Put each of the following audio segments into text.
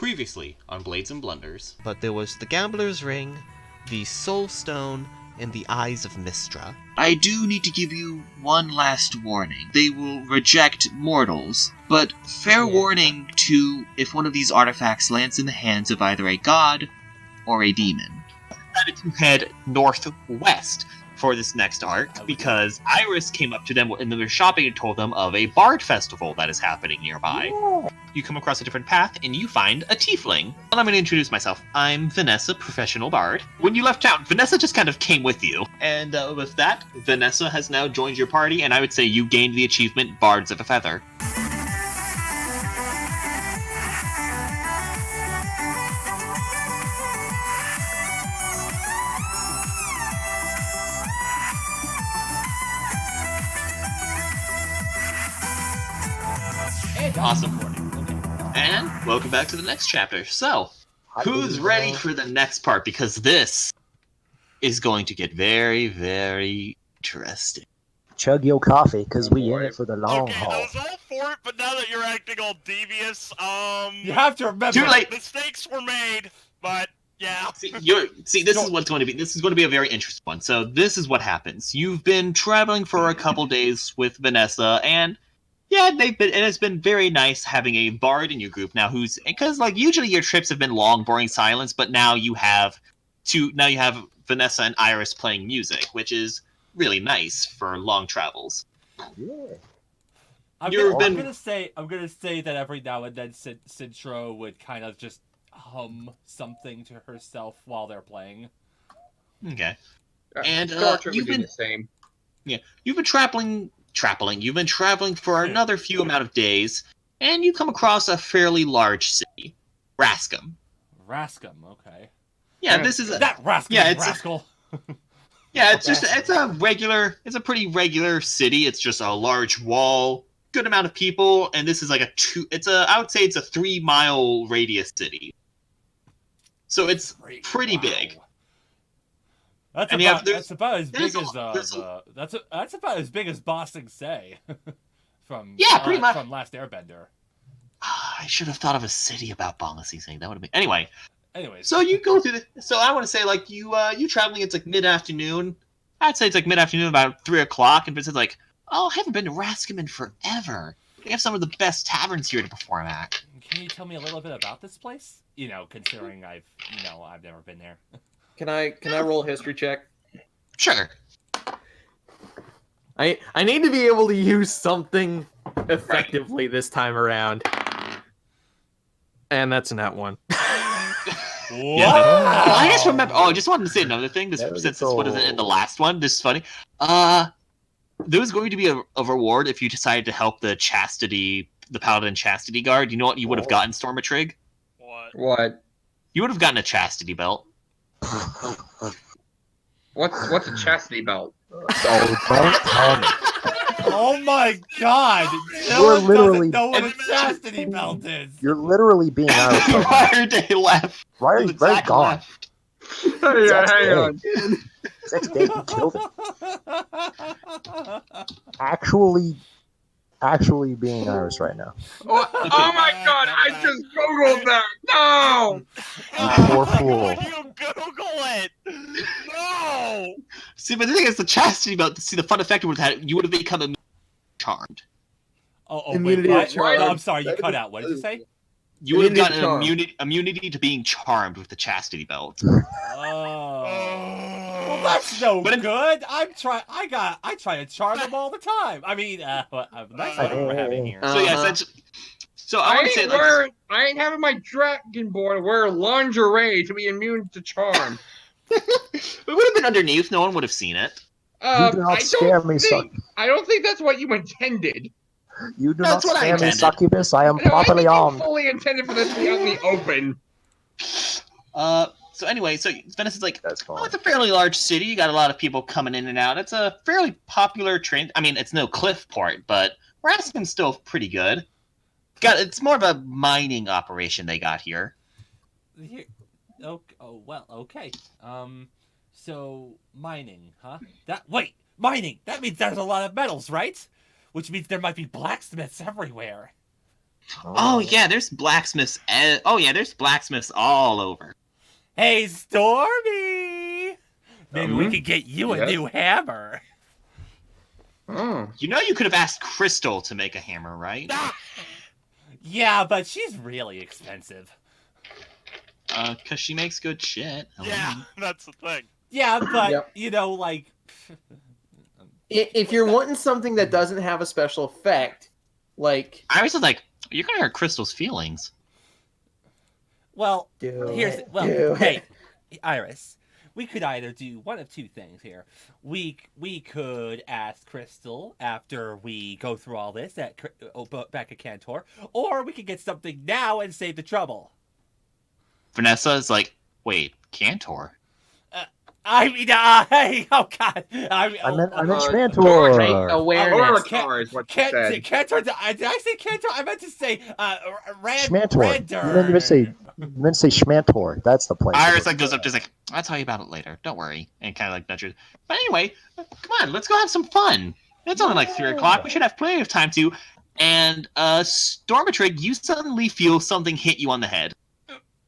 Previously on Blades and Blunders. But there was the Gambler's Ring, the Soul Stone, and the Eyes of Mystra. I do need to give you one last warning. They will reject mortals, but fair warning to if one of these artifacts lands in the hands of either a god or a demon. Decided to head northwest for this next arc because Iris came up to them in their shopping and told them of a bard festival that is happening nearby. Yeah. You come across a different path and you find a tiefling. Well, I'm going to introduce myself. I'm Vanessa, professional bard. When you left town, Vanessa just kind of came with you. And with that, Vanessa has now joined your party, and I would say you gained the achievement Bards of a Feather. Awesome. And welcome back to the next chapter. So, who's ready for the next part? Because this is going to get very, very interesting. Chug your coffee, because we in it for the long haul. I was all for it, but now that you're acting all devious, you have to remember, too late. Mistakes were made, but yeah. This is what's going to be. This is going to be a very interesting one. So this is what happens. You've been traveling for a couple days with Vanessa, and yeah, it's been very nice having a bard in your group now because usually your trips have been long, boring silence, but now you have Vanessa and Iris playing music, which is really nice for long travels. Yeah. I'm gonna say that every now and then Cintro would kind of just hum something to herself while they're playing. Okay. And you've been the same. Yeah, you've been traveling. You've been traveling for another few amount of days, and you come across a fairly large city, Rascam. Rascam, okay. Yeah, this is that Rascam. Yeah, it's rascal. Yeah, it's a pretty regular city. It's just a large wall, good amount of people, and this is I would say it's a 3-mile radius city. So it's pretty big. That's about as big as Boston Say from pretty much from Last Airbender. I should have thought of a city about Bong Sing. That would have been anyways. So you go through so I want to say you traveling. It's mid-afternoon. I'd say it's mid-afternoon, about 3:00, and Vincent's like, "Oh, I haven't been to Rascam in forever. We have some of the best taverns here to perform at." Can you tell me a little bit about this place? Considering I've never been there. Can I roll a history check? Sure. I need to be able to use something effectively this time around. And that's an @1. Yeah, I just remember. Oh, I just wanted to say another thing. Since this wasn't in the last one, this is funny. There was going to be a reward if you decided to help the Paladin Chastity Guard. You know what you would have gotten, Stormatrig? What? You would have gotten a Chastity Belt. What's a chastity belt? Oh my God! You're literally know what a chastity belt is. You're literally being Irish. Friday left. Why are you gone? Hang on. Sex Day, you killed it. Actually being Irish right now. Oh my God! I just googled that. No. You poor fool. You Google it. No. See, but the thing is, the chastity belt. See, the fun effect would have had you would have become charmed. Wait, what? No, I'm sorry, you cut out. What did you say? You would have gotten immunity to being charmed with the chastity belt. Well, that's no good. I try to charm them all the time. I mean, nice one we're having here. So yeah, so I would say I ain't having my dragonborn wear lingerie to be immune to charm. It would have been underneath. No one would have seen it. You do not scare me, I don't think that's what you intended. You do not scare me, succubus. I am properly armed. I fully intended for this to be out in the open. So anyway, Venice is it's a fairly large city. You got a lot of people coming in and out. It's a fairly popular train. I mean, it's no cliff port, but Rascam's still pretty good. It's more of a mining operation they got here. Okay. So mining, huh? Mining. That means there's a lot of metals, right? Which means there might be blacksmiths everywhere. Oh yeah, there's blacksmiths. Oh yeah, there's blacksmiths all over. Hey, Stormy! Maybe we could get you a new hammer. Oh. You know, you could have asked Crystal to make a hammer, right? Yeah, but she's really expensive. Cause she makes good shit. Yeah, that's the thing. Yeah, but, Yep. you know, like... If you're wanting something that doesn't have a special effect, like... I was like, you're gonna hurt Crystal's feelings. Well, do hey, Iris, we could either do one of two things here. We could ask Crystal after we go through all this back at Cantor, or we could get something now and save the trouble. Vanessa is like, wait, Cantor? I mean, hey, oh god, I meant Take Schmantor. Awareness. Cantor is what you said. Cantor, did I say Cantor? I meant to say Schmantor. You meant to say Schmantor. That's the place. Iris like goes up to like, I'll tell you about it later. Don't worry, and kind of like nudges. But anyway, come on, let's go have some fun. It's only like 3 o'clock. We should have plenty of time to. And Stormatrig, you suddenly feel something hit you on the head.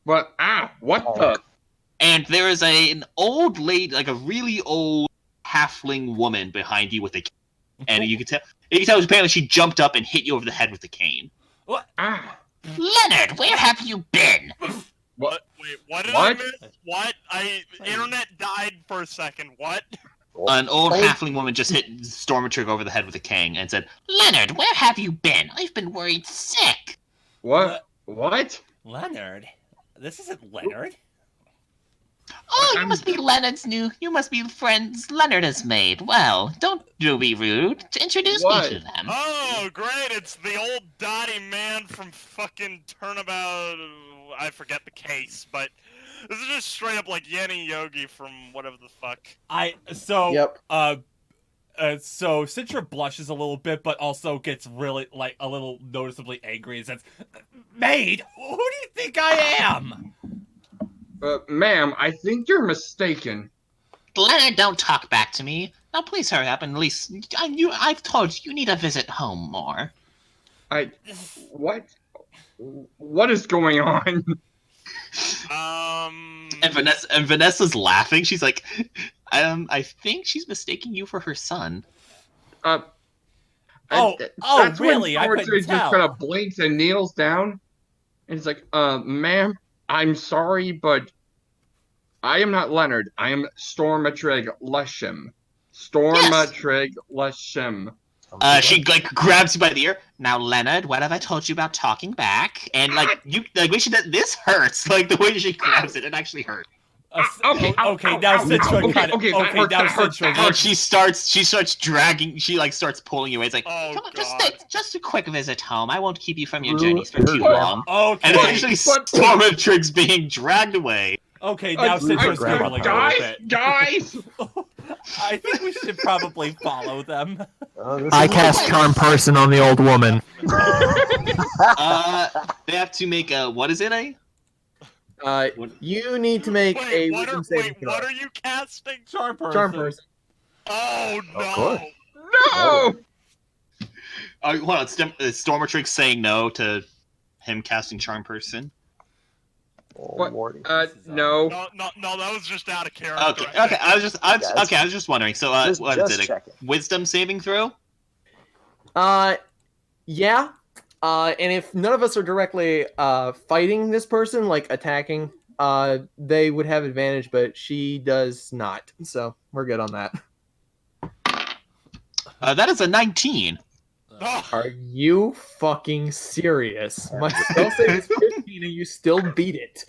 What? What the? And there is an old lady, like a really old halfling woman behind you with a cane. And you can tell apparently she jumped up and hit you over the head with the cane. What? Leonard, where have you been? What? Wait, what did I miss? What? Internet died for a second. What? An old halfling woman just hit Stormatrig over the head with a cane and said, Leonard, where have you been? I've been worried sick. What? What? Leonard? This isn't Leonard. Oh, you must be Leonard's you must be friends Leonard has made. Well, don't be rude. Introduce me to them. Oh, great! It's the old dotty man from fucking Turnabout. I forget the case, but this is just straight up like Yenny Yogi from whatever the fuck. So Citra blushes a little bit, but also gets really, like, a little noticeably angry and says, Maid, who do you think I am? Ma'am, I think you're mistaken. Leonard, don't talk back to me. Now please hurry up and at least, I've told you need to visit home more. What? What is going on? And Vanessa's laughing. She's like, I think she's mistaking you for her son. That's really? When I couldn't just tell. kind of blinks and kneels down, and he's like, ma'am, I'm sorry, but I am not Leonard. I am Stormatrig Leshem. Stormatrig Leshem. She like grabs you by the ear. Now, Leonard, what have I told you about talking back? And like this hurts. Like the way she grabs it actually hurts. Okay, now Citra kind of. Okay, now Citra. And she starts dragging. She like starts pulling you away. It's like, Oh, come on, God. just a quick visit home. I won't keep you from your journeys for too long. Okay. And eventually, Stormatrig's being dragged away. Okay, now Citra's scribbling a little bit. Guys! I think we should probably follow them. I cast Charm Person on the old woman. They have to make a what is it? You need to make a wisdom saving throw. What are you casting? Charm person. Charm person. Oh Of course. no! No! Hold on, Stormatrix saying no to him casting Charm Person. What? Lordy. No. No, that was just out of character. Okay. I was just wondering. So, what is it? checking. Wisdom saving throw? Yeah. And if none of us are directly fighting this person, like attacking, they would have advantage, but she does not. So we're good on that. That is a 19. Are you fucking serious? My spell save is 15 and you still beat it.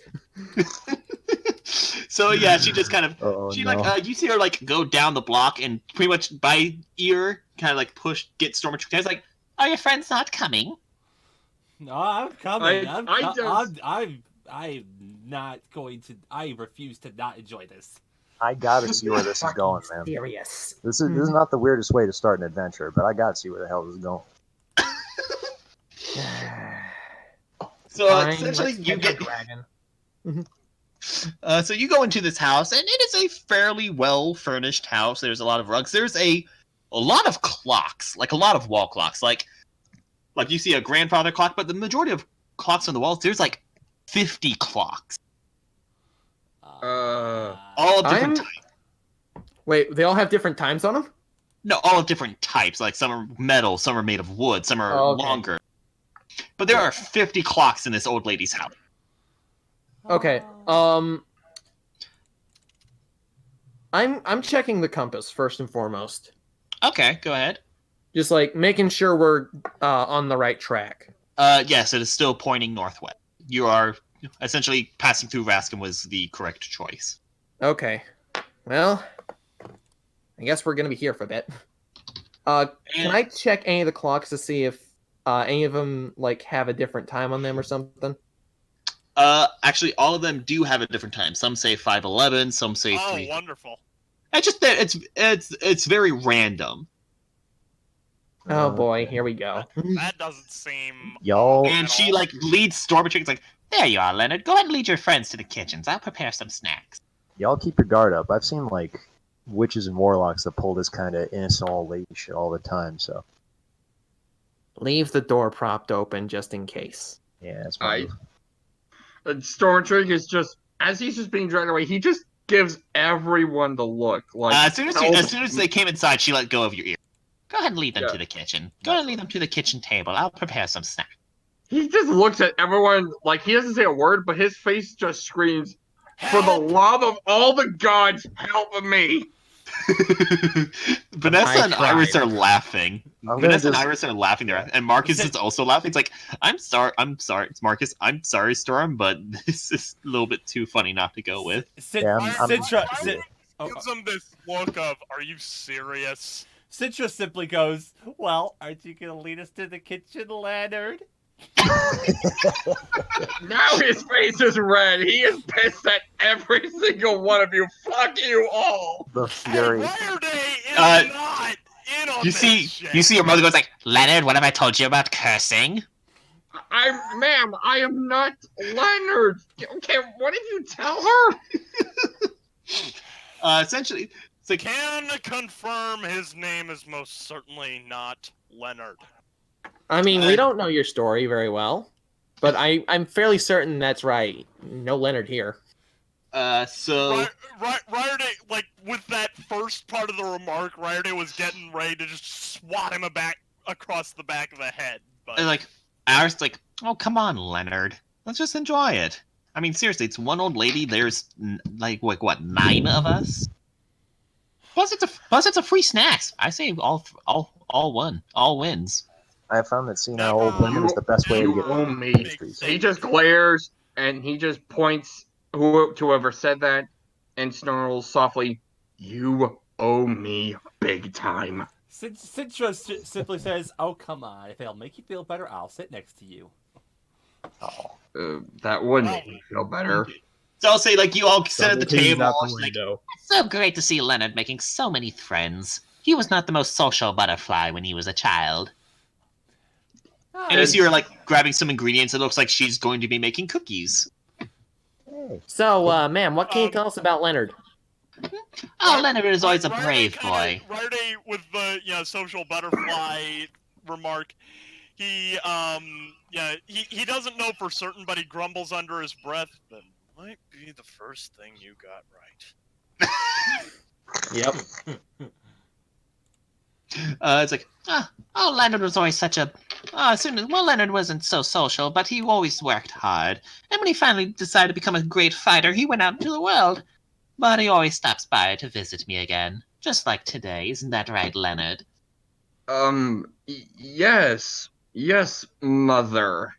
So yeah, she just kind of no. you see her like go down the block and pretty much by ear kind of like get Stormatrix. I was like, are your friends not coming? No, I'm coming. I'm not going to. I refuse to not enjoy this. I gotta see where this is going, man. Serious. This is not the weirdest way to start an adventure, but I gotta see where the hell this is going. So Fine, essentially, let's you get get. a dragon. So you go into this house, and it is a fairly well furnished house. There's a lot of rugs. There's a lot of clocks, like a lot of wall clocks. Like Like, you see a grandfather clock, but the majority of clocks on the walls, there's like 50 clocks. All different types. Wait, they all have different times on them? No, all different types. Like, some are metal, some are made of wood, some are Oh, okay. longer. But there are 50 clocks in this old lady's house. Okay. I'm checking the compass first and foremost. Okay, go ahead. Just like making sure we're on the right track. Yes, it is still pointing northwest. You are essentially passing through Rascam was the correct choice. Okay. Well, I guess we're gonna be here for a bit. Can I check any of the clocks to see if any of them like have a different time on them or something? Actually, all of them do have a different time. Some say 5:11, some say 3. Oh, wonderful. It's just that it's very random. Oh boy, here we go. That doesn't seem. Y'all, And she like leads Stormatrig. It's like, there you are, Leonard. Go ahead and lead your friends to the kitchens. I'll prepare some snacks. y'all keep your guard up. I've seen like witches and warlocks that pull this kind of innocent old lady shit all the time. So Leave the door propped open just in case. yeah, that's my move. Stormatrig is just, as he's just being dragged away, he just gives everyone the look. Like As soon as they came inside, she let go of your ear. Go ahead and lead them Yeah. to the kitchen. Go ahead and lead them to the kitchen table. I'll prepare some snacks. he just looks at everyone like he doesn't say a word, but his face just screams, "For the love of all the gods, help me!" Vanessa and tried. Iris are laughing. I'm gonna Vanessa and just- Iris are laughing there, and Marcus is also laughing. It's like, I'm sorry. It's Marcus. I'm sorry, Storm, but this is a little bit too funny not to go with. Yeah, I'm- Gives him this look of, "Are you serious?" Citra simply goes, "Well, aren't you gonna lead us to the kitchen, Leonard?" Now his face is red. He is pissed at every single one of you. Fuck you all. The fury. Day is not in on You this see, shit. you see, your mother goes like, Leonard, what have I told you about cursing? Ma'am, I am not Leonard. Okay, what did you tell her? Essentially, it's like, Can confirm his name is most certainly not Leonard. I mean, we don't know your story very well, but I'm fairly certain that's right. No Leonard here. so Ryerde, like, with that first part of the remark, Ryerde was getting ready to just swat him across the back of the head. But and like, Iris is like, oh come on, Leonard, let's just enjoy it. I mean, seriously, it's one old lady. There's like what 9 of us. Plus, it's a free snacks. I say all wins. I have found that seeing how old women is the best way to You get owe me. pastries. He just glares and he just points to whoever said that and snarls softly, "You owe me big time." Citra simply says, "Oh, come on. If it'll make you feel better, I'll sit next to you." That would make me feel better. So I'll say, like, you all sit at the table. Out the it's like, window. So great to see Leonard making so many friends. He was not the most social butterfly when he was a child. and you see her like grabbing some ingredients. It looks like she's going to be making cookies. So, ma'am, what can you tell us about Leonard? Oh, Leonard is always a Ryerde brave kinda- boy. Ryerde, with the social butterfly remark, he he doesn't know for certain, but he grumbles under his breath. That might be the first thing you got right. Yep. It's like, oh, Leonard was always such a. Leonard wasn't so social, but he always worked hard. And when he finally decided to become a great fighter, he went out into the world. But he always stops by to visit me again, just like today. Isn't that right, Leonard? Yes, mother.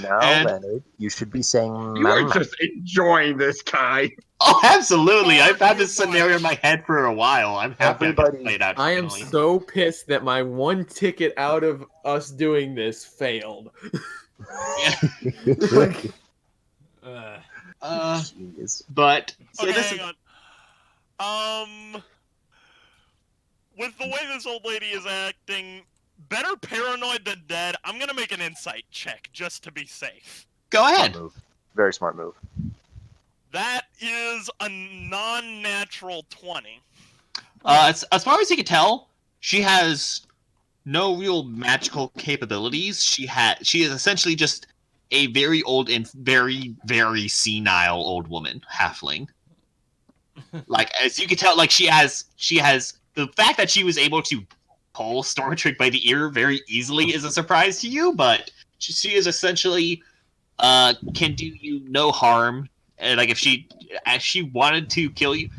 Now, And- Leonard, you should be saying You are mama. just enjoying this, Kai. Oh, absolutely! I've had this scenario in my head for a while. I'm happy I got to Everybody- play it out. I am finally. so pissed that my one ticket out of us doing this failed. Like, Jeez. But so Okay, this hang on. With the way this old lady is acting, better paranoid than dead. I'm gonna make an insight check just to be safe. go Smart ahead. move. Very smart move. That is a non-natural 20. As far as you can tell, she has no real magical capabilities. She is essentially just a very old and very, very senile old woman, halfling. Like, as you can tell, like she has the fact that she was able to pull Stormatrig by the ear very easily is a surprise to you, but she is essentially can do you no harm. And like if she wanted to kill you,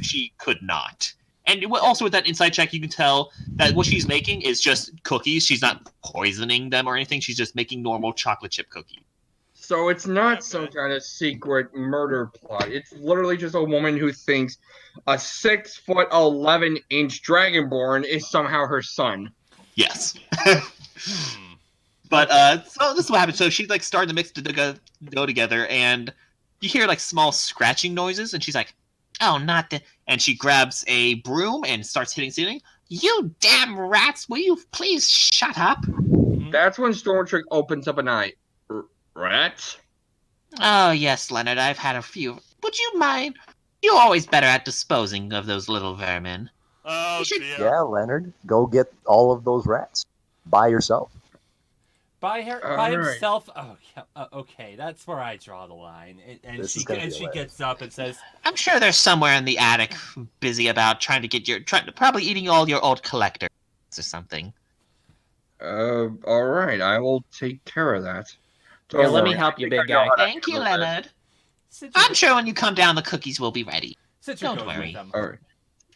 she could not. And also with that inside check, you can tell that what she's making is just cookies. She's not poisoning them or anything. She's just making normal chocolate chip cookies. So it's not some kind of secret murder plot. It's literally just a woman who thinks a 6'11" dragonborn is somehow her son. Yes. But so this is what happened. So she like started to mix the dough together, and you hear like small scratching noises, and she's like, "Oh, not the!" And she grabs a broom and starts hitting ceiling. You damn rats! Will you please shut up? That's when Stormatrig opens up an eye. Rats? Oh, yes, Leonard, I've had a few. Would you mind? You're always better at disposing of those little vermin. Oh, You should- dear. Yeah, Leonard, go get all of those rats by yourself. By Alright. himself. Oh, yeah, okay, that's where I draw the line. And This she is gonna be she hilarious. gets up and says, I'm sure there's somewhere in the attic busy about probably eating all your old collectors or something. Alright, I will take care of that. Here, Don't let me worry, help I you, think I big know guy. how to Thank you, handle this. Leonard. "Citra, I'm sure when you come down, the cookies will be ready. Citra don't goes worry. with him." Alright.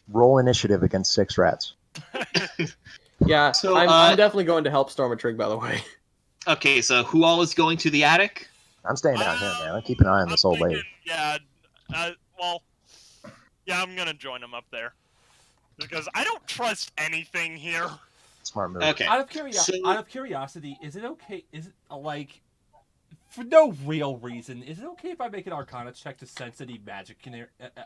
Roll initiative against 6 rats. Yeah, So, I'm definitely going to help Stormatrig, by the way. Okay, so who all is going to the attic? I'm staying down here, man. I'm keeping an eye on this old lady. Yeah, well, yeah, I'm gonna join him up there. Because I don't trust anything here. Smart move. Okay. Out of curiosity, is it okay? Is it like, for no real reason, is it okay if I make an Arcana check to sense any magic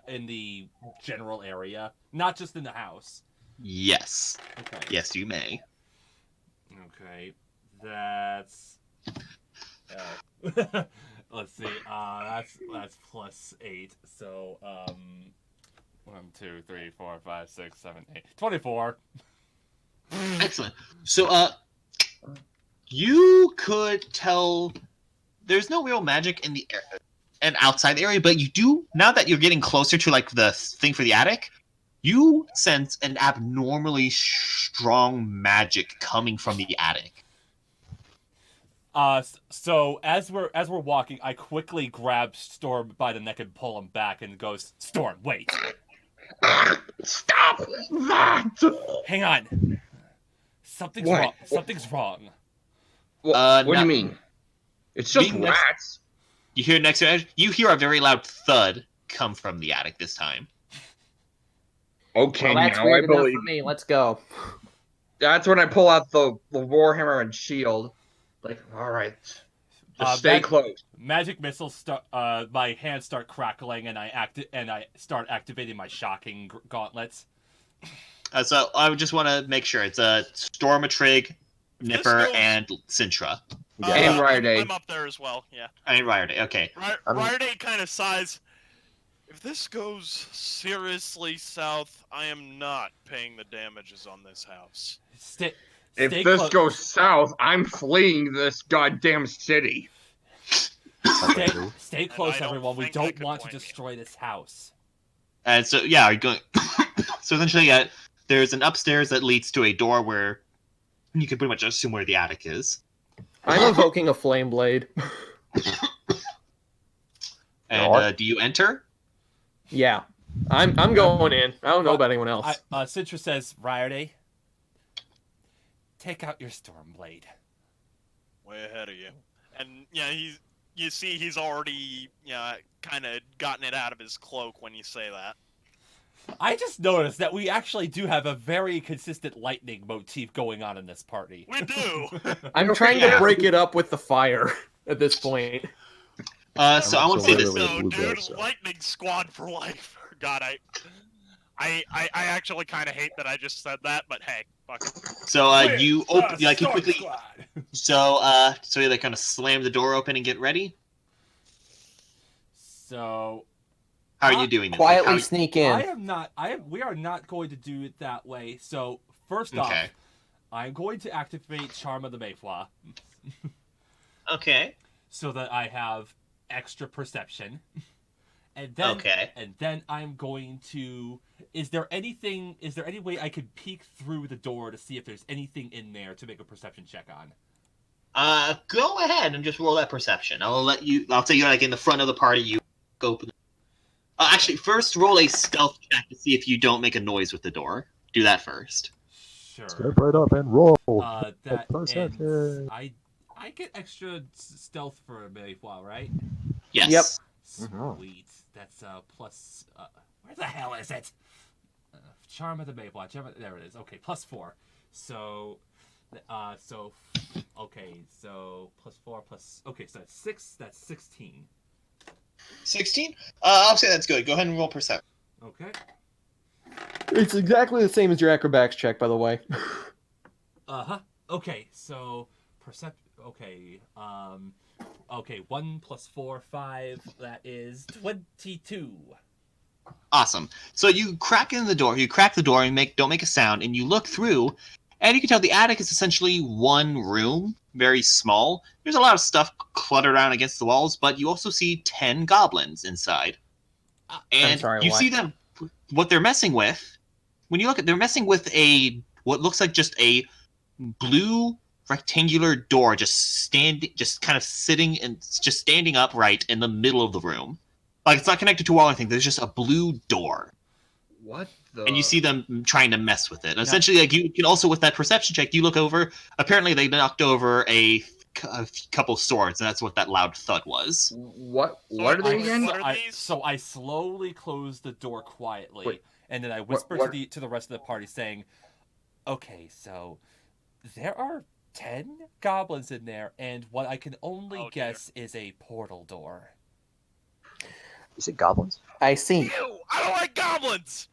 in the general area, not just in the house? Yes. Okay. Yes, you may. Okay, that's. Let's see. That's +8. So 1, 2, 3, 4, 5, 6, 7, 8, 24. Excellent. So, you could tell there's no real magic in the and outside the area, but you do, now that you're getting closer to like the thing for the attic, you sense an abnormally strong magic coming from the attic. So as we're walking, I quickly grab Storm by the neck and pull him back, and goes, "Storm, wait, Stop that! hang on. Something's What? wrong. Something's wrong." What do now- you mean? It's just Being next- rats. You hear next to edge. You hear a very loud thud come from the attic this time. Okay, Well, that's now I weird enough believe. for me. Let's go. That's when I pull out the Warhammer and shield. Like, alright. Just stay close. Magic missiles start. My hands start crackling, and I start activating my shocking gauntlets. So I just want to make sure it's a Stormatrig, Nipper, and Sintra. Yeah. And Riorday. I'm up there as well, yeah. I mean, Riorday. Okay. Riorday kind of sighs. If this goes seriously south, I am not paying the damages on this house. Stay If this close. goes south, I'm fleeing this goddamn city. Stay close, I don't everyone. We think I don't could want to blame you. destroy this house. And so, yeah, are you going? So essentially, there's an upstairs that leads to a door where you can pretty much assume where the attic is. I'm evoking a flame blade. And do you enter? Yeah, I'm going in. I don't know about anyone else. Citra says, "Riorday, take out your storm blade." Way ahead of you. And yeah, you see he's already kind of gotten it out of his cloak when you say that. I just noticed that we actually do have a very consistent lightning motif going on in this party. We do. I'm trying to break it up with the fire at this point. So I want to say this. really No, blue dude, bear, so. lightning squad for life. God, I actually kind of hate that I just said that, but hey, fuck it. So you open, like you Storm quickly. Squad. So they kind of slam the door open and get ready. So How are you doing this? Quietly Like, sneak I in. am not. We are not going to do it that way. So first off, Okay. I'm going to activate Charm of the Mayflower Okay. so that I have extra perception. And then, Okay. and then I'm going to. Is there any way I could peek through the door to see if there's anything in there to make a perception check on? Go ahead and just roll that perception. I'll say you're like in the front of the party. You go open. Actually, first roll a stealth check to see if you don't make a noise with the door. Do that first. Sure. Step right up and roll. That Perception. ends. I get extra stealth for a Mayflower, right? Yes. Yep. Sweet. That's plus. Where the hell is it? Charm of the Mayflower. There it is. Okay, +4. So, okay. So +4 plus. Okay, so that's 6. That's 16. 16. I'll say that's good. Go ahead and roll perception. Okay. It's exactly the same as your acrobatics check, by the way. Okay, so Okay. Okay. 1 + 4, 5. That is 22. Awesome. So you crack the door and don't make a sound, and you look through, and you can tell the attic is essentially one room, very small. There's a lot of stuff cluttered around against the walls, but you also see 10 goblins inside. And sorry, you what? see them, what they're messing with. When you look at, they're messing with what looks like just a blue rectangular door, just kind of sitting and just standing upright in the middle of the room. Like, it's not connected to a wall or anything. There's just a blue door. What the? And you see them trying to mess with it. Essentially, like, you can also, with that perception check, you look over. Apparently, they knocked over a couple swords, and that's what that loud thud was. What are they again? So I slowly close the door quietly, Wait, and then I whisper to the rest of the party, saying, "Okay, so there are 10 goblins in there, and what I can only guess is a portal door." Is it goblins? I see. Ew, I don't like goblins!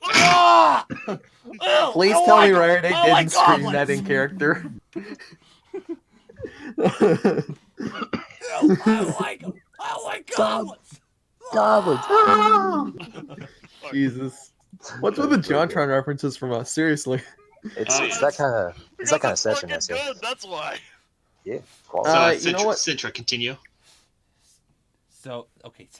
Ah! Please I tell me like- Rare I like didn't scream goblins! that in character. I like goblins! Goblins. Jesus. What's with the JonTron references from us? Seriously. It's that kind of Because session. I it's say. fucking good, that's why. Yeah. So, Quality. you know what? Sintra, continue. So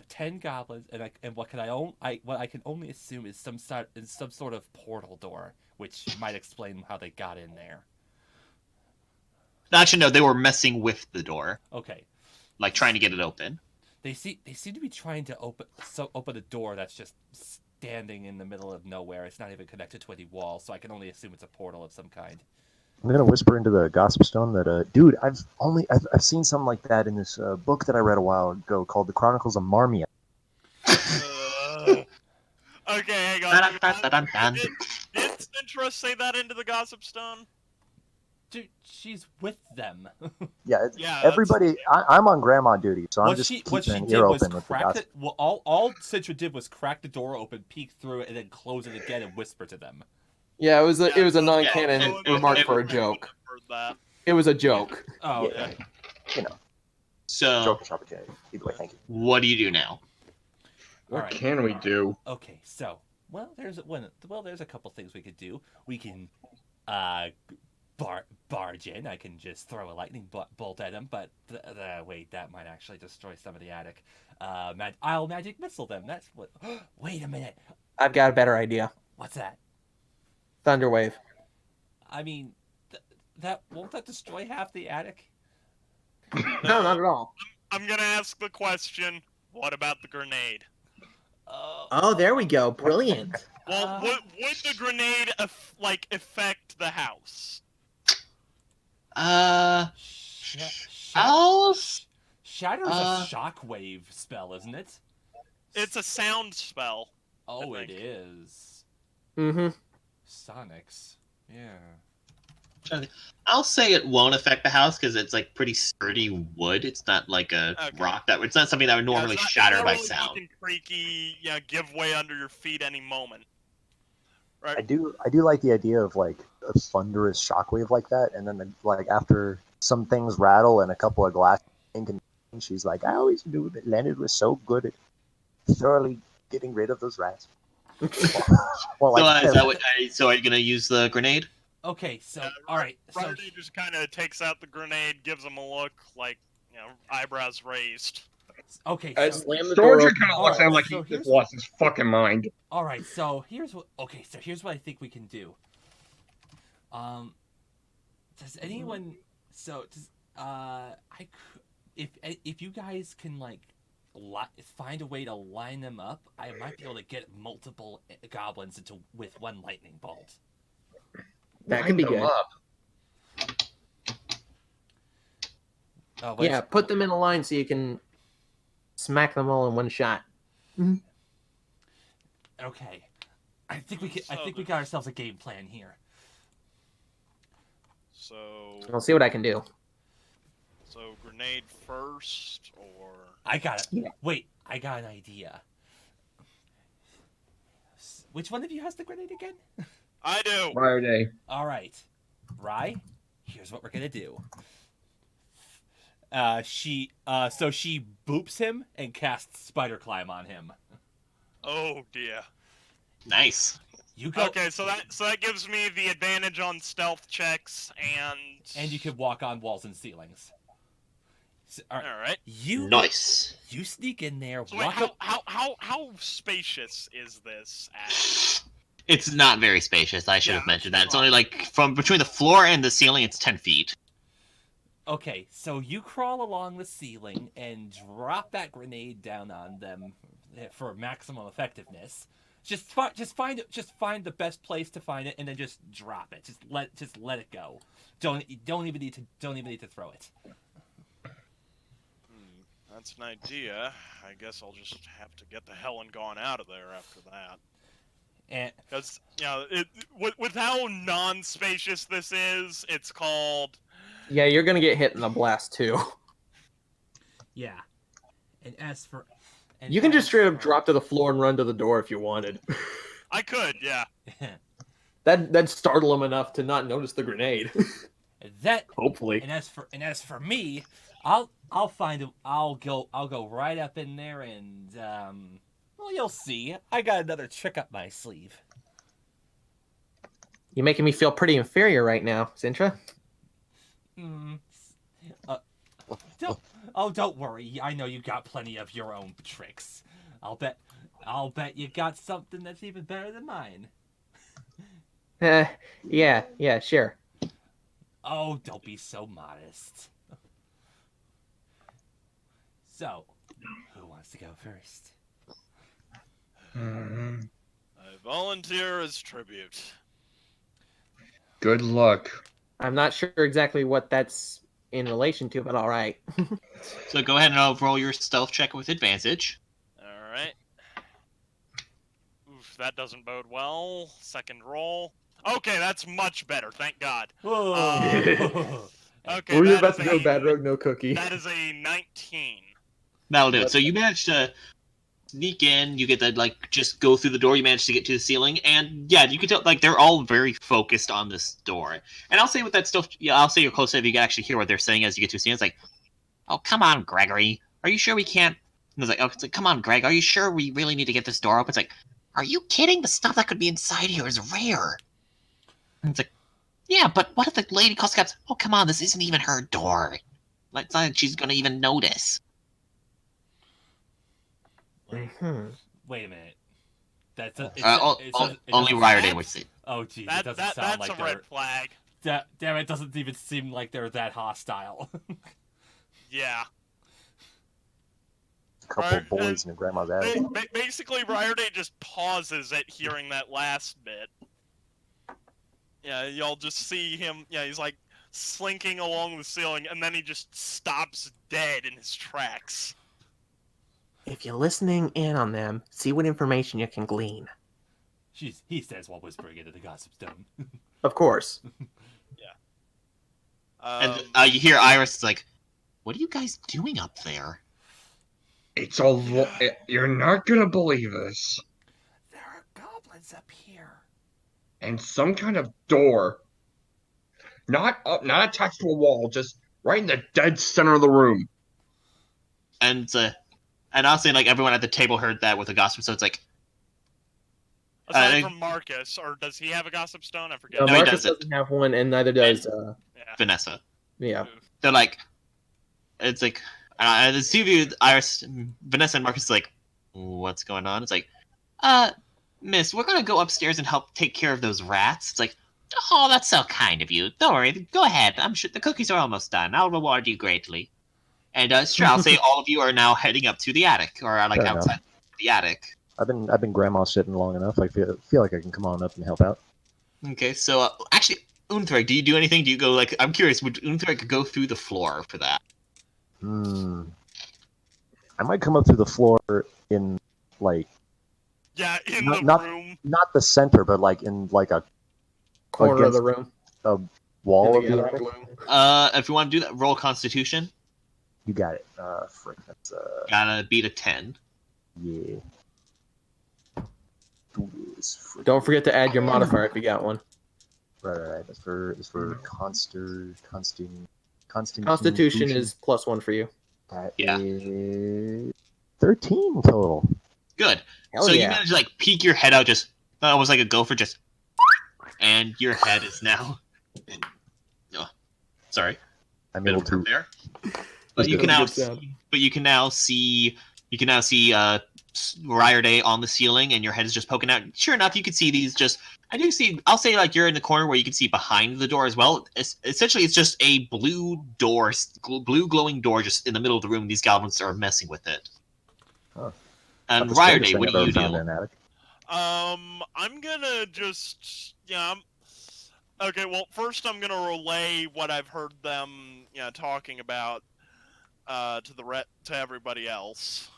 10 goblins, and what I can only assume is some sort of portal door, which might explain how they got in there. Actually, no, they were messing with the door, Okay, like trying to get it open. they seem to be trying to open a door that's just standing in the middle of nowhere. It's not even connected to any wall, so I can only assume it's a portal of some kind. I'm gonna whisper into the gossip stone that, dude, I've seen something like that in this book that I read a while ago called The Chronicles of Marmia. Okay, hang on. Did Sintra say that into the gossip stone? Dude, she's with them. Yeah, Yeah, everybody. I'm on grandma duty, so I'm what just she keeping an did ear was open with the crack gossip. it. Well, all Citra did was crack the door open, peek through it, and then close it again and whisper to them. Yeah, it was a non-canon yeah, remark it- for a joke. Heard that. It was a joke. Oh, Yeah. okay. You know, So, joker's opportunity. Either way, thank you. what do you do now? What Alright. can we do? Okay, so there's a couple things we could do. We can barge in. I can just throw a lightning bolt at them, but wait, that might actually destroy some of the attic. I'll magic missile them. That's what. Wait a minute. I've got a better idea. What's that? Thunderwave. I mean, won't that destroy half the attic? No, not at all. I'm gonna ask the question, what about the grenade? Oh, there we go. Brilliant. Well, would the grenade affect the house? Shatter's a shockwave spell, isn't it? It's a sound spell. Oh, I it think. is. Mm-hmm. Sonics. Yeah. I'll say it won't affect the house because it's like pretty sturdy wood. It's not like a rock it's not something that would normally shatter by sound. Fucking creaky, give way under your feet any moment. Right. I do like the idea of like a thunderous shockwave like that, and then like after some things rattle and a couple of glass and she's like, I always knew that Leonard was so good at thoroughly getting rid of those rats. Well, So are you gonna use the grenade? Okay, so all right, so Rarity just kind of takes out the grenade, gives him a look, like, eyebrows raised. okay, I so slam the door Stormatrig open. kind of All looks right, at him like so he just here's lost his fucking mind. all right, so here's what I think we can do. Does anyone? So does if you guys can like find a way to line them up, I might be able to get multiple goblins with one lightning bolt. That could be Line them good. up. Oh, wait. Yeah, put them in a line so you can smack them all in one shot. Okay. I think we got ourselves a game plan here. So, I'll see what I can do. grenade first, or I got it. Yeah. Wait, I got an idea. Which one of you has the grenade again? I do. Rarity. All right, Rye. Here's what we're gonna do. She boops him and casts spider climb on him. Oh dear. Nice. You go. Okay, so that gives me the advantage on stealth checks, And you can walk on walls and ceilings. So, all right. Nice. You sneak in there. So wait, how spacious is this? It's not very spacious. I should have Yeah, mentioned that. It's only like from between the floor and the ceiling, it's 10 feet. Okay, so you crawl along the ceiling and drop that grenade down on them for maximum effectiveness. Just find the best place to find it and then just drop it. Just let it go. Don't even need to throw it. That's an idea. I guess I'll just have to get the hell and gone out of there after that. And because with how non-spacious this is, it's called. Yeah, you're gonna get hit in the blast too. Yeah, and as for you can just straight up drop to the floor and run to the door if you wanted. I could, yeah. That'd startle him enough to not notice the grenade. That hopefully. And as for me, I'll go right up in there and well, you'll see. I got another trick up my sleeve. You're making me feel pretty inferior right now, Sintra. Don't worry. I know you got plenty of your own tricks. I'll bet you got something that's even better than mine. Yeah, sure. Oh, don't be so modest. So, who wants to go first? I volunteer as tribute. Good luck. I'm not sure exactly what that's in relation to, but all right. So go ahead and roll your stealth check with advantage. All right. Oof, that doesn't bode well. Second roll. Okay, that's much better. Thank God. Okay, Were you about to go bad road, no cookie? That is a 19. That'll do it. So you managed to sneak in. You get to just go through the door. You managed to get to the ceiling, and yeah, you can tell they're all very focused on this door. And I'll say with that stuff, I'll say you're close enough you can actually hear what they're saying as you get to the ceiling. It's like, "Oh, come on, Gregory. Are you sure we can't?" And it's like, "Come on, Greg. Are you sure we really need to get this door open?" It's like, "Are you kidding? The stuff that could be inside here is rare." And it's like, "Yeah, but what if the lady calls the cops? Oh, come on, this isn't even her door. It's not like she's gonna even notice." Wait a minute. That's only Ryerday would see. Oh, geez, it doesn't sound like that's a red flag. Damn, it doesn't even seem like they're that hostile. Yeah. A couple of boys in grandma's attic. Basically, Ryerday just pauses at hearing that last bit. Yeah, y'all just see him. Yeah, he's like slinking along the ceiling, and then he just stops dead in his tracks. If you're listening in on them, see what information you can glean. He says while whispering into the gossip stone. Of course. Yeah. And you hear Iris like, "What are you guys doing up there?" It's a you're not gonna believe this. There are goblins up here. And some kind of door. Not attached to a wall, just right in the dead center of the room. And honestly, everyone at the table heard that with the gossip, so it's like, Aside from Marcus, or does he have a gossip stone? I forget. No, No, he Marcus doesn't. doesn't have one, and neither does. Yeah. Vanessa. Yeah. They're like, it's like, the two of you, Iris, Vanessa, and Marcus, is like, what's going on? It's like, miss, we're gonna go upstairs and help take care of those rats. It's like, oh, that's so kind of you. Don't worry, go ahead. I'm sure the cookies are almost done. I'll reward you greatly. And sure, I'll say all of you are now heading up to the attic, or like Fair outside the attic. I've been grandma sitting long enough. I feel like I can come on up and help out. Okay, so actually, Unthrak, do you do anything? Do you go like? I'm curious. Would Unthrak go through the floor for that? I might come up through the floor in like Yeah, in not, the room. not the center, but like in like a Corner of the against room. a wall In of the the gathering attic. gloom. If you want to do that, roll Constitution. You got it. Frick, that's Gotta beat a 10. yeah. Don't forget to add your modifier if you got one. Right. That's for Constitution is +1 for you. That Yeah. is 13 total. Good. Hell so yeah. you manage to like peek your head out, just almost like a gopher, just, and your head is now. Oh, sorry. I'm Bit able of a burp to. there. But you can That's a now good sound. see, but you can now see Ryerday on the ceiling, and your head is just poking out. Sure enough, you can see these. I do see. I'll say like you're in the corner where you can see behind the door as well. Essentially, it's just a blue door, blue glowing door, just in the middle of the room. These goblins are messing with it. Huh. And Not the strangest Ryerday, thing what I've do ever you found do? in an attic. I'm gonna just okay. Well, first I'm gonna relay what I've heard them talking about to everybody else.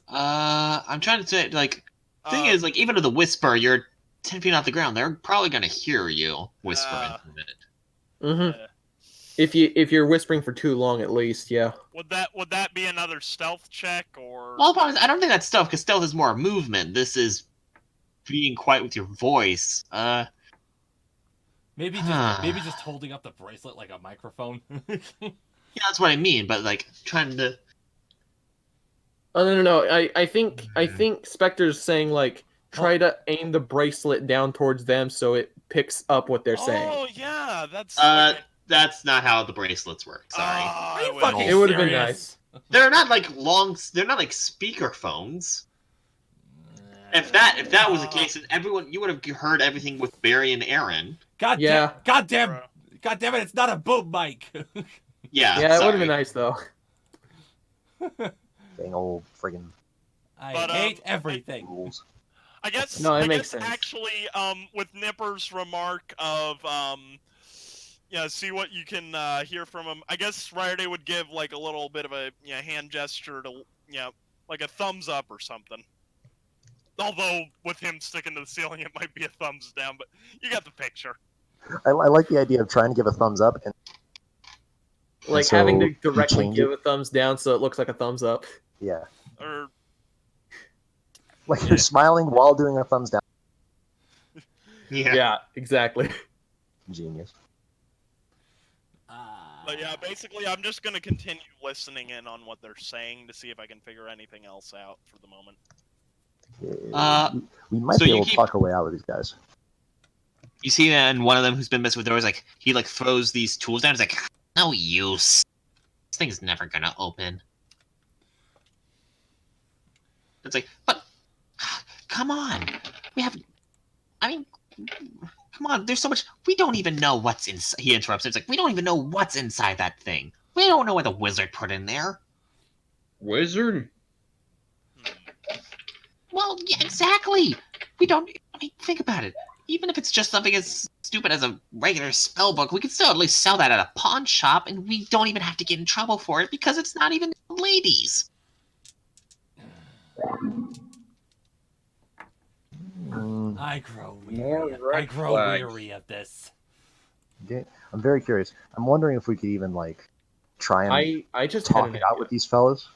I'm trying to say like, thing is like even to the whisper, you're 10 feet off the ground. They're probably gonna hear you whisper into it. Mm-hmm. If you're whispering for too long, at least, yeah. Would that be another stealth check or? Well, the problem is, I don't think that's stealth because stealth is more movement. This is being quiet with your voice. Maybe just holding up the bracelet like a microphone. Yeah, that's what I mean. But like trying to. Oh no. I think Spectre's saying like try to aim the bracelet down towards them so it picks up what they're saying. Oh yeah, that's. That's not how the bracelets work. Sorry. Are you I fucking It would have been serious? nice. They're not like long. They're not like speaker phones. If that was the case, then you would have heard everything with Barry and Aaron. God damn it! It's not a boom mic. Yeah. Yeah, it would sorry. have been nice though. Dang old friggin' I hate everything. rules. I guess. No, it I makes guess sense. actually, with Nipper's remark of see what you can hear from him. I guess Ryerday would give like a little bit of a hand gesture to like a thumbs up or something. Although with him sticking to the ceiling, it might be a thumbs down. But you got the picture. I like the idea of trying to give a thumbs up and Like so having to you directly change give it? a thumbs down so it looks like a thumbs up. yeah, Or like you're smiling while doing a thumbs down. Yeah. Exactly. Genius. but yeah, basically, I'm just gonna continue listening in on what they're saying to see if I can figure anything else out for the moment. We might so be you able to keep- talk our way out with these guys. You see, and one of them who's been messing with doors, like he like throws these tools down. He's like, "No use. This thing's never gonna open." It's like, but come on, we have. I mean, come on. There's so much. We don't even know what's inside. He interrupts. It's like we don't even know what's inside that thing. We don't know what the wizard put in there. Wizard? Well, yeah, exactly. We don't. I mean, think about it. Even if it's just something as stupid as a regular spell book, we could still at least sell that at a pawn shop, and we don't even have to get in trouble for it because it's not even ladies. I grow More weary. red I grow flags. weary of this. Okay. I'm very curious. I'm wondering if we could even like try and I just had talk an it out idea. with these fellas.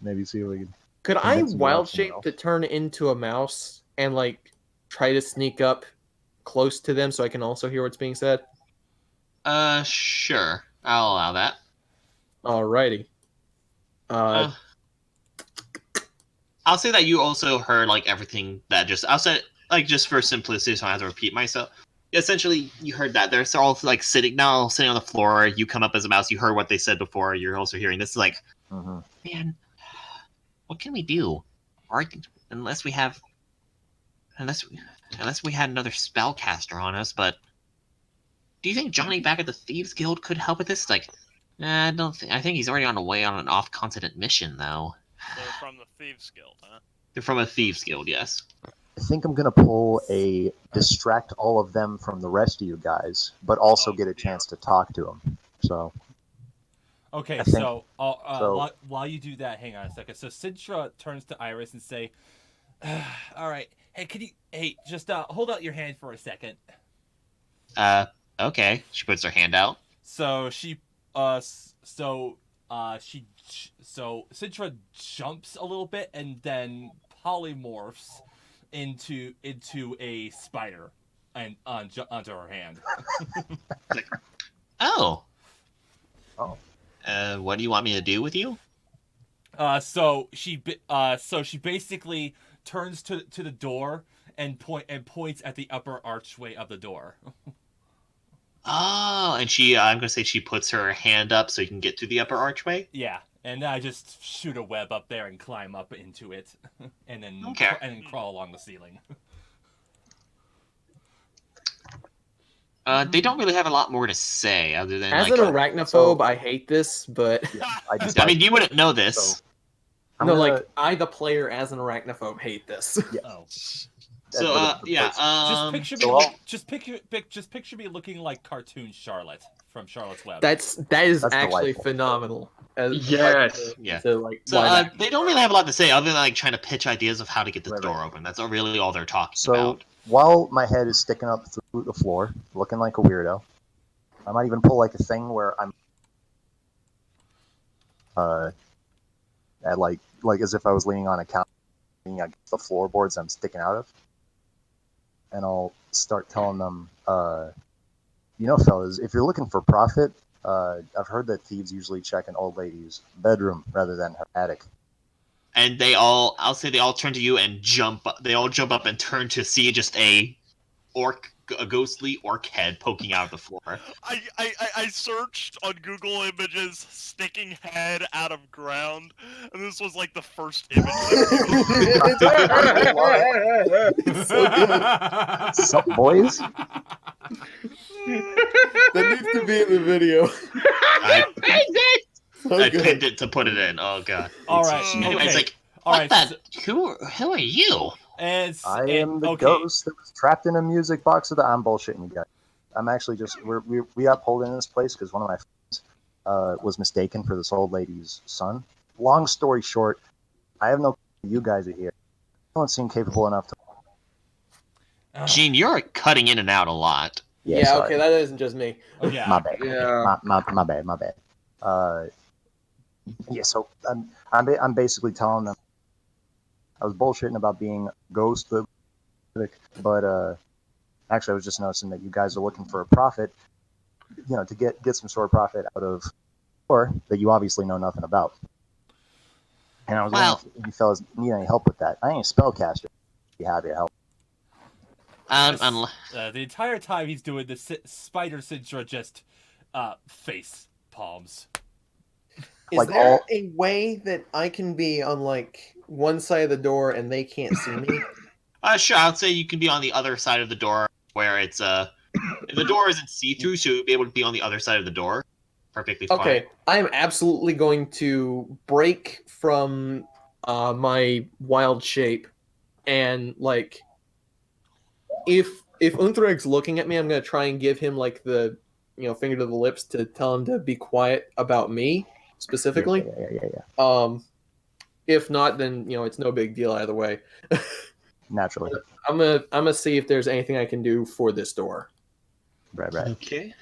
Maybe see if we can. Could I convince them wild about something shape else. to turn into a mouse and like try to sneak up close to them so I can also hear what's being said? Sure. I'll allow that. Alrighty. I'll say that you also heard like everything that just. I'll say like just for simplicity, so I don't have to repeat myself. Essentially, you heard that they're all like sitting on the floor. You come up as a mouse. You heard what they said before. You're also hearing this. Like, man, what can we do? Or unless we have, unless we had another spellcaster on us. But do you think Johnny back at the Thieves Guild could help with this? Like, I don't think. I think he's already on the way on an off-continent mission, though. They're from the Thieves Guild, huh? They're from a Thieves Guild, yes. I think I'm gonna pull a distract all of them from the rest of you guys, but also get a chance to talk to them. So Okay, I think- so, so- while you do that, hang on a second. So Sintra turns to Iris and say, "All right, hey, just hold out your hand for a second." Okay. She puts her hand out. So Sintra jumps a little bit and then polymorphs into a spider and onto her hand. Oh. Oh. What do you want me to do with you? So she basically turns to the door and points at the upper archway of the door. Oh, and I'm gonna say she puts her hand up so you can get to the upper archway. Yeah, and I just shoot a web up there and climb up into it, and then crawl along the ceiling. They don't really have a lot more to say other than As like. an arachnophobe, I hate this, but I mean, you wouldn't know this. So- no, I'm gonna- like I, the player, as an arachnophobe, hate this. Oh. So, yeah. Just picture me looking like cartoon Charlotte from Charlotte's Web. that is That's actually delightful. phenomenal. Yes. Yeah. To, like, So live action. they don't really have a lot to say other than like trying to pitch ideas of how to get the Right, door right. open. That's really all they're talking So about. while my head is sticking up through the floor, looking like a weirdo, I might even pull like a thing where I'm at like as if I was leaning on a couch, leaning against the floorboards I'm sticking out of, and I'll start telling them, fellas, if you're looking for profit, I've heard that thieves usually check an old lady's bedroom rather than her attic. And I'll say they all turn to you and jump. They all jump up and turn to see just a ghostly orc head poking out of the floor. I searched on Google Images sticking head out of ground, and this was like the first image. It's so good. Sup, boys? That needs to be in the video. I pinned it to put it in. Oh god. All right. Anyway, it's Okay. like, All what right. the? Who are you? I am the ghost that was trapped in a music box. I'm bullshitting you guys. I'm actually just we got pulled in this place because one of my friends was mistaken for this old lady's son. Long story short, I have no clue you guys are here. I don't seem capable enough to. Gene, you're cutting in and out a lot. Yeah, sorry. okay, that isn't just me. Oh, yeah. My bad. Yeah. My bad. Yeah, so I'm basically telling them I was bullshitting about being a ghost, but actually I was just noticing that you guys are looking for a profit, to get some sort of profit out of, or that you obviously know nothing about. And I was wondering if you fellas need any help with that. I ain't a spellcaster. Be happy to help. The entire time he's doing the spider Sintra just face palms. Is Like there all- a way that I can be on like one side of the door and they can't see me? Sure, I'd say you can be on the other side of the door where it's the door isn't see-through, so you'll be able to be on the other side of the door. Perfectly fine. Okay, I am absolutely going to break from my wild shape, and like, if Unthrag's looking at me, I'm gonna try and give him like the finger to the lips to tell him to be quiet about me specifically. Yeah. If not, then it's no big deal either way. Naturally. I'm gonna see if there's anything I can do for this door. Right. Okay.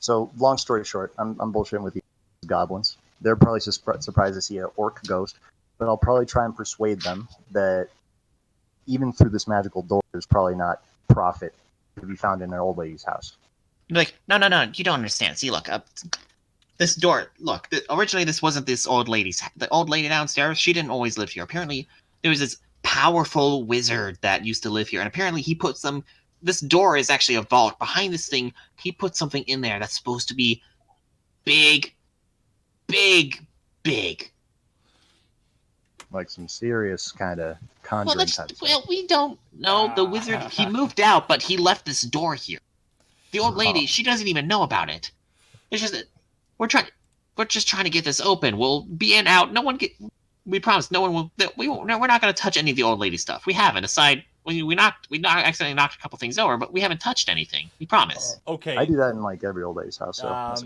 So, long story short, I'm bullshitting with these goblins. They're probably surprised to see an orc ghost, but I'll probably try and persuade them that even through this magical door, there's probably not profit to be found in an old lady's house. Like, no, you don't understand. See, look, this door, look, originally this wasn't this old lady's, the old lady downstairs, she didn't always live here. Apparently, there was this powerful wizard that used to live here, and apparently he put some. This door is actually a vault. Behind this thing, he put something in there that's supposed to be big, big, big. Like some serious kind of conjuring type stuff. Well, we don't know. The wizard, he moved out, but he left this door here. The old lady, she doesn't even know about it. It's just that we're just trying to get this open. We'll be in, out. We promise no one will. We're not going to touch any of the old lady stuff. We haven't. Aside, we accidentally knocked a couple things over, but we haven't touched anything. We promise. Okay. I do that in like every old lady's house. So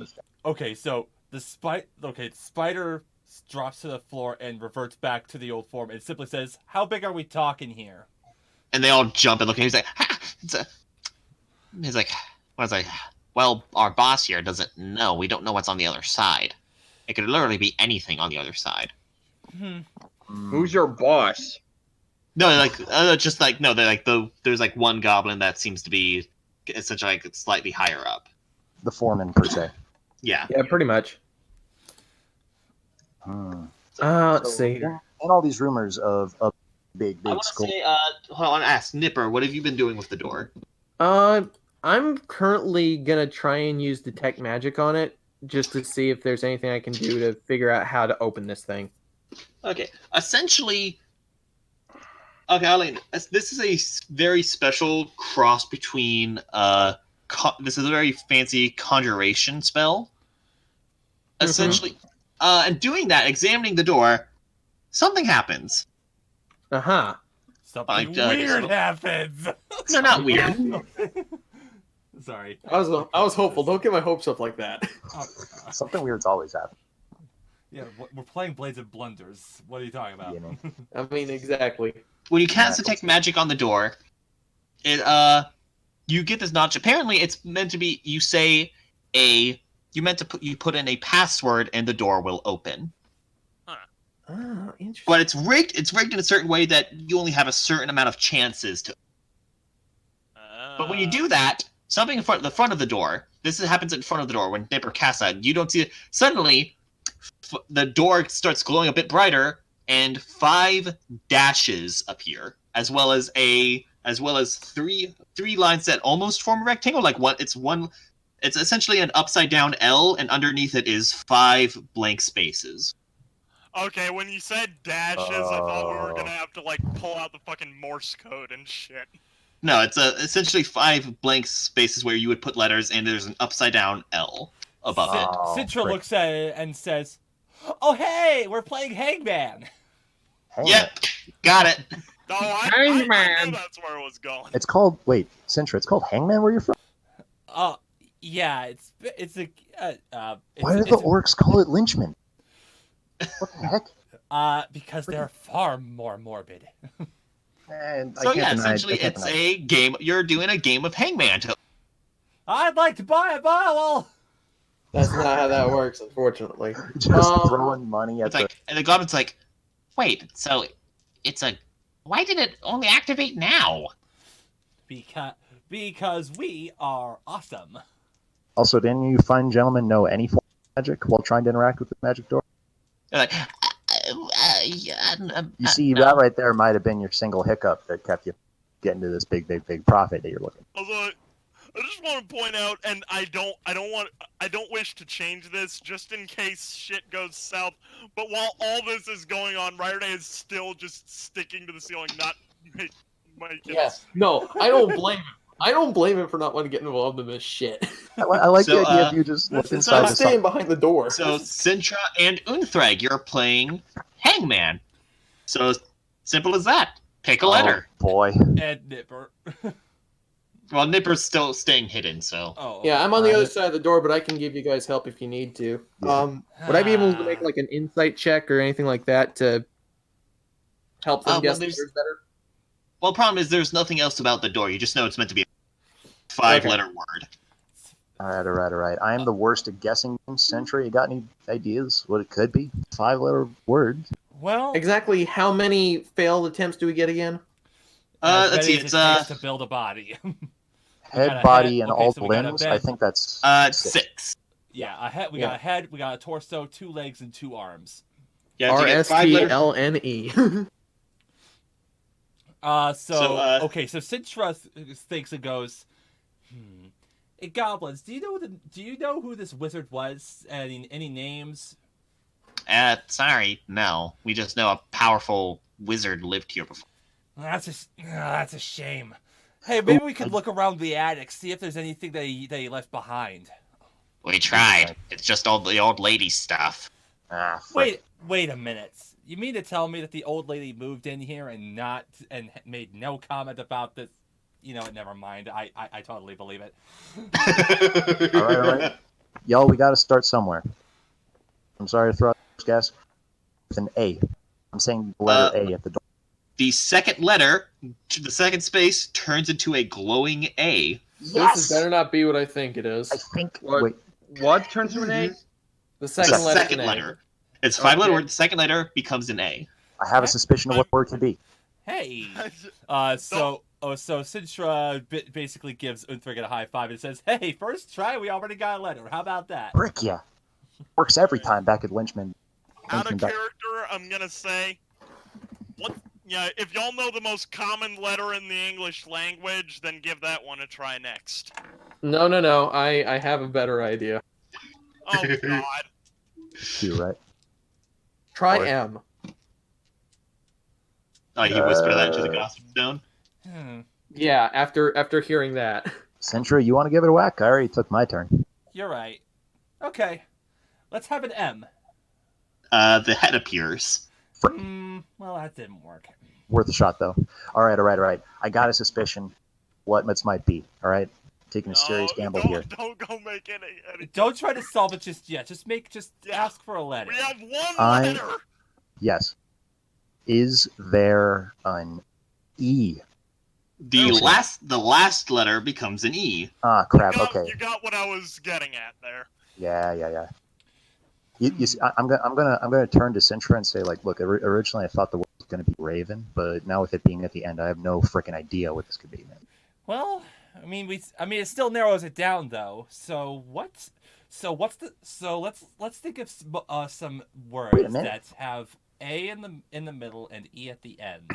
Okay, so the spider drops to the floor and reverts back to the old form and simply says, "How big are we talking here?" And they all jump and look, and he's like, ha! Well, our boss here doesn't know. We don't know what's on the other side. It could literally be anything on the other side. Who's your boss? No, there's like one goblin that seems to be essentially like slightly higher up. the foreman per se. Yeah. Yeah, pretty much. Let's see. And all these rumors of a big I want to skull. say, hold on, ask Nipper, what have you been doing with the door? I'm currently gonna try and use detect magic on it just to see if there's anything I can do to figure out how to open this thing. Okay, essentially, okay, Eileen, this is a very special cross between, this is a very fancy conjuration spell. Essentially, and doing that, examining the door, something happens. Uh-huh. Something weird happens. No, not weird. Sorry. I was hopeful. Don't get my hopes up like that. Something weird's always happening. Yeah, we're playing Blades and Blunders. What are you talking about? You know. I mean, exactly. When you cast detect magic on the door, it you get this notch. Apparently, it's meant to be. You put in a password and the door will open. Oh, interesting. But it's rigged. It's rigged in a certain way that you only have a certain amount of chances to. But when you do that, something in the front of the door. This happens in front of the door when Nipper casts that. You don't see it. Suddenly, the door starts glowing a bit brighter, and 5 dashes appear, as well as three lines that almost form a rectangle. Like it's essentially an upside down L, and underneath it is 5 blank spaces. Okay, when you said dashes, I thought we were gonna have to like pull out the fucking Morse code and shit. No, it's essentially 5 blank spaces where you would put letters, and there's an upside down L above it. Citra looks at it and says, "Oh hey, we're playing Hangman." Yep, got it. No, I Hangman. knew that's where it was going. It's called Sintra. It's called Hangman. Where you're from? Yeah, it's a. Why do the orcs call it Lynchman? What the heck? Because they're far more morbid. And So yeah, essentially, it's a game. You're doing a game of Hangman. I'd like to buy a bottle. That's not how that works, unfortunately. Just throwing money at It's like, and the goblin's like, wait, so why did it only activate now? Because we are awesome. Also, didn't you fine gentlemen know any form of magic while trying to interact with the magic door? They're like, You see, no. that right there might have been your single hiccup that kept you getting to this big profit that you're looking. Although, I just want to point out, and I don't wish to change this, just in case shit goes south. But while all this is going on, Ryder is still just sticking to the ceiling, not making. Yes. No, I don't blame him. I don't blame him for not wanting to get involved in this shit. I like So, the idea of you just look so inside I'm the staying behind the door. So Sintra and Unthreg, you're playing Hangman. So simple as that. Pick a letter. Oh, boy. And Nipper. Well, Nipper's still staying hidden, so. Oh. Yeah, I'm on the other side of the door, but I can give you guys help if you need to. Would I be able to make like an insight check or anything like that to help them guess the words better? Well, the problem is there's nothing else about the door. You just know it's meant to be a 5-letter word. All right. I am the worst at guessing names. Century, you got any ideas what it could be? 5-letter word. Well, Exactly how many failed attempts do we get again? Let's see. It's to build a body. Head, got a body, head. and Okay, all so we got a limbs. bed. I think that's 6. Yeah, a head. We got a head. We got a torso, 2 legs, and 2 arms. Yeah, if you get 5 letters. RSTLNE. Okay, so Sintra thinks and goes, Hey, goblins, do you know who this wizard was? Any names? Sorry, no. We just know a powerful wizard lived here before. That's a shame. Hey, maybe we could look around the attic, see if there's anything they left behind. We tried. It's just all the old lady stuff. Ah, frick. Wait a minute. You mean to tell me that the old lady moved in here and made no comment about this? You know what? Never mind. I totally believe it. All right. Y'all, we got to start somewhere. I'm sorry to throw out this, guys. With an A. I'm saying the letter A at the door. The second letter, the second space, turns into a glowing A. This better not be what I think it is. I think. What? Wait. What turns to an A? The The second letter. second letter. It's a five-letter word. The second letter becomes an A. I have a suspicion of what word could be. Hey. So Sintra basically gives Unthrig a high five and says, "Hey, first try. We already got a letter. How about that?" Frick yeah. Works every time back at Lynchman. Out of character, I'm gonna say, if y'all know the most common letter in the English language, then give that one a try next. No. I have a better idea. Oh God. Q, right? Try Or- M. Oh, he whispered that into the gossip stone. Yeah, after hearing that. Sintra, you want to give it a whack? I already took my turn. You're right. Okay. Let's have an M. The head appears. Well, that didn't work. Worth a shot, though. All right. I got a suspicion what this might be. All right? Taking a serious gamble here. Don't go make any. Don't try to solve it just yet. Just ask for a letter. We have one letter. Yes. Is there an E? The last letter becomes an E. Ah, crap. Okay. You got what I was getting at there. Yeah. You see, I'm gonna turn to Sintra and say, like, look. Originally, I thought the word was gonna be Raven, but now with it being at the end, I have no freaking idea what this could be. Man. Well, I mean, it still narrows it down though. So let's think of some words that have A in the middle and E at the end.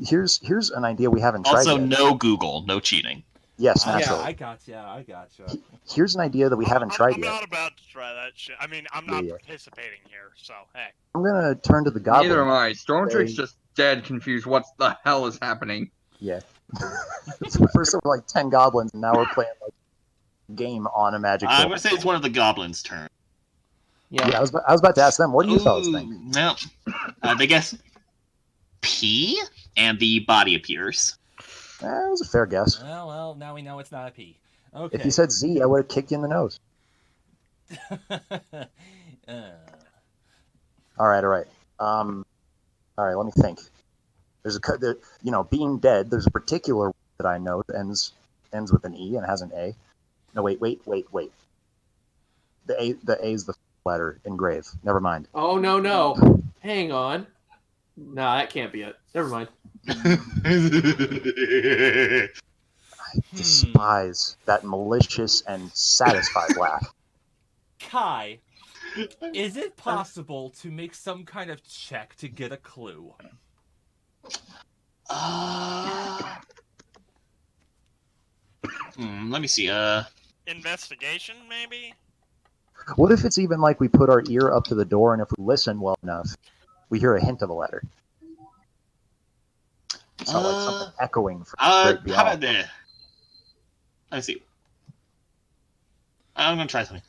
Here's an idea we haven't tried Also, yet. no Google, no cheating. Yes, naturally. Yeah, I gotcha. Here's an idea that we haven't tried I'm yet. not about to try that shit. I mean, I'm not participating here, so hey. I'm gonna turn to the goblin. Neither am I. Stormatrig's just dead confused. What the hell is happening? Yeah. So first there were like 10 goblins, and now we're playing like a game on a magic I'm board. gonna say it's one of the goblins' turn. Yeah. I was about to ask them. What do you fellas think? No. They guess P, and the body appears. That was a fair guess. Well, now we know it's not a P. Okay. If you said Z, I would have kicked you in the nose. All right. All right. Let me think. There's being dead. There's a particular word that I know that ends with an E and has an A. No, wait. The A is the letter in grave. Never mind. Oh no. Hang on. No, that can't be it. Never mind. I despise that malicious and satisfied laugh. Kai, is it possible to make some kind of check to get a clue? Let me see. Investigation, maybe? What if it's even like we put our ear up to the door, and if we listen well enough, we hear a hint of a letter? It's not like something echoing from straight beyond. How about this? Let's see. I'm gonna try something.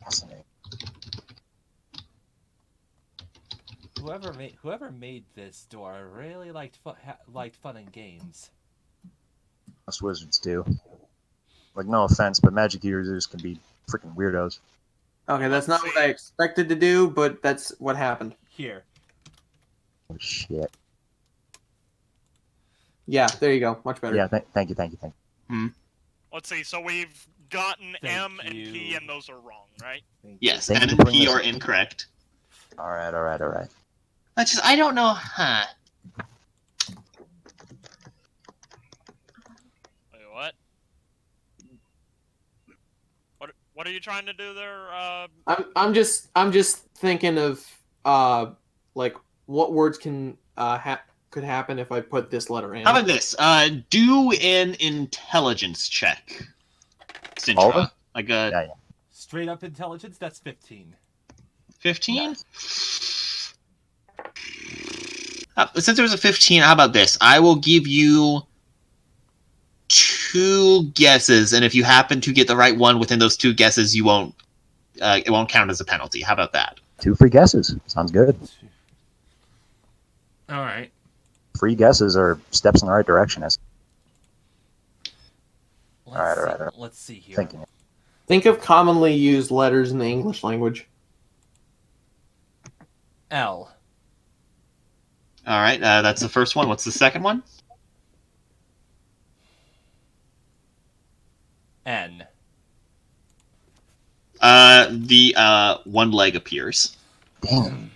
Fascinating. Whoever made this door really liked fun and games. Most wizards do. Like, no offense, but magic users can be freaking weirdos. Okay, that's not what I expected to do, but that's what happened. Here. Oh, shit. Yeah, there you go. Much better. Yeah, thank you. Let's see, so we've gotten M and P, and those are wrong, right? Yes, Thank N you and for P bringing are this up. incorrect. All right. I don't know, huh? Wait, what? What are you trying to do there? I'm just thinking of like what words can could happen if I put this letter in. How about this? Do an intelligence check. All of Sintra. us? Like a Yeah. Straight up intelligence, that's 15. 15? Since there was a 15, how about this? I will give you 2 guesses, and if you happen to get the right one within those 2 guesses, you won't. It won't count as a penalty. How about that? 2 free guesses. Sounds good. All right. Free guesses are steps in the right direction. As Let's All right. see. Let's see here. thinking. Think of commonly used letters in the English language. L. All right, that's the first one. What's the second one? N. The one leg appears. Damn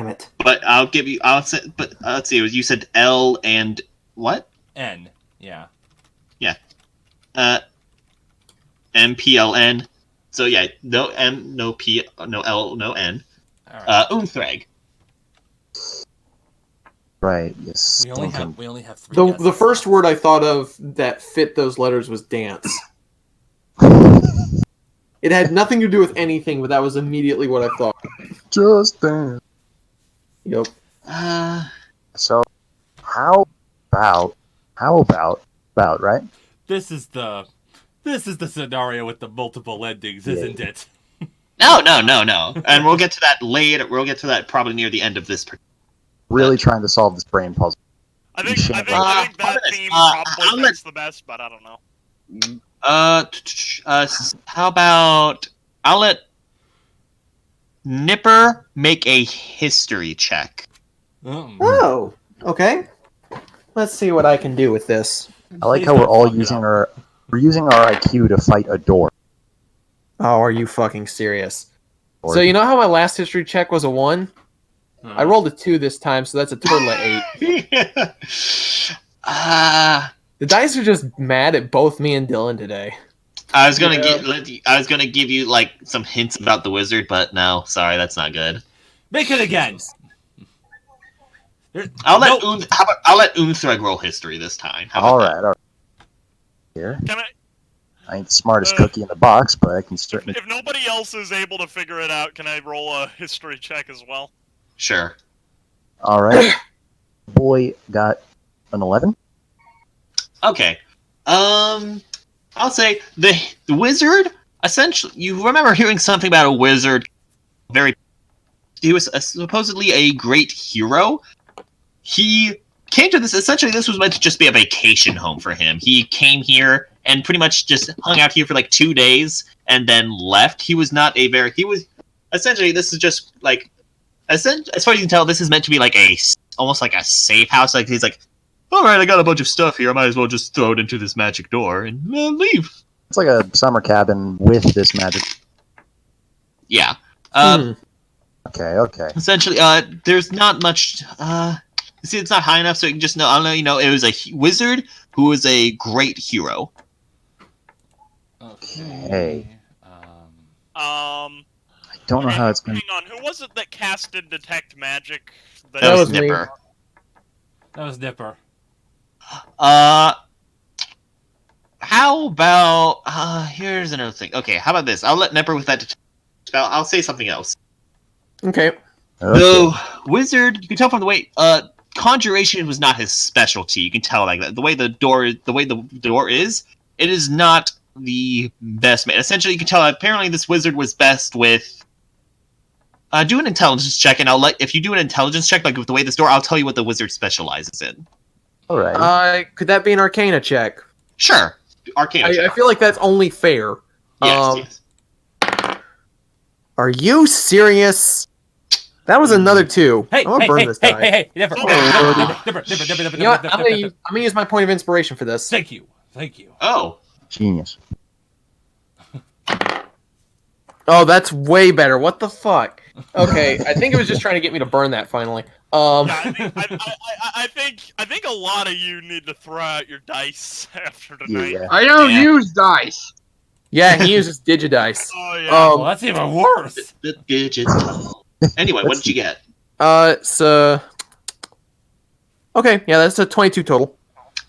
it. But I'll give you. I'll say. But let's see. You said L and what? N. Yeah. MPLN. So yeah, no M, no P, no L, no N. All right. Umthrag. Right. Yes. we only have 3 The guesses. first word I thought of that fit those letters was dance. It had nothing to do with anything, but that was immediately what I thought. Just dance. Yep. So, how about right? This is the scenario with the multiple endings, isn't it? No. And we'll get to that later. We'll get to that probably near the end of this. Really trying to solve this brain puzzle. I think Shit. that theme probably fits the best, but I don't know. How about I'll let Nipper make a history check. Oh, okay. Let's see what I can do with this. I like Please how we're don't all fuck it using up. our IQ to fight a door. Oh, are you fucking serious? Or- So you know how my last history check was a 1? I rolled a 2 this time, so that's a total of 8. The dice are just mad at both me and Dylan today. I was gonna give you like some hints about the wizard, but no, sorry, that's not good. Make it again. I'll let I'll let Umthreg roll history this time. How about all right. Here, Can I ain't the smartest cookie in the box, but I can certainly. if nobody else is able to figure it out, can I roll a history check as well? that? Sure. All right. Boy got an 11. Okay. I'll say the wizard. Essentially, you remember hearing something about a wizard. He was supposedly a great hero. He came to this. Essentially, this was meant to just be a vacation home for him. He came here and pretty much just hung out here for like 2 days and then left. He was not a very. He was essentially. This is just like. As far as you can tell, this is meant to be like almost like a safe house. Like he's like, all right, I got a bunch of stuff here. I might as well just throw it into this magic door and leave. It's like a summer cabin with this magic. Yeah. Okay. Essentially, there's not much. See, it's not high enough, so you can just know. I'll let you know it was a wizard who was a great hero. Okay. I Don't know how it's going. Hang on, who was it that casted detect magic? That was me. Nipper. That was Nipper. How about? Here's another thing. Okay, how about this? I'll let Nipper with that spell. I'll say something else. Okay. The wizard, you can tell from the way conjuration was not his specialty. You can tell like that. The way the door is, it is not the best made. Essentially, you can tell apparently this wizard was best with do an intelligence check, and if you do an intelligence check, like with the way this door, I'll tell you what the wizard specializes in. All right. Could that be an Arcana check? Sure. Arcana I check. feel like that's only fair. Yes. Are you serious? That was another 2. Hey, I'm gonna burn this die. hey, Nipper. You know what? I'm gonna use my point of inspiration for this. Thank you. Oh. Genius. Oh, that's way better. What the fuck? Okay, I think it was just trying to get me to burn that finally. Yeah, I think a lot of you need to throw out your dice after tonight. Yeah. I don't use dice. Yeah, he uses Digidice. Oh yeah. Well, that's even worse. The digits call. Anyway, what did you get? So okay, yeah, that's a 22 total.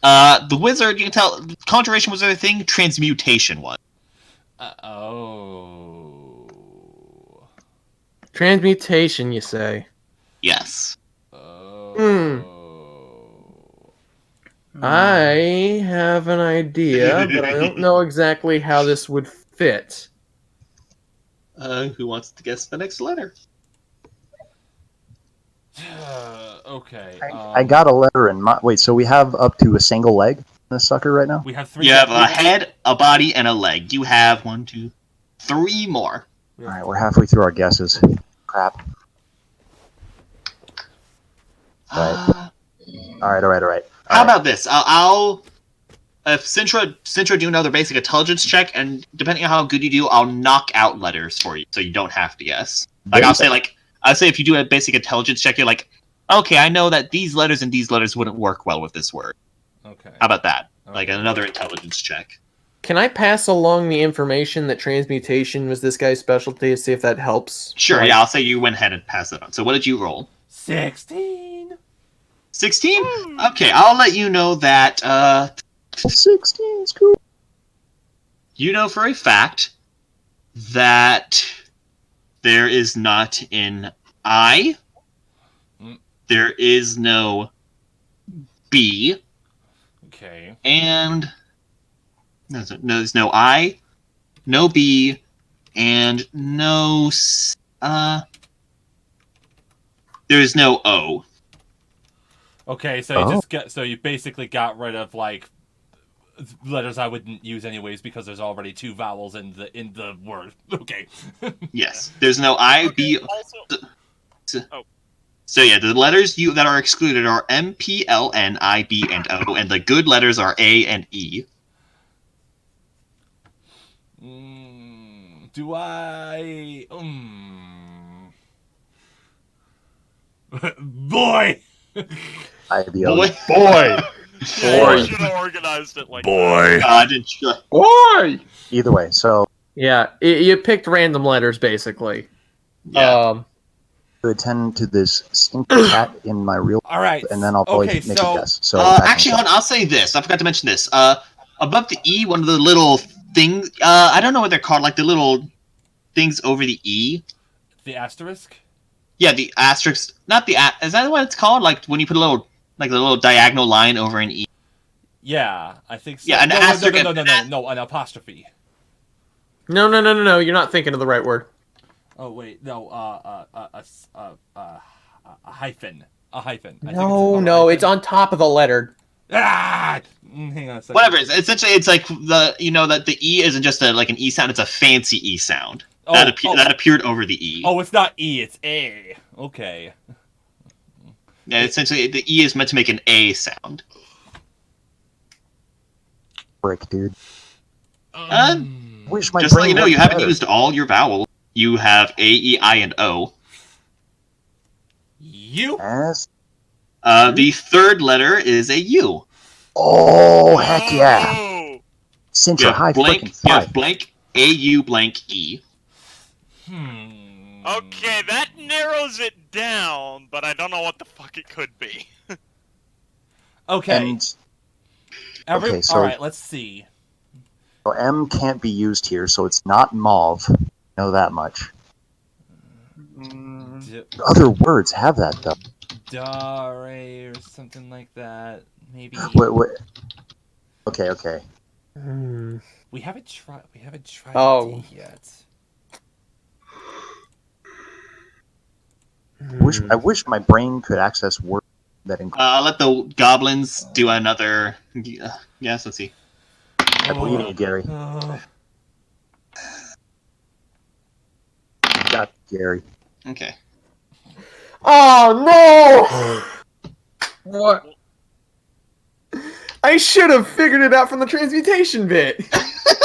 The wizard, you can tell, conjuration was the other thing, transmutation was. Oh. Transmutation, you say? Yes. Oh. I have an idea, but I don't know exactly how this would fit. Who wants to guess the next letter? Okay. I got a letter in my. Wait, so we have up to a single leg in this sucker right now? We have 3. You have a head, a body, and a leg. You have 1, 2, 3 more. All right, we're halfway through our guesses. Crap. Right. All right. How about this? I'll if Sintra do another basic intelligence check, and depending on how good you do, I'll knock out letters for you, so you don't have to guess. Like I'll say if you do a basic intelligence check, you're like, okay, I know that these letters and these letters wouldn't work well with this word. Okay. How about that? Okay. Like another intelligence check. Can I pass along the information that transmutation was this guy's specialty to see if that helps? Sure, Like- yeah, I'll say you went ahead and pass it on. So what did you roll? 16. 16? Okay, I'll let you know that 16 is cool. you know for a fact that there is not an I, there is no B, Okay. and there's no I, no B, and no there's no O. Okay, so you basically got rid of like letters I wouldn't use anyways because there's already 2 vowels in the word. Okay. Yes, there's no I, B. Also, So yeah, the letters that are excluded are M, P, L, N, I, B, and O, and the good letters are A and E. Do I? Boy. Ideal. Boy. Boy! yeah, you should have organized it like Didn't you? Boy! Either way, so Yeah, you picked random letters basically. Yeah. to attend to this stinky cat in my real All right. and then I'll probably Okay, make so- a guess. So Actually, hold on, I'll say this. I forgot to mention this. Above the E, one of the little things. I don't know what they're called. Like the little things over the E. The asterisk. Yeah, the asterisk. Not the. Is that what it's called? Like when you put a little, like the little diagonal line over an E. Yeah, I think so. Yeah, an asterisk. No, an apostrophe. No, you're not thinking of the right word. Oh wait, no, a hyphen. A hyphen. I think No, it's on top of the letter. Ah! Hang on a second. Whatever. Essentially, it's like that the E isn't just like an E sound. It's a fancy E sound that appeared over the E. Oh, it's not E, it's A. Okay. Yeah, essentially, the E is meant to make an A sound. brick, dude. Wish my Just so brain you know, worked you haven't better. used all your vowels. You have A, E, I, and O. U. As- The third letter is a U. Oh heck yeah! Oh! Since You you're have high blank. freaking You have five. blank A, U, blank E. Okay, that narrows it down, but I don't know what the fuck it could be. Okay. And All so- right, let's see. so M can't be used here, so it's not mauve. Know that much. D- Other words have that though. Dare or something like that. Maybe. Wait. Okay. We haven't tried. Oh. D yet. I wish my brain could access words that include I'll let the goblins do another. Yes, let's see. I believe in you, Gary. Got Gary. Okay. Oh no! What? I should have figured it out from the transmutation bit.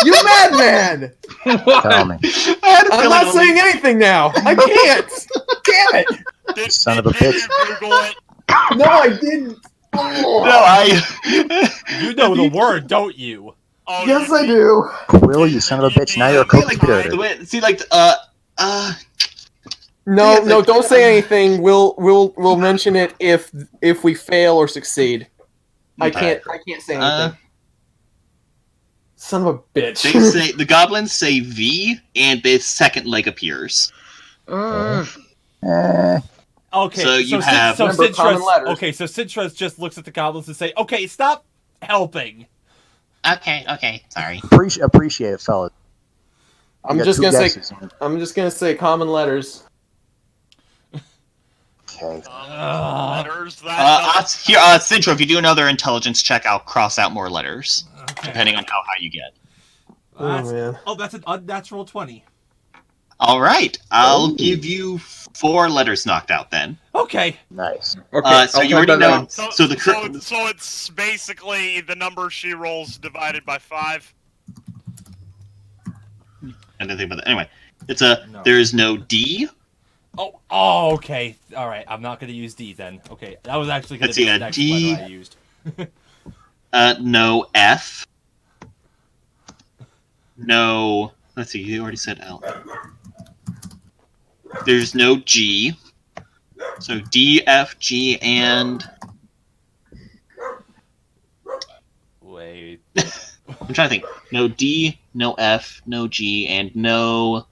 You madman! Tell me. I'm not saying anything now. I can't. Damn it! Son of a bitch. You Google it? No, I didn't. No, I. You know the word, don't you? Oh, Yes, I do. Will, you son of a bitch! Now you're a co-conspirator. No, it's no, like- don't say anything. We'll mention it if we fail or succeed. I can't say anything. Son of a bitch. They say the goblins say V, and the second leg appears. Uh, Okay, So you have- Remember, common letters. Okay, so Cintra's just looks at the goblins and say, "Okay, stop helping." Okay, sorry. Appreciate it, fellas. I'm got just two gonna guesses. say common letters. Okay. Letters, that Sintra, if you do another intelligence check, I'll cross out more letters, Okay. depending on how high you get. Man. That's an unnatural 20. All right, I'll Oh. give you 4 letters knocked out then. Okay. Nice. okay, So I'll you already type that know. down. So the so it's basically the number she rolls divided by 5. I didn't think about that. Anyway, it's a No. there is no D. Oh, okay. All right. I'm not going to use D then. Okay, that was actually going Let's to be see, the a next D. letter I used. No F. No. Let's see. You already said L. There's no G. So D, F, G, and Wait. I'm trying to think. No D, no F, no G, and no.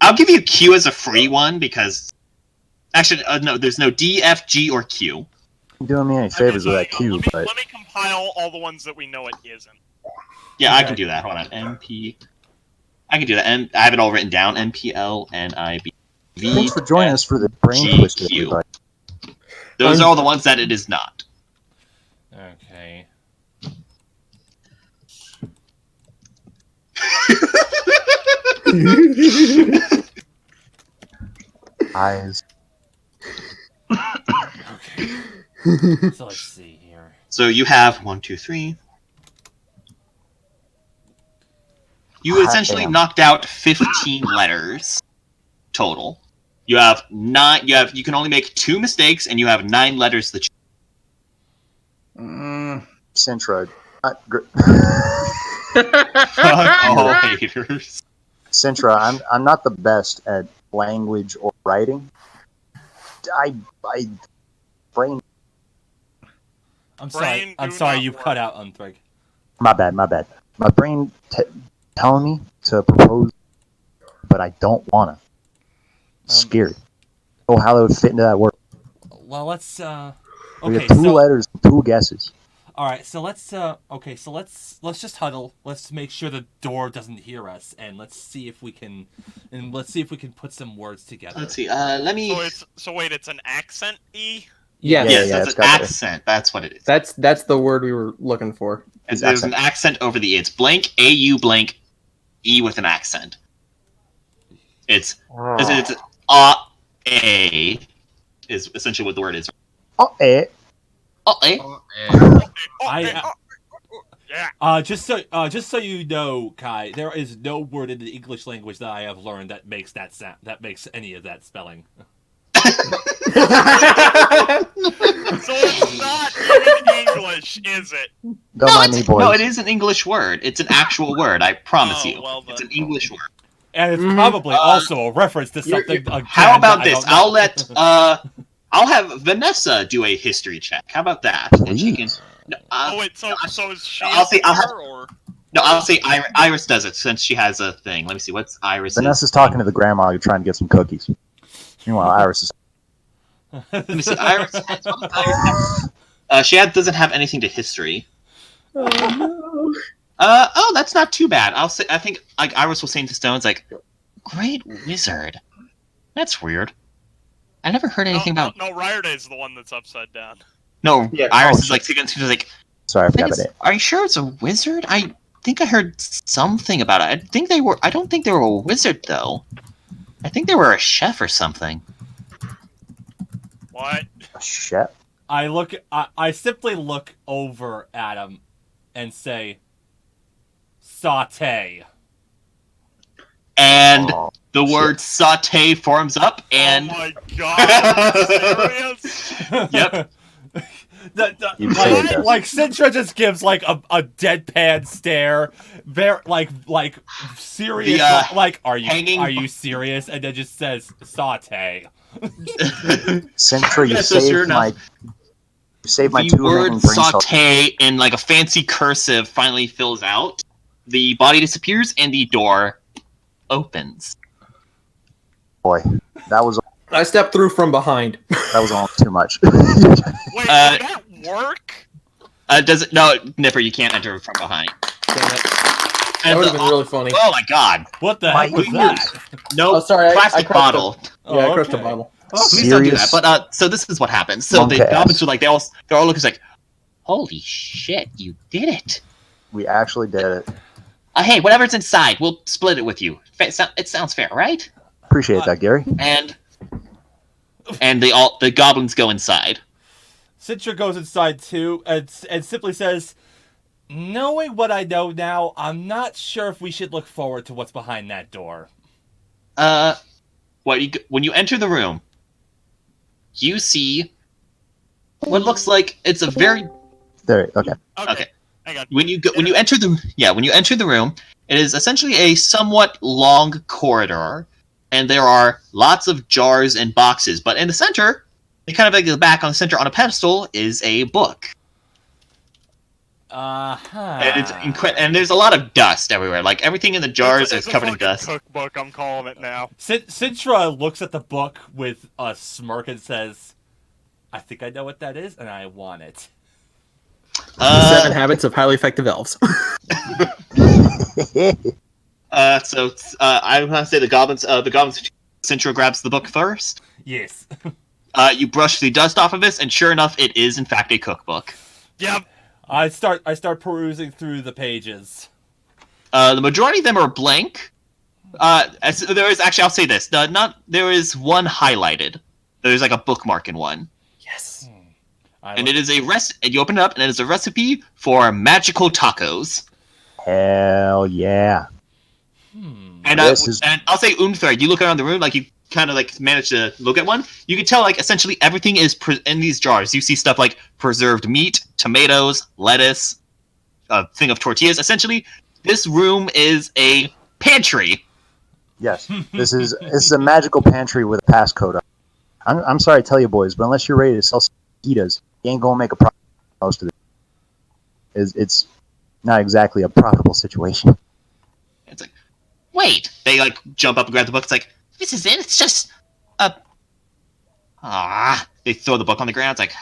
I'll give you Q as a free one because. Actually, no. There's no D, F, G, or Q. You're doing me any favors with that Let cube, me, but let me compile all the ones that we know it isn't. Yeah, I Okay. can do that. Hold on. MP. I can do that. I have it all written down. MPL, NIB. V, thanks for joining F, us for the brain G, twister, Q. everybody. Those are all the ones that it is not. Okay. Eyes. Okay. So let's see here. So you have 1, 2, 3. You Hot essentially damn. knocked out 15 letters total. You have 9. You can only make 2 mistakes, and you have 9 letters that. Centra. Fuck all haters. Centra, I'm not the best at language or writing. I brain. I'm Brain do sorry. not You work. cut out Unthrig. My bad. My brain telling me to propose, but I don't wanna. Scared. Oh, how it would fit into that word. Well, let's. We Okay. have 2 So. letters, 2 guesses. All right. So let's. Okay. So let's just huddle. Let's make sure the door doesn't hear us, and let's see if we can. And let's see if we can put some words together. Let's see. Let me. So wait, it's an accent E? Yes. Yes, Yeah, that's it's an got accent. That's what it is. That's the word we were looking for. And there's an accent over the E. It's blank AU blank E with an accent. It's A is essentially what the word is. Oh, eh. Yeah. Just so you know, Kai, there is no word in the English language that I have learned that makes that sound, that makes any of that spelling. So it's not even English, is it? Don't mind me, boys. No, it is an English word. It's an actual word. I promise Oh, you. well It's then. an English word. And it's probably also a reference to something. Again, How about that I this? don't know. I'll let I'll have Vanessa do a history check. How about that? And she can. Please. No, Oh wait, so is she I'll say- I'll have- here, or no, I'll say Iris does it since she has a thing. Let me see. What's Iris? Vanessa's talking to the grandma trying to get some cookies. Meanwhile, Iris is. Let me see. Iris. She doesn't have anything to history. Oh, no. Oh, that's not too bad. I'll say. I think like Iris was saying to Stones, like, "Great wizard." That's weird. I never heard anything about. No, Ryerday's the one that's upside down. No, Yeah. Iris Oh, is like, she's like, Sorry, I forgot about it. Are you sure it's a wizard? I think I heard something about it. I don't think they were a wizard though. I think they were a chef or something. What? Shit. I simply look over at him and say, "Saute." And Oh, the shit. word saute forms up, and Oh my god, are you serious? Yep. You say it does. Like Sintra just gives like a deadpan stare, very like serious, like are you serious? And then just says saute. Sintra, you Yeah, so sure saved my enough, my the 2 word remaining brain cells. saute in like a fancy cursive finally fills out. The body disappears and the door opens. Boy, that was I stepped through from behind. almost too much. Wait, would that work? Does it? No, Nipper, you can't enter from behind. Damn it. That And would have been really funny. Oh my god! What the My heck was ears. that? No, Oh, sorry, I plastic crushed bottle. Yeah, I crushed okay. the bottle. Please don't do that. Serious But so this is what happens. So the monk-ass. goblins are like they're all looking like, holy shit, you did it! We actually did it. Hey, whatever's inside, we'll split it with you. It sounds fair, right? Appreciate that, Gary. And the goblins go inside. Sintra goes inside too and simply says, knowing what I know now, I'm not sure if we should look forward to what's behind that door. When you enter the room, you see what looks like it's a very There. Okay. Okay. Hang on. when you enter the room, it is essentially a somewhat long corridor, and there are lots of jars and boxes. But in the center, kind of like the back on the center on a pedestal, is a book. And and there's a lot of dust everywhere. Like everything in the jars is covered in dust. Cookbook, I'm calling it now. Sintra looks at the book with a smirk and says, I think I know what that is, and I want it. The 7 Habits of Highly Effective Elves. I'm gonna say the goblins. Sintra grabs the book first. Yes. You brush the dust off of this, and sure enough, it is in fact a cookbook. Yep. I start perusing through the pages. The majority of them are blank. There is actually, I'll say this: there is one highlighted. There's like a bookmark in one. Yes. And it is and you open it up, and it is a recipe for magical tacos. Hell yeah. And and I'll say Unthread, you look around the room, like you kind of like manage to look at one. You can tell like essentially everything is in these jars. You see stuff like preserved meat, tomatoes, lettuce, a thing of tortillas. Essentially, this room is a pantry. Yes. This is a magical pantry with a passcode on it. I'm sorry to tell you boys, but unless you're ready to sell fajitas, you ain't gonna make a profit most of it. It's not exactly a profitable situation. It's like, wait! They like jump up and grab the book. It's like, this is it. It's just They throw the book on the ground. It's like,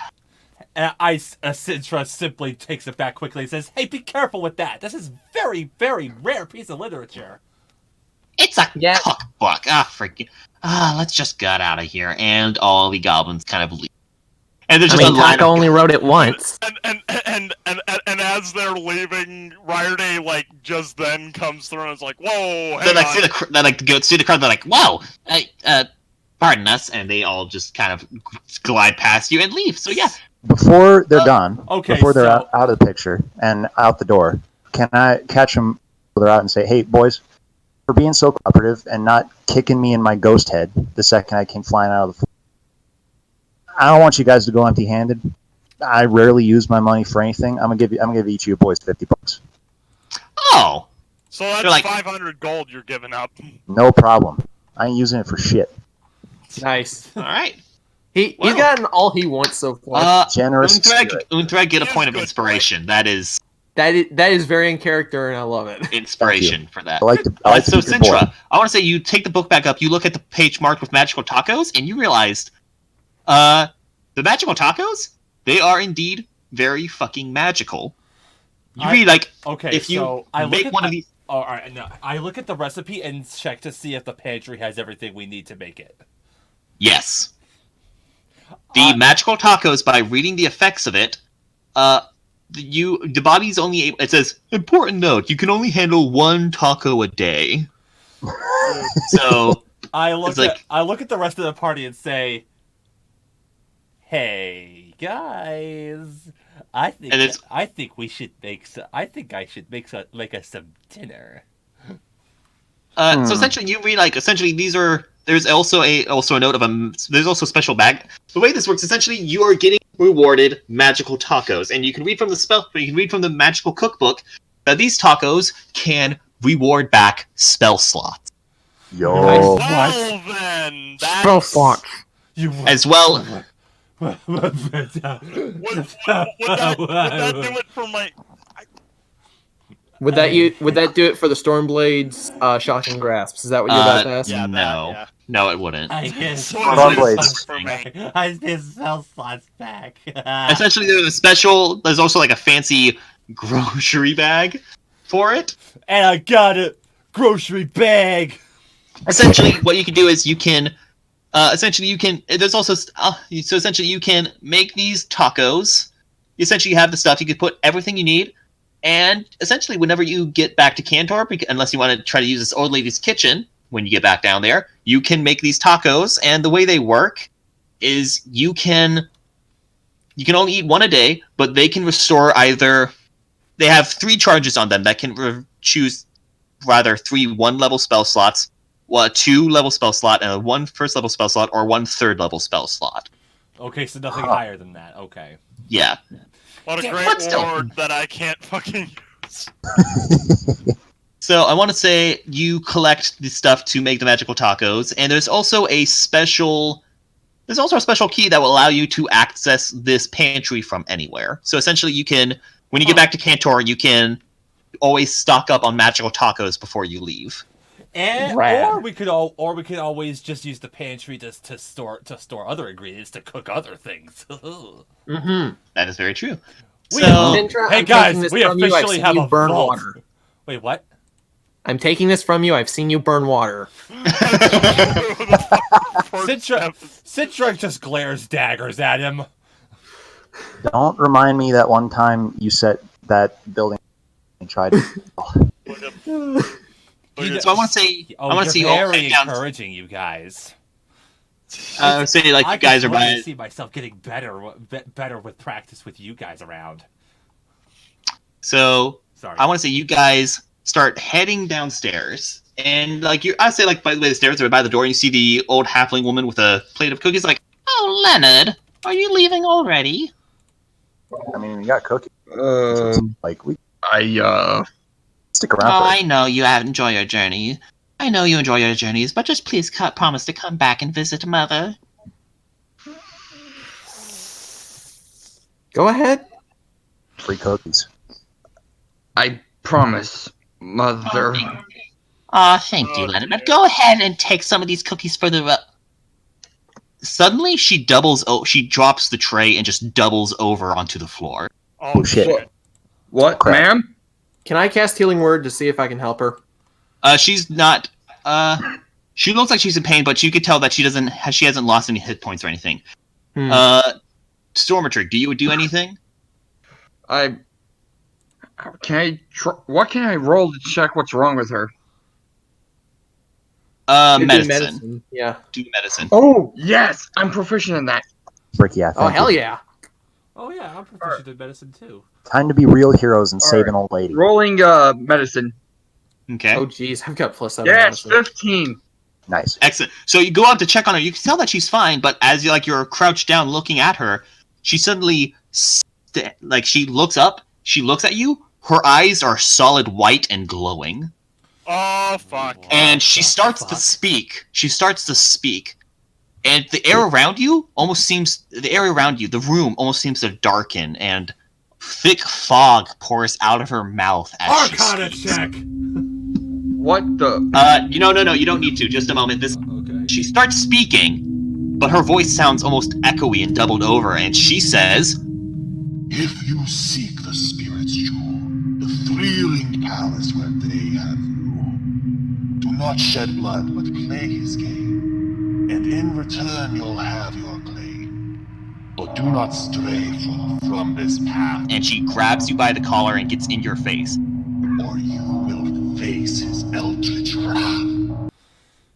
and Sintra simply takes it back quickly and says, "Hey, be careful with that. This is very, very rare piece of literature." it's a cookbook. Let's just get out of here. And all the goblins kind of leave. And there's just a line Taka only wrote it once. And as they're leaving, Ryder like just then comes through and is like, "Whoa!" They like go see the crowd. They're like, "Whoa, pardon us," and they all just kind of glide past you and leave. So yeah, Before they're done, okay, before they're so- out of the picture and out the door, can I catch them while they're out and say, "Hey, boys, for being so cooperative and not kicking me in my ghost head the second I came flying out of the floor, I don't want you guys to go empty-handed. I rarely use my money for anything. I'm gonna give each of you boys $50. Oh, so that's like 500 gold you're giving up. No problem. I ain't using it for shit. Nice. all right. He's gotten all he wants so far. Generous spirit. Unthread, get a He is point of good, inspiration. That is That is very in character, and I love it. inspiration for that. I like to So be your boy. Sintra, I want to say you take the book back up. You look at the page marked with magical tacos, and you realized, the magical tacos, they are indeed very fucking magical. You read like, Okay, if you so I look make at one of these. Oh, all right, no, I look at the recipe and check to see if the pantry has everything we need to make it. Yes. The magical tacos, by reading the effects of it, the body's only able, it says, important note, you can only handle 1 taco a day. So I look like- at the rest of the party and say, "Hey guys, I think we should make I should make us some dinner." So essentially, you read like these are. There's also a note of there's also a special bag. The way this works, essentially, you are getting rewarded magical tacos, and you can read from the magical cookbook that these tacos can reward back spell slots Yo. Well then, that's... Spell slots. as well. Would that do it for my... Would that do it for the Stormblade's shocking grasps? Is that what you're about to ask? Yeah, No. that, No, it wouldn't. I get Stormblades. for me. I get spell slots back. Essentially, there's also like a fancy grocery bag for it. And I got a grocery bag. Essentially, what you can do is you can there's also so essentially you can make these tacos. You essentially have the stuff. You can put everything you need, and essentially whenever you get back to Cantor, unless you want to try to use this old lady's kitchen when you get back down there, you can make these tacos. And the way they work is you can only eat one a day, but they can restore they have 3 charges on them that can choose 3 1-level spell slots, 2 level spell slot, and a 1 first-level spell slot, or 1 third-level spell slot. Okay, so nothing higher than that. Okay. Yeah. What a Yeah, great but still. ward that I can't fucking use. So I want to say you collect the stuff to make the magical tacos, and there's also a special key that will allow you to access this pantry from anywhere. So essentially, you can, when you get back to Cantor, you can always stock up on magical tacos before you leave. And Rad. or we could always just use the pantry to store other ingredients to cook other things. Mm-hmm. That is very true. We- So Sintra, Hey I'm guys, taking this we from you. I've officially seen have you a burn vault. water. Wait, what? I'm taking this from you. I've seen you burn water. Citra just glares daggers at him. Don't remind me that one time you set that building and tried to. So I want to say, you're you all very head down. encouraging, you guys. I would say like I you guys are can really by. see myself getting better with practice with you guys around. So Sorry. I want to say you guys start heading downstairs, and I say like by the way the stairs are by the door, and you see the old halfling woman with a plate of cookies. Like, Oh, Leonard, are you leaving already? I mean, we got cookies. Like we stick around. Oh, for I know you enjoy your journey. I know you enjoy your journeys, but just please promise to come back and visit Mother. Go ahead. free cookies. I promise, Mother. Aw, thank you, Leonard. But go ahead and take some of these cookies for the... suddenly she drops the tray and just doubles over onto the floor. Oh, shit. What, Crap. ma'am? Can I cast Healing Word to see if I can help her? She's not. She looks like she's in pain, but you could tell that she hasn't lost any hit points or anything. Stormatrig, do you do anything? What can I roll to check what's wrong with her? You do Medicine. Yeah. Do medicine. Oh, yes! I'm proficient in that. Frick yeah. Oh, thank hell you. yeah. Oh yeah, I'm proficient in medicine too. Time to be real heroes and save Alright. an old lady. Rolling medicine. Okay. Oh, jeez. I've got +7. Yes, medicine. 15. Nice. Excellent. So you go out to check on her. You can tell that she's fine, but as you're crouched down looking at her, she suddenly she looks up. She looks at you. Her eyes are solid white and glowing. Oh, fuck. And she starts to speak. And the air around you, the room almost seems to darken, and thick fog pours out of her mouth as she Arcana speaks. check. What the? No, you don't need to. Just a moment. Okay. She starts speaking, but her voice sounds almost echoey and doubled over, and she says, If you seek the Spirit's jewel, the thrilling palace where they have you, do not shed blood but play his game, and in return you'll have your clay. But do not stray from this path, and she grabs you by the collar and gets in your face. or you will face his eldritch wrath.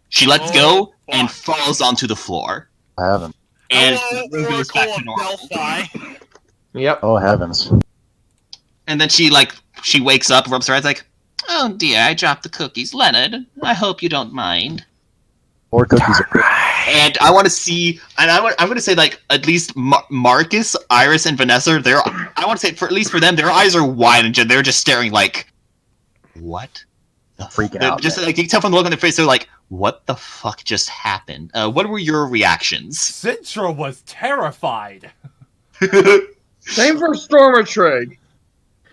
She lets go and falls onto the floor. Heavens. And Hello, the room goes back Oracle to of normal. Delphi. Yep. Oh heavens. And then she wakes up, rubs her eyes like, Oh dear, I dropped the cookies. Leonard, I hope you don't mind. More cookies. And I want to see, and I'm going to say like at least Marcus, Iris, and Vanessa. I want to say for at least for them, their eyes are wide and they're just staring like, what? Freaking out. Just like you can tell from the look on their face, they're like, what the fuck just happened? What were your reactions? Sintra was terrified. Same for Stormatrig.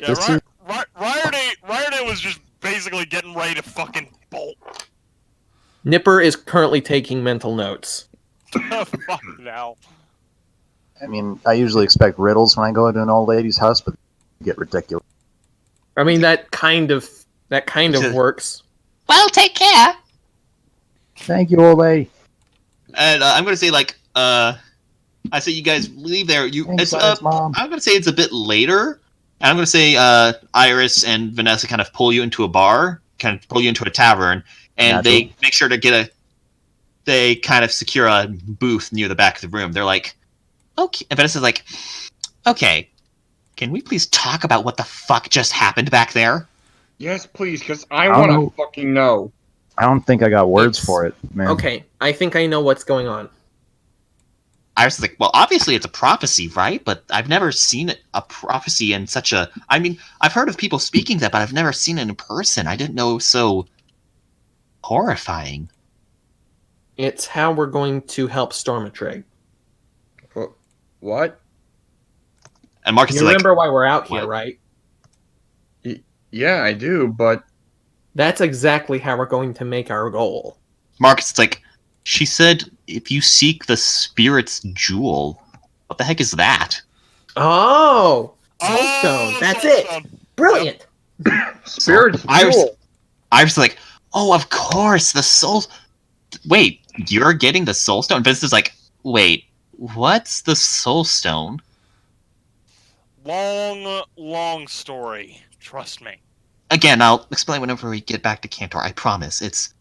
Yeah, Riordan was just basically getting ready to fucking bolt. Nipper is currently taking mental notes. Fuck now. I mean, I usually expect riddles when I go into an old lady's house, but they get ridiculous. I mean, that kind of works. Well, take care. Thank you, old lady. And I'm going to say like, I say you guys leave there. Thanks, Mom. I'm going to say it's a bit later. And I'm going to say Iris and Vanessa kind of pull you into a bar, kind of pull you into a tavern, and Natural. they make sure to they kind of secure a booth near the back of the room. They're like, okay. And Vanessa's like, okay, can we please talk about what the fuck just happened back there? Yes, please, because I don't want know. to fucking know. I don't think I got words It's- for it, man. Okay, I think I know what's going on. Iris is like, well, obviously it's a prophecy, right? But I've never seen a prophecy in such a... I mean, I've heard of people speaking that, but I've never seen it in person. I didn't know it was so horrifying. It's how we're going to help Stormatrig. What? And Marcus You is like, remember why we're out here, what? right? Yeah, I do, but That's exactly how we're going to make our goal. Marcus is like, she said, if you seek the spirit's jewel. What the heck is that? Oh! Soulstone, that's it! Soulstone. Brilliant! Spirit's Iris, Jewel. Iris is like, oh, of course, the soul... Wait, you're getting the soul stone? Vince is like, wait, what's the soul stone? Long story. Trust me. Again, I'll explain whenever we get back to Cantor. I promise. It's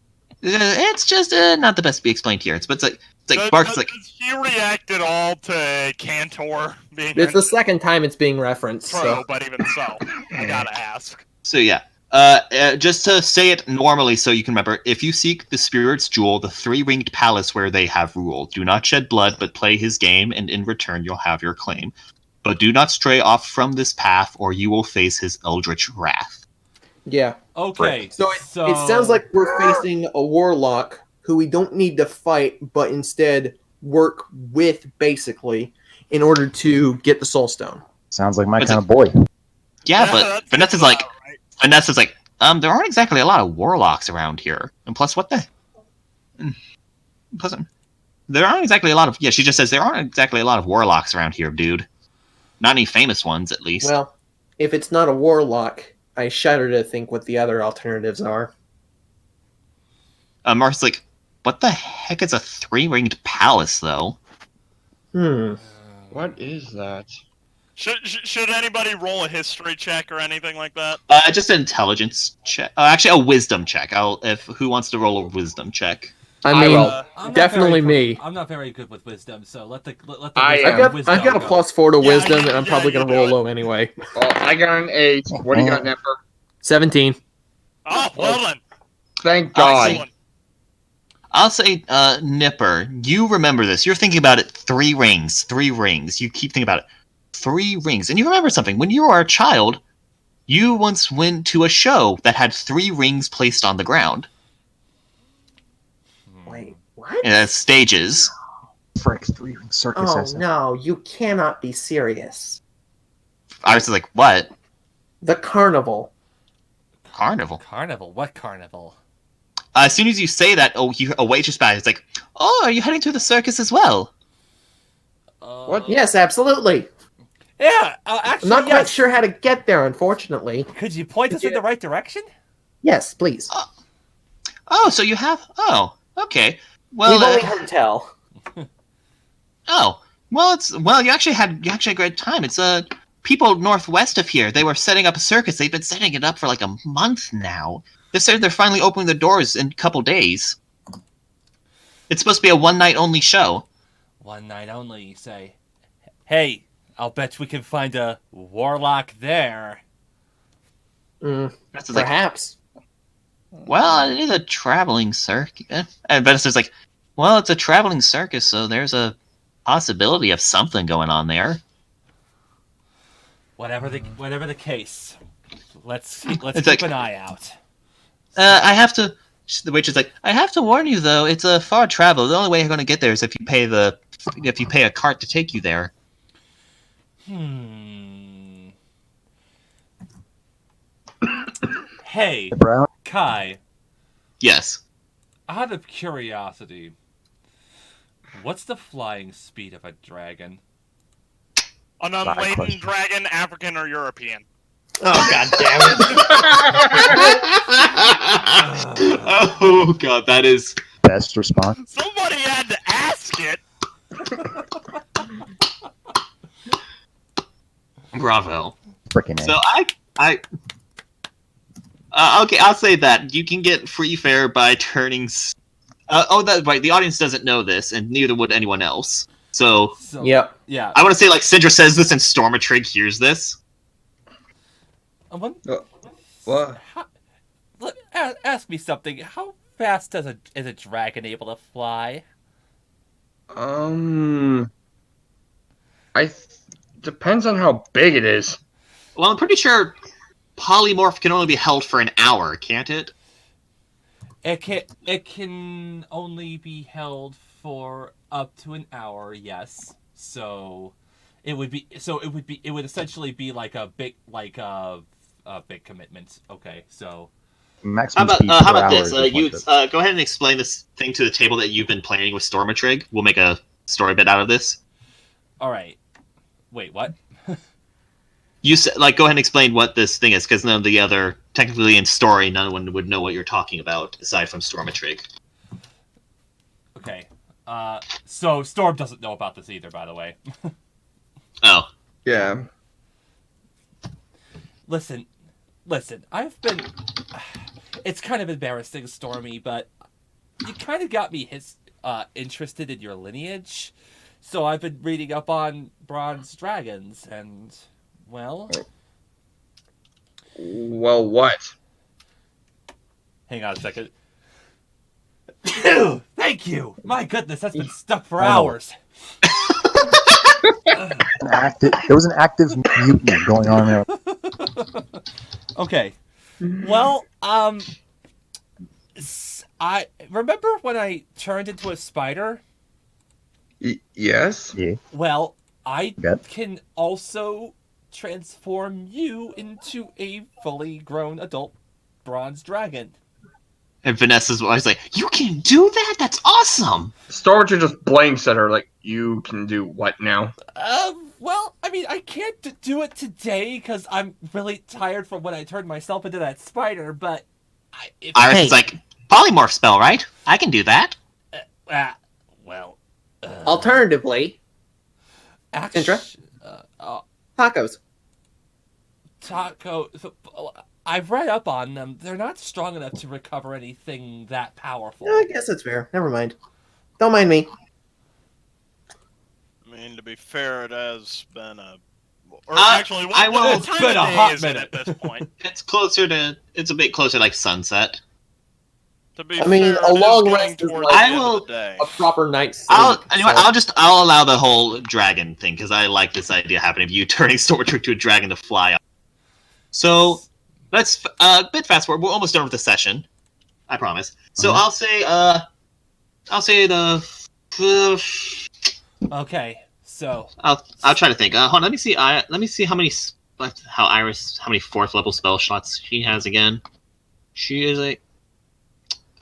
just not the best to be explained here. It's like Marcus is like, Does he react at all to Cantor being It's the second time it's being referenced, True, so... but even so, I gotta ask. so yeah. Just to say it normally so you can remember, if you seek the spirit's jewel, the three-ringed palace where they have rule, do not shed blood, but play his game, and in return you'll have your claim. But do not stray off from this path, or you will face his eldritch wrath. Yeah. Okay, So it sounds like we're facing a warlock who we don't need to fight, but instead work with, basically, in order to get the soul stone. Sounds like my It's kind of boy. Yeah, that but Vanessa's sounds like, about right. there aren't exactly a lot of warlocks around here. And plus, what the... Plus, there aren't exactly a lot of... Yeah, she just says there aren't exactly a lot of warlocks around here, dude. Not any famous ones, at least. Well, if it's not a warlock, I shudder to think what the other alternatives are. Mark's like, what the heck is a three-ringed palace, though? What is that? Should anybody roll a history check or anything like that? Just an intelligence check. Actually, a wisdom check. Who wants to roll a wisdom check? I mean, will. I'm not definitely very me. I'm not very good with wisdom, so let the I wisdom, am. wisdom I've got a go. +4 to Yeah, wisdom, yeah, and I'm yeah, probably you going to do roll it. low anyway. Well, I got an 8. What do you got, Nipper? 17. Oh, well then. Thank God. Excellent. I'll say, Nipper, you remember this. You're thinking about it. 3 rings. 3 rings. You keep thinking about it. 3 rings. And you remember something. When you were a child, you once went to a show that had 3 rings placed on the ground. Wait, what? Stages. Frick, 3-ring circus. Oh, essence. no, you cannot be serious. Iris is like, what? The carnival. Carnival? Carnival? What carnival? As soon as you say that, a waitress back is like, oh, are you heading to the circus as well? What? Yes, absolutely. Yeah, I'm actually, not quite yes. sure how to get there, unfortunately. Could you point us in the right direction? Yes, please. Oh, so you have... Oh, okay. Well, We've only heard tell. oh, well, you actually had a great time. It's people northwest of here. They were setting up a circus. They've been setting it up for like a month now. They said they're finally opening the doors in a couple days. It's supposed to be a one-night only show. One night only, you say. Hey, I'll bet we can find a warlock there. Vanessa's like, Perhaps. well, it is a traveling circus. And Vanessa's like, Well, it's a traveling circus, so there's a possibility of something going on there. Whatever the case, let's keep like- an eye out. I have to. The waitress is like, I have to warn you though, it's a far travel. The only way you're going to get there is if you pay a cart to take you there. Hey, Brown. Kai, Yes. out of curiosity, what's the flying speed of a dragon? An Bad unladen question. dragon, African or European? Oh god damn it! Oh god, that is Best response. Somebody had to ask it. bravo. Freaking So okay, I'll say that you can get free fare by turning. That's right. The audience doesn't know this, and neither would anyone else. So Yep. Yeah. I want to say, like, Syndra says this, and Stormatrig hears this. What? Ask me something. How fast is a dragon able to fly? Depends on how big it is. Well, I'm pretty sure polymorph can only be held for an hour, can't it? It can only be held for up to an hour. Yes. So it would essentially be like a big big commitment. Okay. So Maximum How speed about per this? hour is You like this. go ahead and explain this thing to the table that you've been planning with Stormatrig. We'll make a story bit out of this. all right. Wait, what? You said, like, go ahead and explain what this thing is, because none of the other, technically in story, no one would know what you're talking about aside from Stormatrig. Okay. So Storm doesn't know about this either, by the way. Oh, Yeah. Listen, I've been. It's kind of embarrassing, Stormy, but you kind of got me interested in your lineage. So I've been reading up on bronze dragons, and well, Well, what? hang on a second. Thank you. My goodness, that's been stuck for Oh. hours. There was an active mutiny going on there. Okay. Well, I remember when I turned into a spider. Yes? Yeah. Well, I Yep. can also transform you into a fully grown adult bronze dragon. and Vanessa's always like, you can do that? That's awesome! Stormatrig just blanks at her like, you can do what now? Well, I mean, I can't do it today because I'm really tired from when I turned myself into that spider, but Iris is like, polymorph spell, right? I can do that. well, Alternatively, actually, tacos. taco. I've read up on them. They're not strong enough to recover anything that powerful. I guess that's fair. Never mind. Don't mind me. I mean, to be fair, it has been a. Or I actually, will- what It's time been of a day hot is it minute. at this point? It's a bit closer to, like, sunset. To be I mean, fair, a it is long getting rest is towards like- the I end will- of the day. A proper night's sleep. I'll allow the whole dragon thing, because I like this idea happening of you turning Stormatrig to a dragon to fly up. So, let's, bit fast forward, we're almost done with the session. I promise. So I'll say Okay, so I'll try to think. Hold on, let me see how many fourth level spell shots she has again. She is a.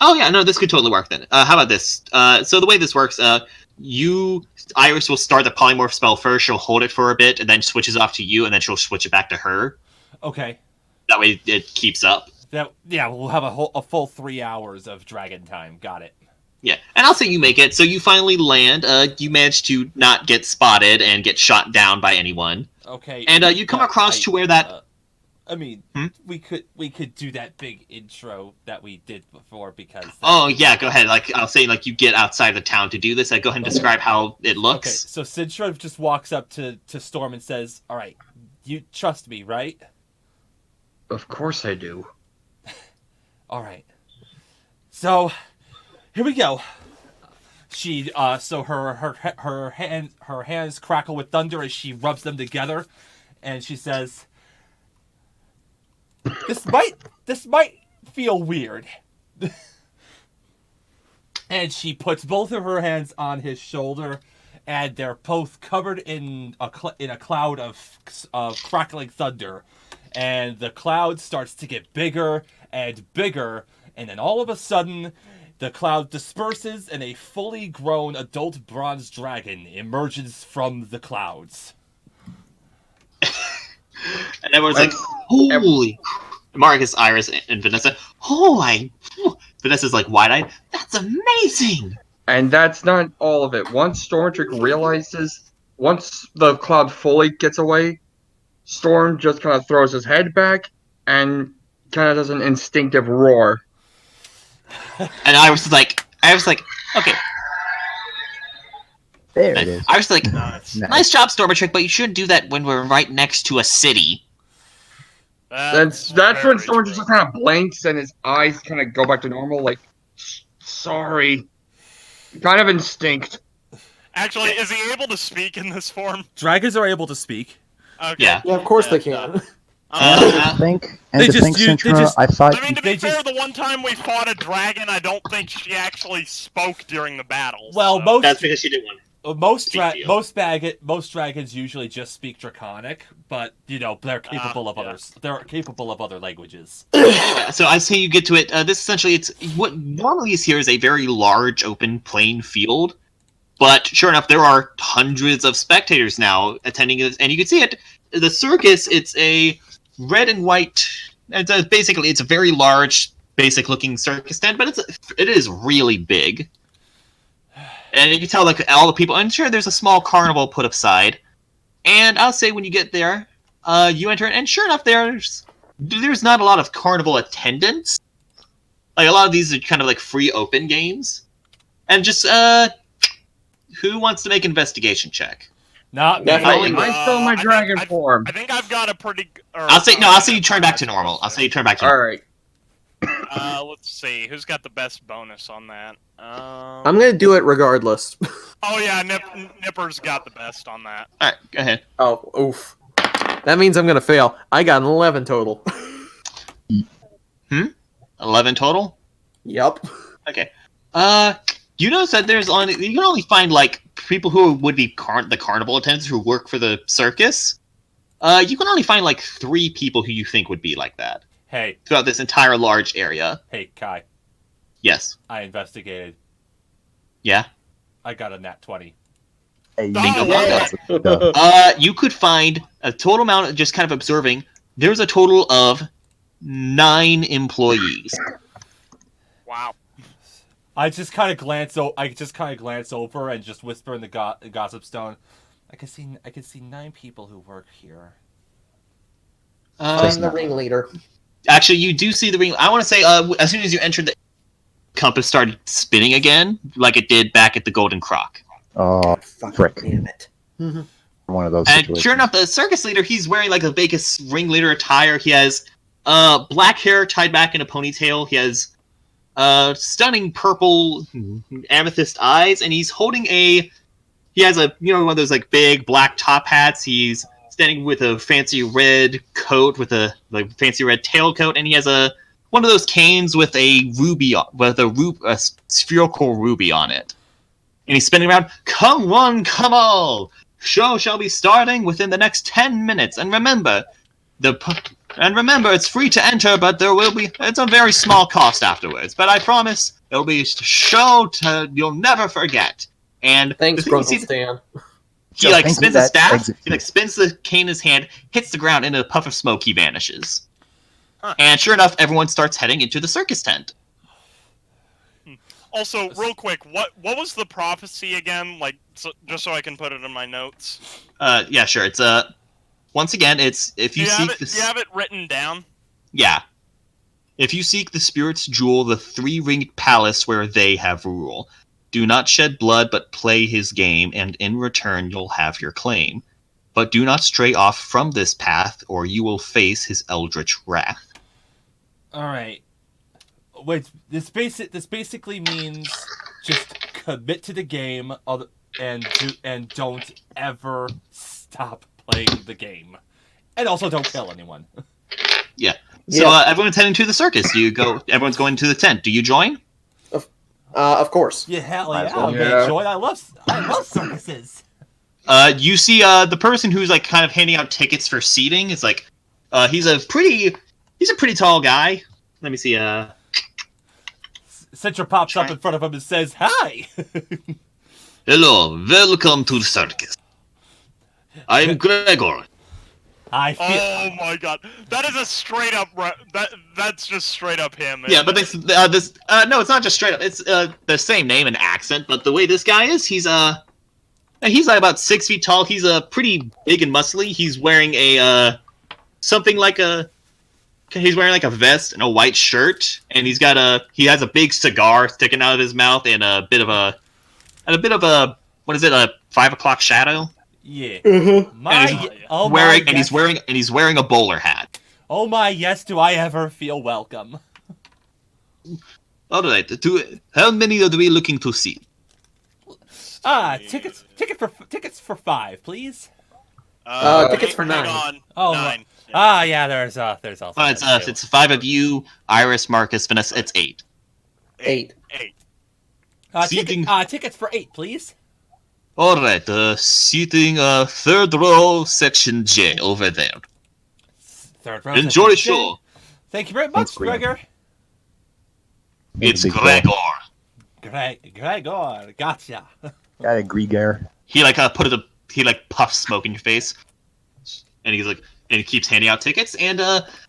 Oh yeah, no, this could totally work then. How about this? So the way this works, Iris will start the polymorph spell first. She'll hold it for a bit, and then switches off to you, and then she'll switch it back to her. okay. That way, it keeps up. We'll have a full 3 hours of dragon time. Got it. Yeah, and I'll say you make it. So you finally land. You manage to not get spotted and get shot down by anyone. Okay. And you come across to where that. I mean, Hmm? we could do that big intro that we did before because. Oh yeah, go ahead. Like I'll say, like you get outside the town to do this. Go ahead and describe how it looks. Okay, so Sidra just walks up to Storm and says, "All right, you trust me, right? Of course I do. All right. So, here we go. She so her hands crackle with thunder as she rubs them together, and she says, "This might feel weird." And she puts both of her hands on his shoulder, and they're both covered in a cloud of crackling thunder, and the cloud starts to get bigger and bigger, and then all of a sudden, the cloud disperses, and a fully grown adult bronze dragon emerges from the clouds. And everyone's like, holy. Marcus, Iris, and Vanessa, Vanessa's like wide-eyed. That's amazing! And that's not all of it. Once Stormatrig realizes, once the cloud fully gets away, Storm just kind of throws his head back and kind of does an instinctive roar. And Iris is like, okay. There it is. Iris is like, Nice. nice job, Stormatrig, but you shouldn't do that when we're right next to a city. That's when Storm just kind of blinks and his eyes kind of go back to normal, like, sorry. Kind of instinct. Actually, is he able to speak in this form? Dragons are able to speak. Okay. Yeah. Yeah, of course they can. I think, They just Centra, I thought I mean, to be They fair, just- the one time we fought a dragon, I don't think she actually spoke during the battle. Well, so. That's because she didn't want most Big deal. most dragons usually just speak Draconic, but they're capable of yeah. others. They're capable of other languages. Anyway, so I say you get to it. This essentially, it's what normally is here is a very large open plain field, but sure enough, there are hundreds of spectators now attending this, and you can see it. The circus, it's a red and white. It's a very large, basic-looking circus tent, but it is really big. And you can tell, like, all the people. And sure, there's a small carnival put aside. And I'll say when you get there, you enter it, and sure enough, there's not a lot of carnival attendance. Like, a lot of these are kind of like free open games. And just, who wants to make an investigation check? Not me. Definitely. I'm still in my dragon form. I think I've got a pretty. I'll say you turn back to normal. I'll say you turn back to normal. Alright. Let's see. Who's got the best bonus on that? I'm gonna do it regardless. Oh yeah, Nipper's got the best on that. Alright, go ahead. Oh, oof. That means I'm gonna fail. I got an 11 total. 11 total? Yep. Okay. You notice that you can only find, like, people who would be the carnival attendants who work for the circus. You can only find, like, 3 people who you think would be like that Hey, throughout this entire large area. hey, Kai. Yes. I investigated. Yeah? I got a nat 20. Hey, Bingo bongo. You could find a total amount of just kind of observing. There's a total of 9 employees. Wow. I just kind of glance over and just whisper in the gossip stone. I can see 9 people who work here. I'm the ringleader. Actually, you do see the ring. I want to say, as soon as you entered, the compass started spinning again, like it did back at the Golden Croc. Oh, frick. Damn it. One of those And situations. sure enough, the circus leader, he's wearing like a Vegas ringleader attire. He has black hair tied back in a ponytail. He has stunning purple amethyst eyes, and he's holding he has one of those like big black top hats. He's standing with a fancy red coat with a fancy red tailcoat, and he has one of those canes with a spherical ruby on it. And he's spinning around. Come one, come all. Show shall be starting within the next 10 minutes. And remember, it's free to enter, but it's a very small cost afterwards. But I promise it'll be a show you'll never forget. And Thanks, the thing you Grunkle see- Stan. He like Thank you, spins the that staff, exit. he like spins the cane in his hand, hits the ground, and in a puff of smoke he vanishes. Huh. And sure enough, everyone starts heading into the circus tent. Also, real quick, what was the prophecy again? Like, just so I can put it in my notes. Yeah, sure. It's once again, it's if you seek Do you have it written down? Yeah. If you seek the spirit's jewel, the 3-ringed palace where they have rule. Do not shed blood, but play his game, and in return you'll have your claim. But do not stray off from this path, or you will face his eldritch wrath. All right. Wait, this basically means just commit to the game, and don't ever stop playing the game, and also don't kill anyone. Yeah. So everyone's heading to the circus. You go. Everyone's going to the tent. Do you join? Of course. Yeah, hell Might yeah, as well. I'm gonna join. I love circuses. You see the person who's like kind of handing out tickets for seating is like he's a pretty tall guy. Let me see. Citra pops up in front of him and says, "Hi." Hello, welcome to the circus. I'm Gregor. I feel. Oh my god, that is a straight up. That's just straight up him. Yeah, but no, it's not just straight up. It's the same name and accent, but the way this guy is, he's like about 6 feet tall. He's pretty big and muscly. He's wearing a he's wearing like a vest and a white shirt, and he has a big cigar sticking out of his mouth and a bit of a what is it, a 5 o'clock shadow? Yeah. And he's wearing a bowler hat. Oh my, yes, do I ever feel welcome. All right, how many are we looking to see? Tickets for 5, please. Tickets for 9. On. Oh, 9. Yeah, there's also. It's 5 of you, Iris, Marcus, Vanessa. It's 8. 8. Seating. Tickets for 8, please. All right, seating 3rd row, section J, over there. 3rd row. Enjoy the show. Thank you very much, Thanks, Gregor. It's Big Gregor. Gregor, gotcha. Got a Grieger. He puffs smoke in your face, and he's like, and he keeps handing out tickets. And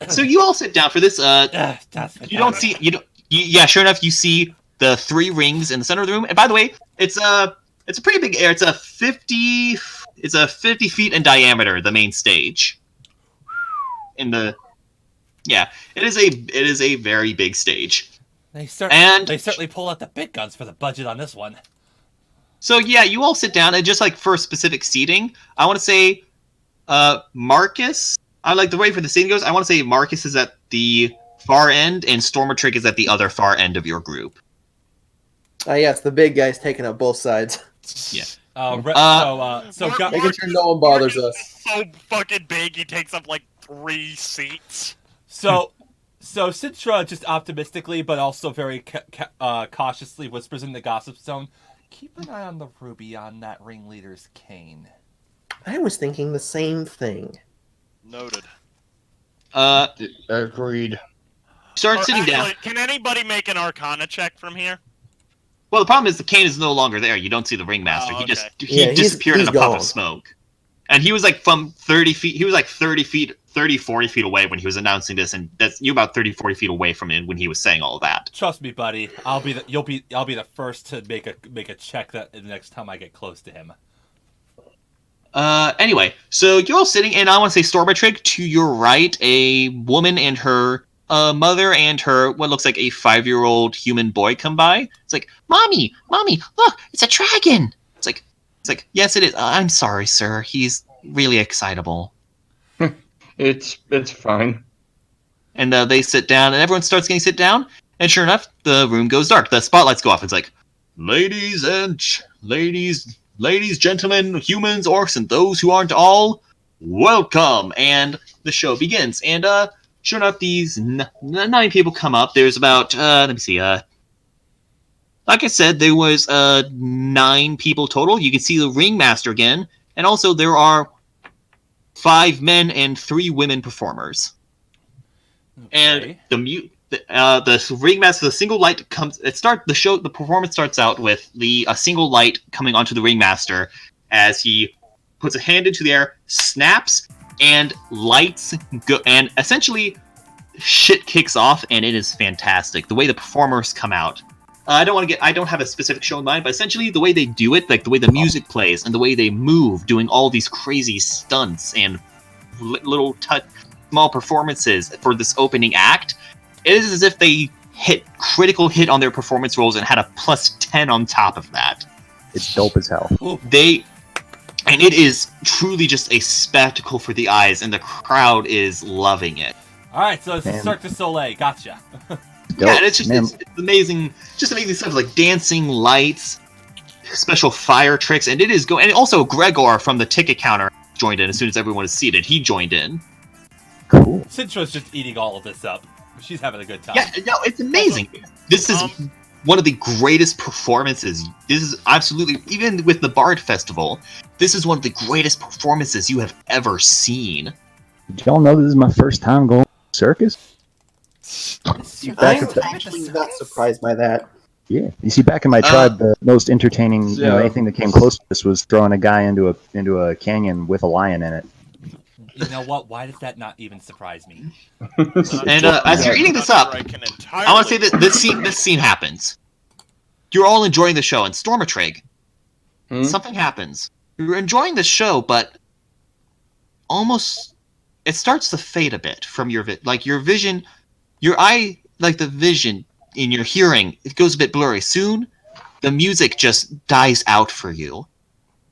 so you all sit down for this. You don't see yeah, sure enough, you see the 3 rings in the center of the room. And by the way, it's a pretty big area. It's a 50 feet in diameter, the main stage. It is a very big stage. They certainly pull out the big guns for the budget on this one. So yeah, you all sit down, and just like for specific seating, I want to say, Marcus. I like the way for the seating goes. I want to say Marcus is at the far end, and Stormatrig is at the other far end of your group. Yes, the big guy's taking up both sides. Yeah. Making sure no one bothers us. So fucking big, he takes up like 3 seats. So Citra just optimistically, but also very cautiously whispers in the gossip zone, "Keep an eye on the ruby on that ringleader's cane." I was thinking the same thing. Noted. Agreed. Start sitting Actually, down. can anybody make an Arcana check from here? Well, the problem is the cane is no longer there. You don't see the ringmaster. Oh, okay. He disappeared in a puff gone. of smoke. And he was like from 30 feet. He was like 30, 40 feet away when he was announcing this, and you're about 30, 40 feet away from him when he was saying all of that. Trust me, buddy. I'll be the first to make a check that the next time I get close to him. Anyway, so you're all sitting, and I want to say Stormatrig, to your right, a woman and her mother and her, what looks like a 5-year-old human boy come by. It's like, Mommy, look, it's a dragon! It's like, yes, it is. I'm sorry, sir. He's really excitable. It's fine. And they sit down, and everyone starts getting sit down, and sure enough, the room goes dark. The spotlights go off. It's like, ladies, gentlemen, humans, orcs, and those who aren't all, welcome! And the show begins. And sure enough, these 9 people come up. There's about, let me see, like I said, there was 9 people total. You can see the ringmaster again, and also there are 5 men and 3 women performers. Okay. And the ringmaster, the single light comes. The performance starts out with a single light coming onto the ringmaster as he puts a hand into the air, snaps, and lights go, and essentially shit kicks off, and it is fantastic. The way the performers come out. I don't have a specific show in mind, but essentially the way they do it, like the way the music plays and the way they move, doing all these crazy stunts and little small performances for this opening act, it is as if they hit critical hit on their performance rolls and had a +10 on top of that. It's dope as hell. And it is truly just a spectacle for the eyes, and the crowd is loving it. All right, so it's Cirque du Soleil. Gotcha. Yeah, and it's amazing, just amazing stuff like dancing lights, special fire tricks, and it is going. And also Gregor from the ticket counter joined in as soon as everyone is seated. He joined in. Cool. Cintra's just eating all of this up. She's having a good time. Yeah, no, it's amazing. This is one of the greatest performances. This is absolutely, even with the Bard Festival, this is one of the greatest performances you have ever seen. Did y'all know this is my first time going to the circus? I'm actually not surprised by that. Yeah, you see, back in my tribe, the most entertaining, anything that came close to this was throwing a guy into a canyon with a lion in it. You know what? Why does that not even surprise me? And as you're eating this up, I want to say that this scene happens. You're all enjoying the show, and Stormatrig, something happens. You're enjoying the show, but almost it starts to fade a bit from your vision, your eye, like the vision in your hearing, it goes a bit blurry. Soon, the music just dies out for you.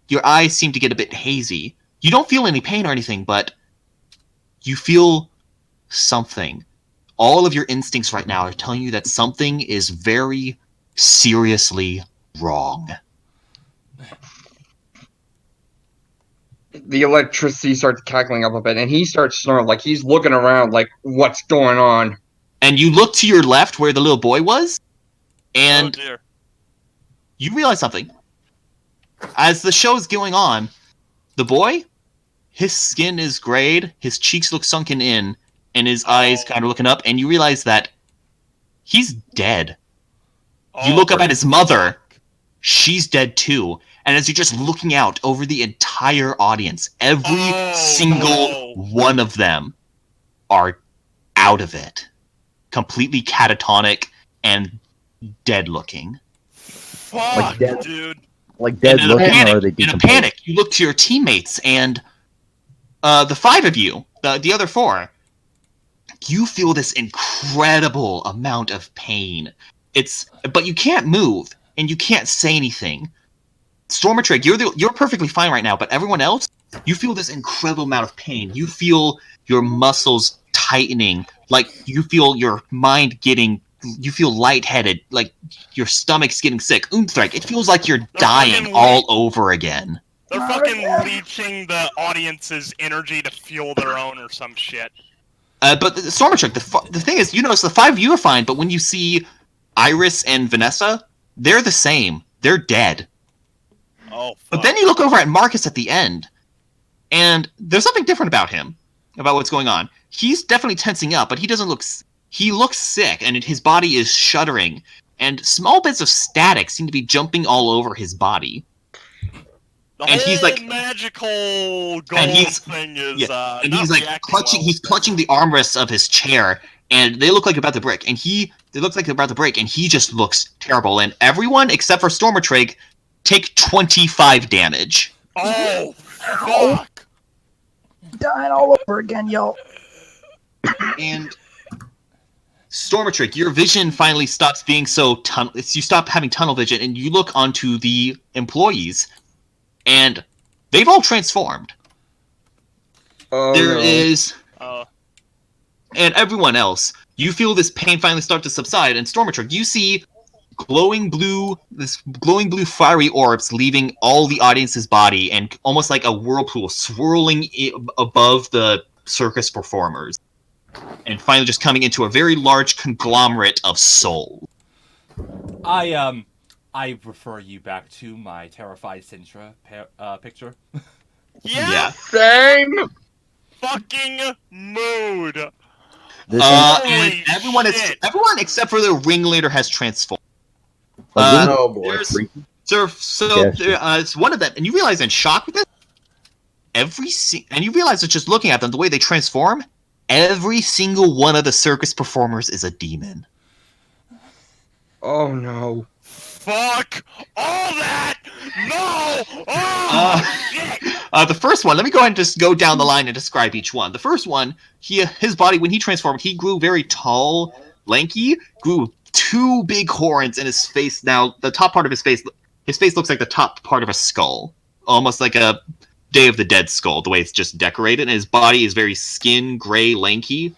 Your eyes seem to get a bit hazy. You don't feel any pain or anything, but you feel something. All of your instincts right now are telling you that something is very seriously wrong. The electricity starts cackling up a bit, and he starts snoring, like he's looking around, like, what's going on? And you look to your left where the little boy was, and you realize something. As the show's going on, the boy, his skin is grayed, his cheeks look sunken in, and his eyes kind of looking up, and you realize that he's dead. You look up at his mother. She's dead too. And as you're just looking out over the entire audience, every single one of them are out of it. Completely catatonic and dead looking. Fuck, like dead, dude. Like dead looking, or are they in a panic, you look to your teammates, and the five of you, the other four, you feel this incredible amount of pain. But you can't move, and you can't say anything. Stormatrig, you're perfectly fine right now, but everyone else, you feel this incredible amount of pain. You feel your muscles tightening, like you feel your mind you feel lightheaded, like your stomach's getting sick. Umthrek, it feels like you're dying all over again. They're fucking leeching the audience's energy to fuel their own or some shit. But Stormatrig, the thing is, you notice the five of you are fine, but when you see Iris and Vanessa, they're the same. They're dead. Oh, fuck. But then you look over at Marcus at the end, and there's something different about him, about what's going on. He's definitely tensing up, but he doesn't look... He looks sick, and his body is shuddering, and small bits of static seem to be jumping all over his body. And he's like magical gold thing is and he's like clutching the armrests of his chair, and they look like about to break, and they look like they're about to break, and he just looks terrible. And everyone except for Stormatrig take 25 damage. Oh fuck! Dying all over again, yo. And Stormatrig, your vision finally stops being so you stop having tunnel vision, and you look onto the employees, and they've all transformed. And everyone else, you feel this pain finally start to subside, and Stormatrig, you see glowing blue fiery orbs leaving all the audience's body, and almost like a whirlpool swirling above the circus performers, and finally just coming into a very large conglomerate of souls. I refer you back to my terrified Sintra picture. Yeah. Same fucking mood. And everyone except for the ringleader has transformed. Oh boy! It's one of them, and you realize in shock with this, and you realize that just looking at them, the way they transform, every single one of the circus performers is a demon. Oh no! Fuck all that! No! Oh shit! The first one, let me go ahead and just go down the line and describe each one. The first one, his body, when he transformed, he grew very tall, lanky, grew 2 big horns in his face. Now, the top part of his face looks like the top part of a skull. Almost like a Day of the Dead skull, the way it's just decorated. And his body is very skin, gray, lanky.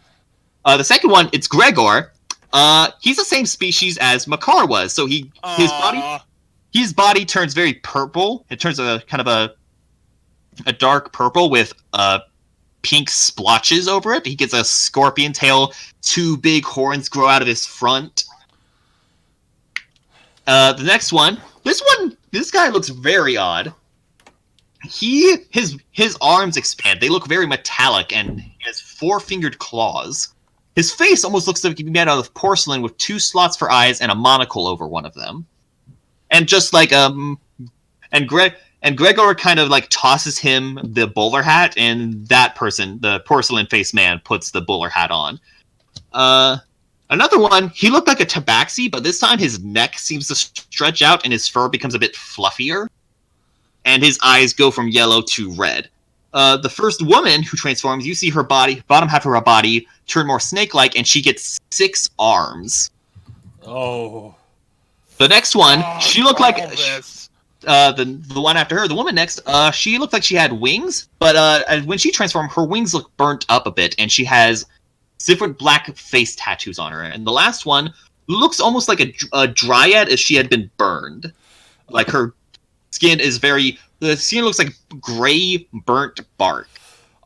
The second one, it's Gregor. He's the same species as Makar was. So his body... his body turns very purple. It turns a kind of a dark purple with pink splotches over it. He gets a scorpion tail. 2 big horns grow out of his front. The next one. This guy looks very odd. His arms expand. They look very metallic, and he has 4-fingered claws. His face almost looks like he'd be made out of porcelain with 2 slots for eyes and a monocle over one of them. And just like Gregor kind of like tosses him the bowler hat, and that person, the porcelain faced man, puts the bowler hat on. Another one, he looked like a tabaxi, but this time his neck seems to stretch out and his fur becomes a bit fluffier. And his eyes go from yellow to red. The first woman who transforms, you see her body, bottom half of her body, turn more snake-like, and she gets 6 arms. Oh. The next one, she looked like this. the one after her, the woman next. She looked like she had wings, but when she transformed, her wings look burnt up a bit, and she has different black face tattoos on her. And the last one looks almost like a dryad if she had been burned. Like her skin is the skin looks like gray burnt bark.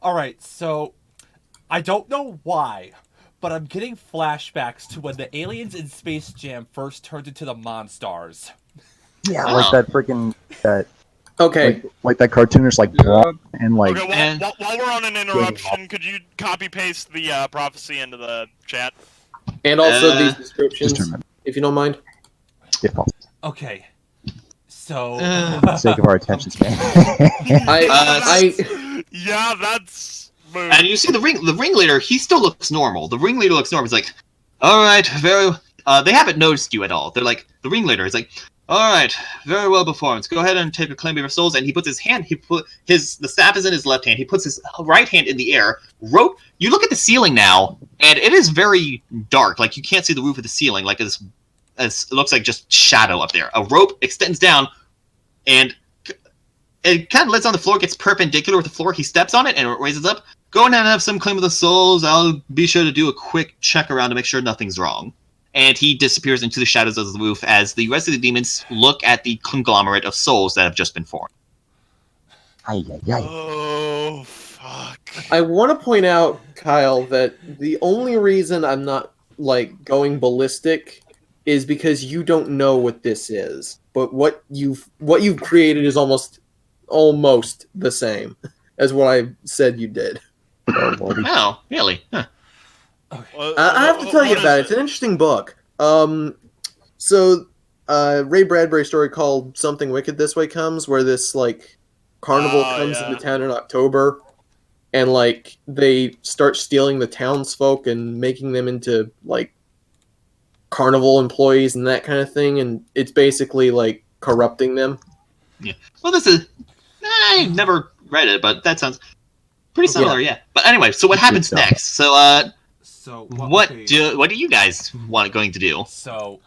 All right, so I don't know why, but I'm getting flashbacks to when the aliens in Space Jam first turned into the Monstars. Yeah, like that freaking Okay. like that cartoonish like blob and like. Okay, while we're on an interruption, could you copy paste the prophecy into the chat? And also these Just descriptions, remember. if you don't mind. If possible. Okay, so For the sake of our attention span. Yeah, that's. And you see the ringleader, he still looks normal. The ringleader looks normal. He's like, all right, they haven't noticed you at all. They're like, the ringleader is like, all right, very well performed. Go ahead and take a claim of your souls. And he puts his hand, the staff is in his left hand. He puts his right hand in the air. You look at the ceiling now, and it is very dark. Like, you can't see the roof of the ceiling. Like, it looks like just shadow up there. A rope extends down, and it kind of lands on the floor, gets perpendicular with the floor. He steps on it, and it raises up. Go ahead and have some claim of the souls. I'll be sure to do a quick check around to make sure nothing's wrong. And he disappears into the shadows of the roof as the rest of the demons look at the conglomerate of souls that have just been formed. Oh, fuck. I want to point out, Kyle, that the only reason I'm not, like, going ballistic is because you don't know what this is. But what you've created is almost the same as what I said you did. Oh, really? Huh. I have to tell you about it. It's an interesting book. So Ray Bradbury's story called Something Wicked This Way Comes, where this like carnival comes into town in October, and like they start stealing the townsfolk and making them into like carnival employees and that kind of thing, and it's basically like corrupting them. Yeah. Well, I never read it, but that sounds pretty similar. Yeah. But anyway, so what happens next? So what do you guys going to do? So,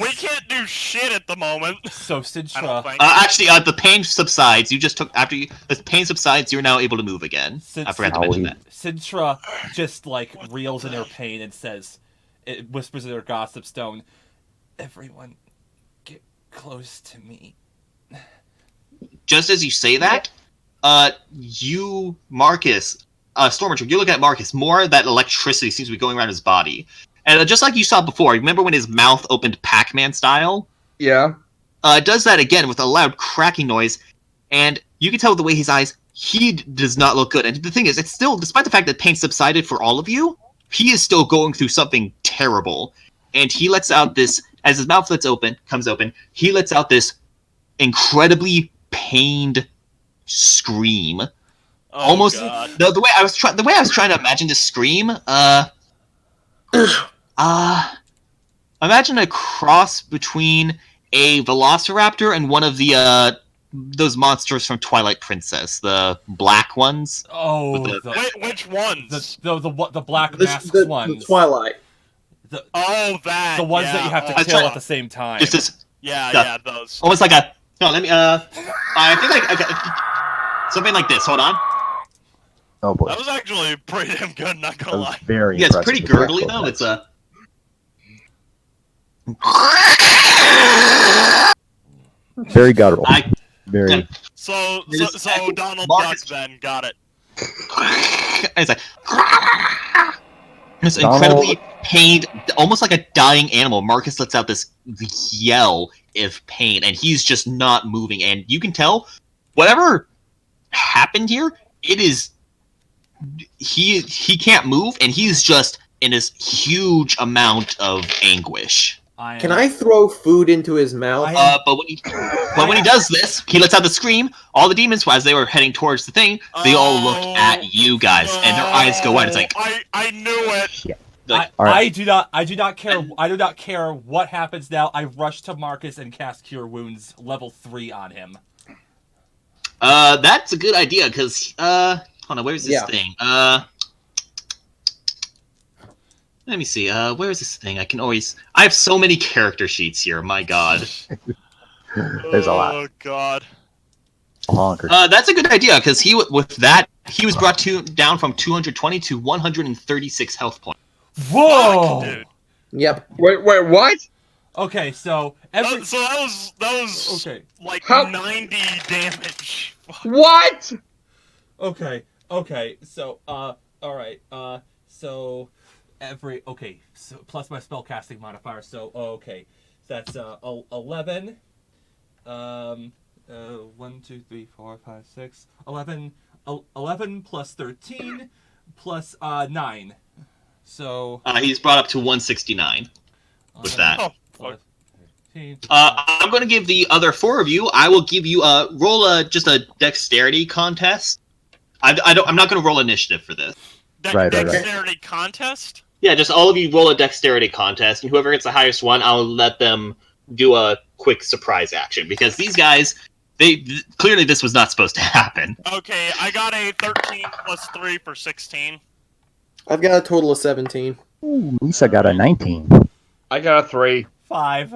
we can't do shit at the moment. So, Sintra... actually, the pain subsides. The pain subsides, you're now able to move again. I forgot to mention that. Sintra just, like, reels in her pain and says, it whispers in her gossip stone, everyone, get close to me. Just as you say that, Marcus... Stormatrig, you look at Marcus, more of that electricity seems to be going around his body. And just like you saw before, remember when his mouth opened Pac-Man style? Yeah. It does that again with a loud cracking noise, and you can tell with the way his eyes, he does not look good. And the thing is, it's still, despite the fact that pain subsided for all of you, he is still going through something terrible. And he lets out this, as his mouth comes open, he lets out this incredibly pained scream. Almost the way I was trying to imagine this scream. Imagine a cross between a velociraptor and one of the those monsters from Twilight Princess, the black ones. Oh, which ones? The black masked ones. The Twilight. The ones that you have to kill at the same time. Yeah, those. Almost like a. No, let me. I think I got something like this. Hold on. Oh boy. That was actually pretty damn good, not gonna lie. Very it's pretty gurgly though. It's Very guttural. Very. So Donald Marcus- Duck then got it. It's like this Donald- incredibly pained, almost like a dying animal. Marcus lets out this yell of pain, and he's just not moving. And you can tell whatever happened here, it is he can't move, and he's just in this huge amount of anguish. Can I throw food into his mouth? But when he does this, he lets out the scream. All the demons, as they were heading towards the thing, they all look at you guys, and their eyes go wide. It's like I knew it. Yeah. Like, I do not care. I do not care what happens now. I rush to Marcus and cast Cure Wounds level 3 on him. that's a good idea because hold on, where's this thing? Let me see. Where is this thing? I have so many character sheets here. My God. There's a lot. Oh God. Honker. That's a good idea because he was brought down from 220 to 136 health points. Whoa! Fuck, dude. Yep. Wait, what? Okay, so So that was okay. like How- 90 damage. Fuck. What? Okay. So all right. So so plus my spellcasting modifier. So okay, that's 11. 1, 2, 3, 4, 5, 6, 11. 11 plus 13 plus 9. So He's brought up to 169 with that. Oh, fuck. 13. I'm going to give the other 4 of you. I will give you just a dexterity contest. I'm not going to roll initiative for this. Right. Dexterity contest? Yeah, just all of you roll a dexterity contest, and whoever gets the highest one, I'll let them do a quick surprise action because these guys, clearly this was not supposed to happen. Okay, I got a 13 plus 3 for 16. I've got a total of 17. Ooh, Lisa got a 19. I got a 3. 5.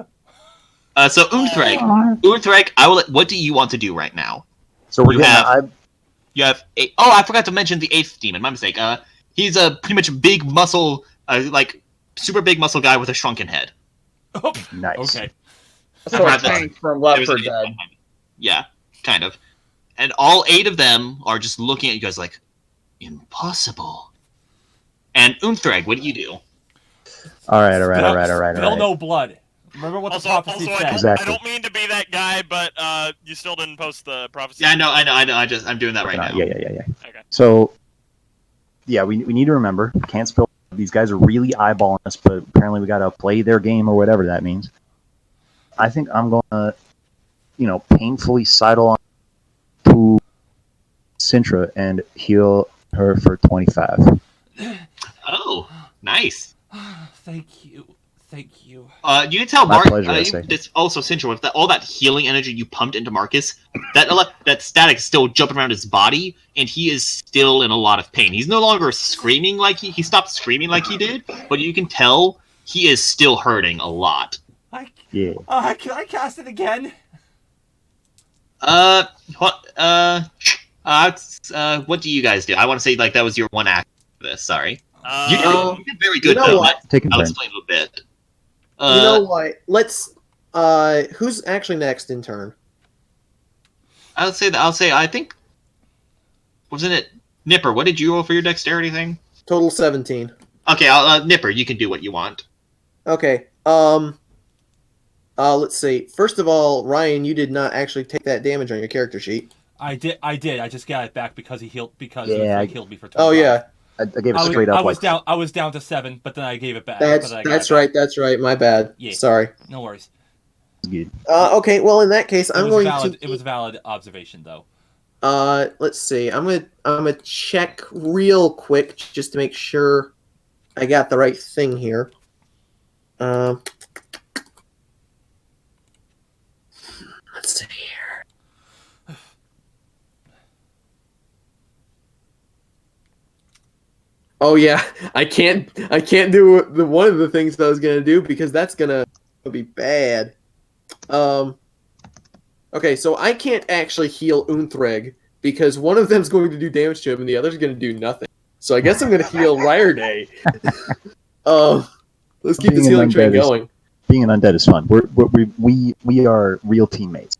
So Unthreg, what do you want to do right now? So we're You getting. You have I forgot to mention the 8th demon. My mistake. He's a pretty much big muscle, like super big muscle guy with a shrunken head. Oh, Nice. okay. So Right, a tank from Left There's 4 an 8 Dead. behind me. Yeah, kind of. And all 8 of them are just looking at you guys like, impossible. And Unthreg, what do you do? All right. Spill no blood. Remember what the prophecy said. Exactly. I don't mean to be that guy, but you still didn't post the prophecy. Yeah, I know. I'm doing that right now. Yeah. Okay. So, yeah, we need to remember, can't spill. These guys are really eyeballing us, but apparently we got to play their game or whatever that means. I think I'm going to, painfully sidle on to Sintra and heal her for 25. Oh, nice. Thank you. You can tell My Mark. pleasure, I say. It's also Central with all that healing energy you pumped into Marcus. That static is still jumping around his body, and he is still in a lot of pain. He's no longer screaming like he stopped screaming like he did, but you can tell he is still hurting a lot. Yeah. Can I cast it again? What do you guys do? I want to say like that was your one act for this. Sorry, you did very good you know though. what? Taking I'll turns. explain a little bit. You know what? Let's. Who's actually next in turn? I'll say. I think. Wasn't it Nipper? What did you roll for your dexterity thing? Total 17. Okay, Nipper, you can do what you want. Okay. Let's see. First of all, Ryan, you did not actually take that damage on your character sheet. I did. I just got it back because he healed. Because Yeah, he healed me for 25. Oh yeah, I gave it straight up. I was down to 7, but then I gave it back. that's right. That's right. My bad. Yeah. Sorry. No worries. Good. Okay. Well, in that case, I'm going to. It was a valid observation, though. Let's see. I'm gonna check real quick just to make sure I got the right thing here. Let's see here. Oh yeah, I can't do one of the things that I was gonna do because that's gonna be bad. Okay, so I can't actually heal Unthreg because one of them's going to do damage to him and the other's going to do nothing. So I guess I'm going to heal Ryerday. Let's keep this healing train going. Being an undead is fun. We are real teammates.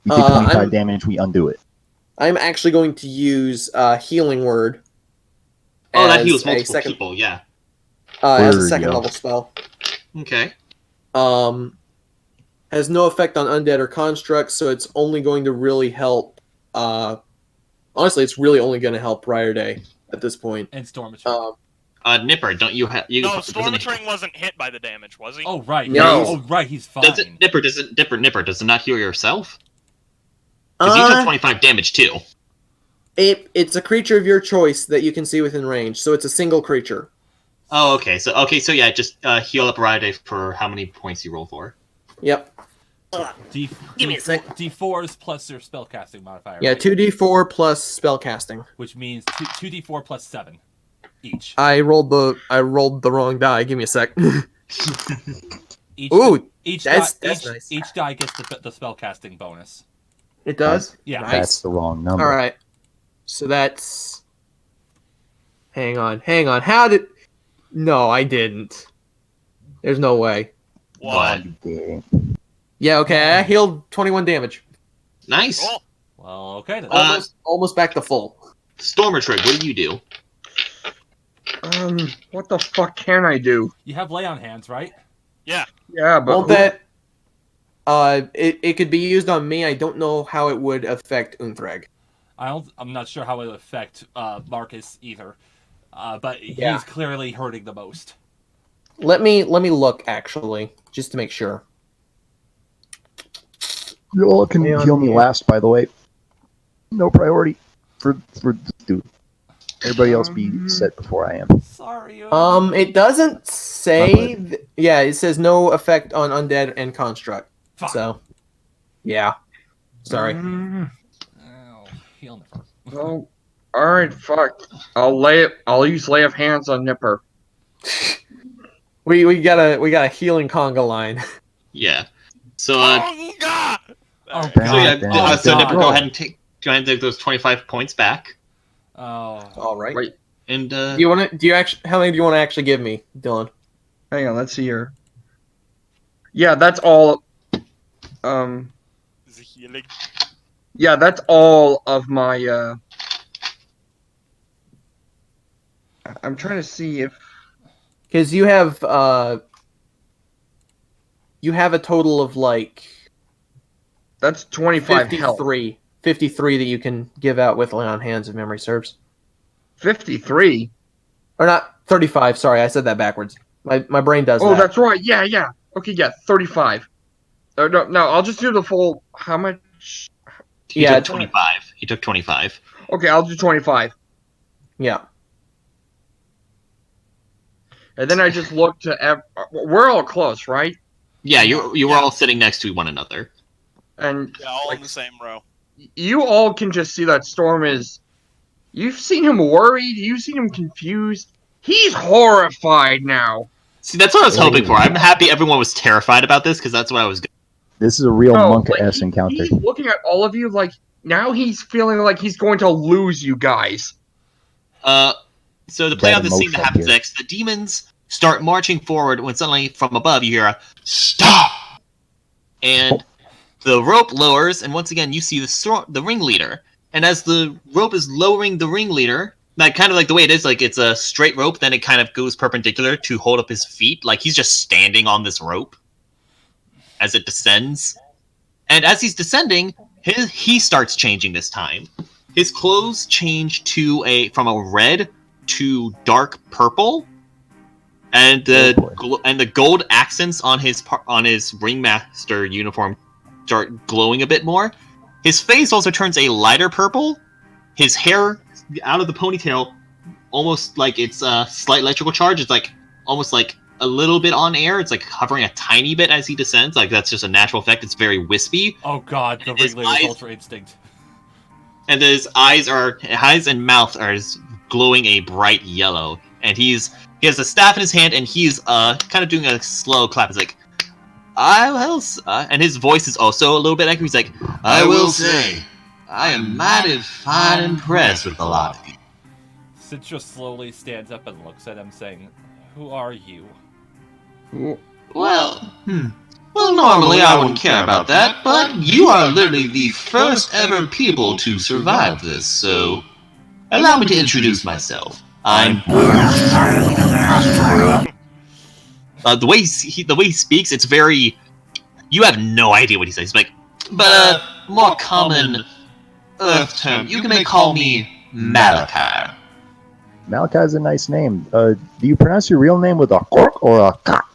You take 25 I'm- damage, we undo it. I'm actually going to use Healing Word. Oh, that as heals a multiple second, people. Yeah. as a Word, second yo. level spell. Okay. Has no effect on undead or constructs, so it's only going to really help. Honestly, it's really only going to help Prior Day at this point. And Stormatrig. Nipper, don't you have? You No, doesn't it- Stormatrig wasn't hit by the damage, was he? Oh right. No. Oh right. He's fine. does it Nipper does it not heal yourself? Because you took 25 damage too. It's a creature of your choice that you can see within range, so it's a single creature. Oh, okay. So yeah, just heal up Ride for how many points you roll for. Yep. Give me a sec. D4s plus your spellcasting modifier. Yeah, right? 2d4 plus spellcasting. Which means 2d4 plus 7 each. I rolled the wrong die. Give me a sec. Each Ooh, each that's die, nice. Each die gets the spellcasting bonus. It does? Yeah. Nice. That's the wrong number. All right. So that's. Hang on. How did? No, I didn't. There's no way. What? You did. Yeah. Okay. I healed 21 damage. Nice. Cool. Well, okay then. Almost back to full. Stormatrig, what do you do? What the fuck can I do? You have lay on hands, right? Yeah, but Won't that? It could be used on me. I don't know how it would affect Unthreg. I'm not sure how it would affect Marcus either. But Yeah. he's clearly hurting the most. Let me look actually, just to make sure. You all can heal me last, by the way. No priority for this dude. Everybody else be set before I am. Sorry. It doesn't say. My Yeah, it says no effect on undead and construct. Fuck. So, yeah. Sorry. Oh, heal Nipper. Oh, all right, fuck. I'll use lay of hands on Nipper. We got a healing conga line. Yeah. So Conga! Oh Alright. god. so yeah, Oh, so god. Nipper, go ahead and take those 25 points back. Oh. All right. Wait, And Do you want to? Do you actually? How many do you want to actually give me, Dylan? hang on. Let's see here. Yeah, that's all. Is it healing? Yeah, that's all of my. I'm trying to see if. Because you have a total of like That's 25 health. 53 that you can give out with lay on hands if memory serves. 53. Or not 35. Sorry, I said that backwards. My brain does Oh, that. that's right. Yeah. Okay, yeah, 35. No, I'll just do the full. How much? he Yeah, took 25. He took 25. Okay, I'll do 25. Yeah. And then I just look to. We're all close, right? Yeah, you were all sitting next to one another. And Yeah, all in like, the same row. you all can just see that Storm is. You've seen him worried. You've seen him confused. He's horrified now. See, that's what I was hoping for. I'm happy everyone was terrified about this because that's what I was. This is a real No, monk-ass encounter. He's looking at all of you like now he's feeling like he's going to lose you guys. So the play That out the scene that emotion happens here. next, the demons start marching forward when suddenly from above you hear a stop, and the rope lowers, and once again you see the ringleader. And as the rope is lowering the ringleader, like kind of like the way it is, like it's a straight rope, then it kind of goes perpendicular to hold up his feet, like he's just standing on this rope as it descends. And as he's descending, he starts changing this time. His clothes change from a red to dark purple, and the gold accents on his ringmaster uniform start glowing a bit more. His face also turns a lighter purple. His hair out of the ponytail, almost like it's a slight electrical charge. It's like almost like a little bit on air. It's like hovering a tiny bit as he descends. Like that's just a natural effect. It's very wispy. Oh god, the ringleader's Ultra Instinct. And his eyes and mouth are glowing a bright yellow. And he has a staff in his hand, and he's kind of doing a slow clap. It's like, I will, and his voice is also a little bit angry. He's like, I will say, I am mighty fine impressed with a lot of you. Citra slowly stands up and looks at him, saying, "Who are you?" Well, Well, normally I wouldn't care about that, but you are literally the first ever people to survive this, so allow me to introduce myself. I'm... the way he speaks, it's very... You have no idea what he says. He's like, but more common Earth term, you can call me Malachi. Malachi's a nice name. Do you pronounce your real name with a cork or a cock?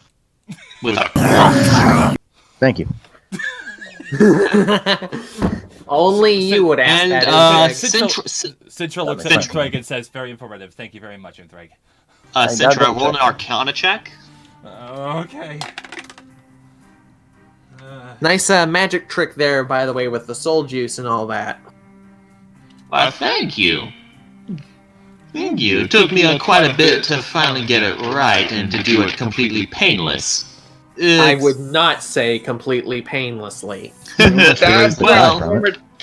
With a... Thank you. Only you would ask And, that. Sintra looks at makes Threg and says, "Very informative. Thank you very much, Threg." Sintra, roll an Arcana check. Okay. Nice magic trick there, by the way, with the soul juice and all that. Why, thank you. Thank you. It took me quite a bit to finally get it right and to do it completely painless. I would not say completely painlessly. That's well,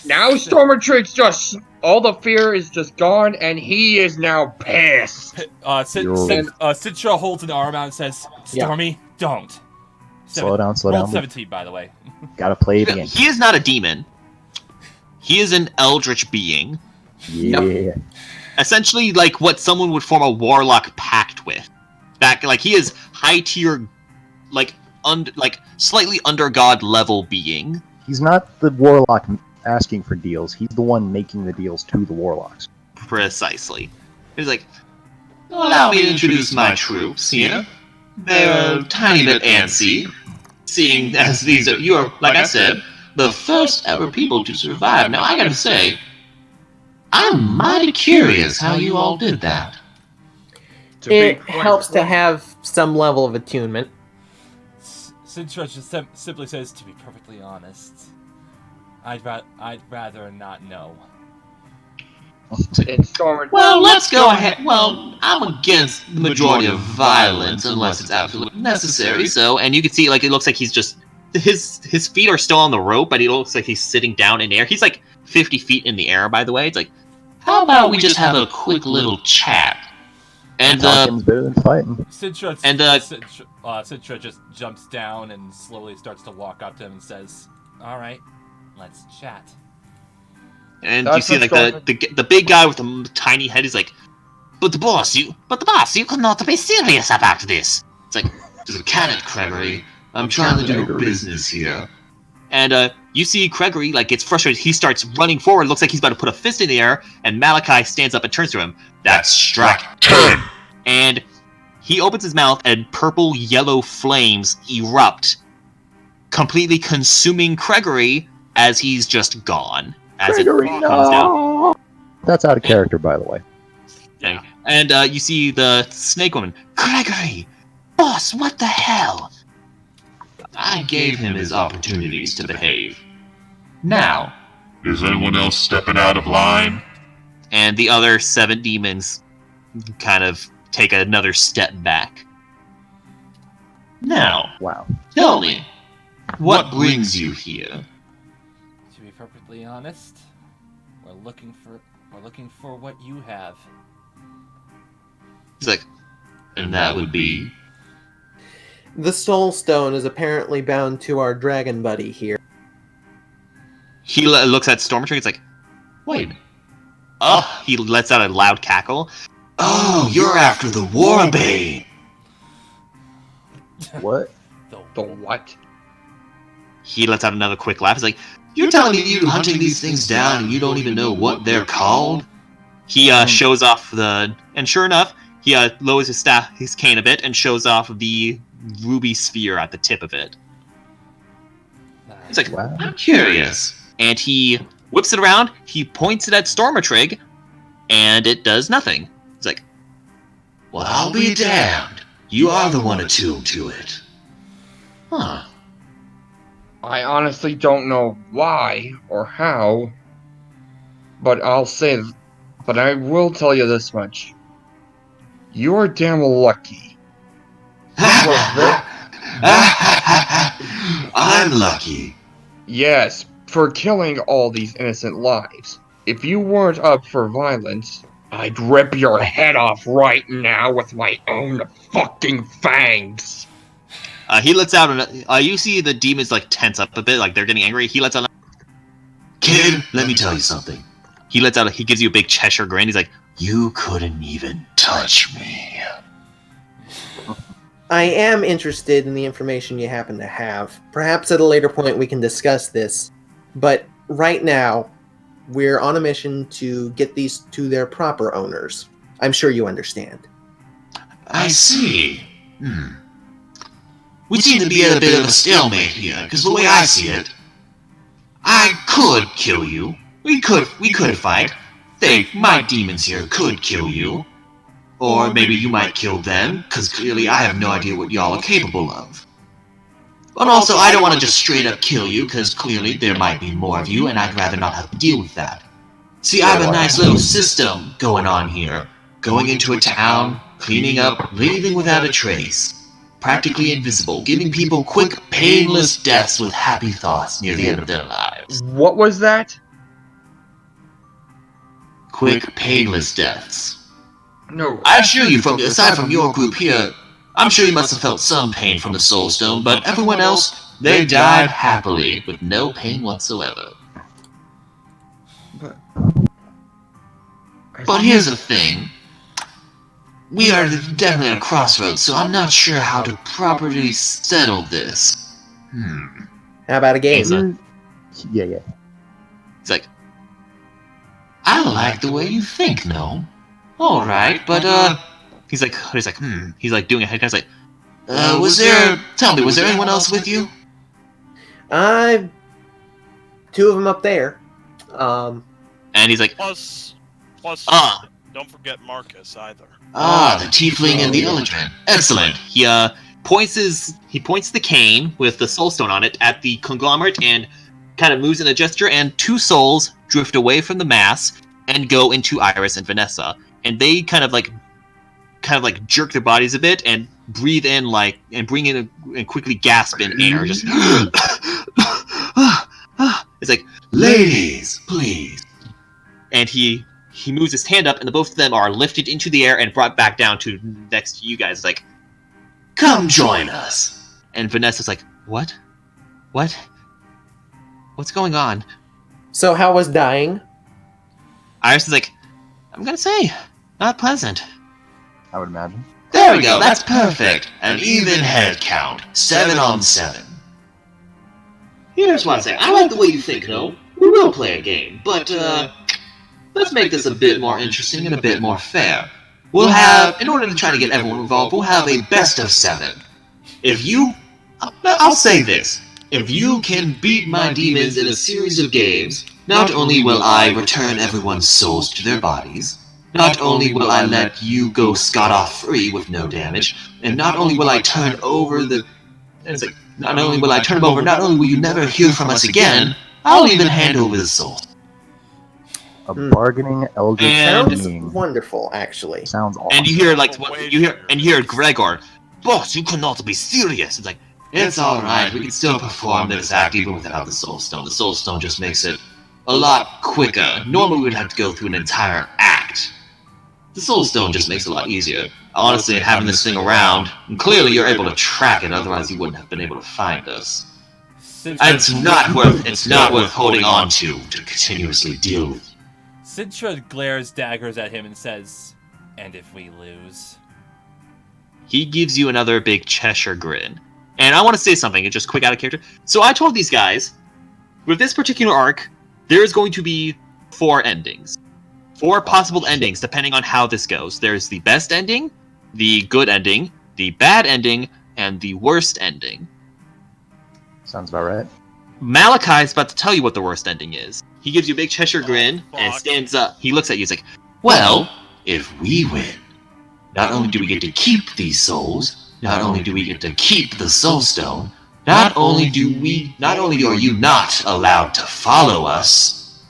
now Stormatrig's just all the fear is just gone, and he is now pissed. Sintra holds an arm out and says, "Stormy, don't." Slow down. Roll 17, by the way. Gotta play the game. He is not a demon. He is an eldritch being. Yeah. Essentially, like what someone would form a warlock pact with. He is high tier, slightly under god level being. He's not the warlock asking for deals. He's the one making the deals to the warlocks. Precisely. He's like, allow me to introduce my troops here. They're a tiny bit antsy, seeing as you are, like I said, the first ever people to survive. Now, I gotta say, I'm mighty curious how you all did that. It helps to have some level of attunement. Sintra just simply says, "To be perfectly honest, I'd rather not know." Well, let's go ahead. Well, I'm against the majority of violence unless it's absolutely necessary. So, and you can see, it looks like he's just his feet are still on the rope, but he looks like he's sitting down in air. He's like 50 feet in the air, by the way. It's like, how about we just have a quick little chat? And talking's better than fighting. Sintra just jumps down and slowly starts to walk up to him and says, "All right, let's chat." And you see, the big guy with the tiny head is like, But the boss, you cannot be serious about this. It's like, can it, Gregory? I'm trying to do business here. And you see Gregory, gets frustrated. He starts running forward. Looks like he's about to put a fist in the air. And Malachi stands up and turns to him. That's strike 10. And he opens his mouth, and purple yellow flames erupt, completely consuming Gregory as he's just gone. As Gregory, it comes down. That's out of character, by the way. Yeah. And you see the snake woman. Gregory! Boss, what the hell? I gave him his opportunities to behave. Now, Is anyone else stepping out of line? And the other 7 demons kind of take another step back. now, Wow. tell me, what brings you here? To be perfectly honest, we're looking for what you have. He's like, And that would be... The soul stone is apparently bound to our dragon buddy here. he looks at Stormatrig. It's like, Wait. oh, he lets out a loud cackle. Oh, you're after the Warbane. What? The what? He lets out another quick laugh. He's like, You're telling me you're hunting these things down and you don't even know what they're called? he shows off and sure enough, he lowers his cane a bit, and shows off the ruby sphere at the tip of it. He's like, Wow. I'm curious. and he whips it around, he points it at Stormatrig, and it does nothing. He's like, Well, I'll be damned. You are the one attuned to it. Huh. I honestly don't know why or how, but I will tell you this much. You're damn lucky. I'm lucky. Yes, for killing all these innocent lives. If you weren't up for violence, I'd rip your head off right now with my own fucking fangs. He lets out you see the demons like tense up a bit, like they're getting angry. He lets out Kid, let me tell you something. he gives you a big Cheshire grin. He's like, You couldn't even touch me. I am interested in the information you happen to have. Perhaps at a later point we can discuss this, but right now we're on a mission to get these to their proper owners. I'm sure you understand. I see. We seem to be at a bit of a stalemate here, because the way I see it, I could kill you. We could fight. My demons here could kill you. Or maybe you might kill them, because clearly I have no idea what y'all are capable of. But also, I don't want to just straight up kill you, because clearly there might be more of you, and I'd rather not have to deal with that. See, I have a nice little system going on here. Going into a town, cleaning up, leaving without a trace. Practically invisible, giving people quick, painless deaths with happy thoughts near the end of their lives. What was that? Quick, painless deaths. No. I assure you, aside from your group here, I'm sure you must have felt some pain from the Soul Stone, but everyone else, they died happily, with no pain whatsoever. But here's the thing. We are definitely at a crossroads, so I'm not sure how to properly settle this. How about a game? Yeah. he's like, I like the way you think, no? Alright, but, he's like, he's like doing a head kind of like, tell me, was there anyone else with you? Two of them up there. and he's like, Plus, don't forget Marcus either. The tiefling and the Eldrin. Excellent. he points the cane with the soul stone on it at the conglomerate and kind of moves in a gesture, and two souls drift away from the mass and go into Iris and Vanessa, and they kind of like jerk their bodies a bit and breathe in and bring in and quickly gasp in air, just it's like, Ladies, please. and he moves his hand up, and the both of them are lifted into the air and brought back down to next to you guys. It's like, Come join us. and Vanessa's like, what? What's going on? So how was dying? Iris is like, I'm gonna say, not pleasant. I would imagine. There we go, that's perfect. An even head count. 7 on 7. Here's what I'm saying. I like the way you think, no? We will play a game, but, let's make this a bit more interesting and a bit more fair. We'll have, in order to try to get everyone involved, we'll have a best of 7. If you... I'll say this. If you can beat my demons in a series of games, not only will I return everyone's souls to their bodies, not only will I let you go scot-off free with no damage, and not only will I turn over the... It's like, not only will I turn them over, not only will you never hear from us again, I'll even hand over the souls. A bargaining eldritch Sounds being. wonderful, actually. Sounds awesome. And you hear you hear Gregor, boss, you cannot be serious. It's like, It's alright, we can still perform this act even without the Soul Stone. The Soul Stone just makes it a lot quicker. Normally we'd have to go through an entire act. The Soul Stone just makes it a lot easier. Honestly, having this thing around, and clearly you're able to track it, otherwise you wouldn't have been able to find us. It's not worth holding on to continuously deal with. Sintra glares daggers at him and says, "And if we lose?" he gives you another big Cheshire grin. And I want to say something, just quick out of character. So I told these guys, with this particular arc, there's going to be 4 endings. 4 possible endings, depending on how this goes. There's the best ending, the good ending, the bad ending, and the worst ending. Sounds about right. Malachi's about to tell you what the worst ending is. He gives you a big Cheshire grin and stands up. He looks at you, he's like, Well, if we win, not only do we get to keep these souls, not only do we get to keep the Soul Stone, not only are you not allowed to follow us,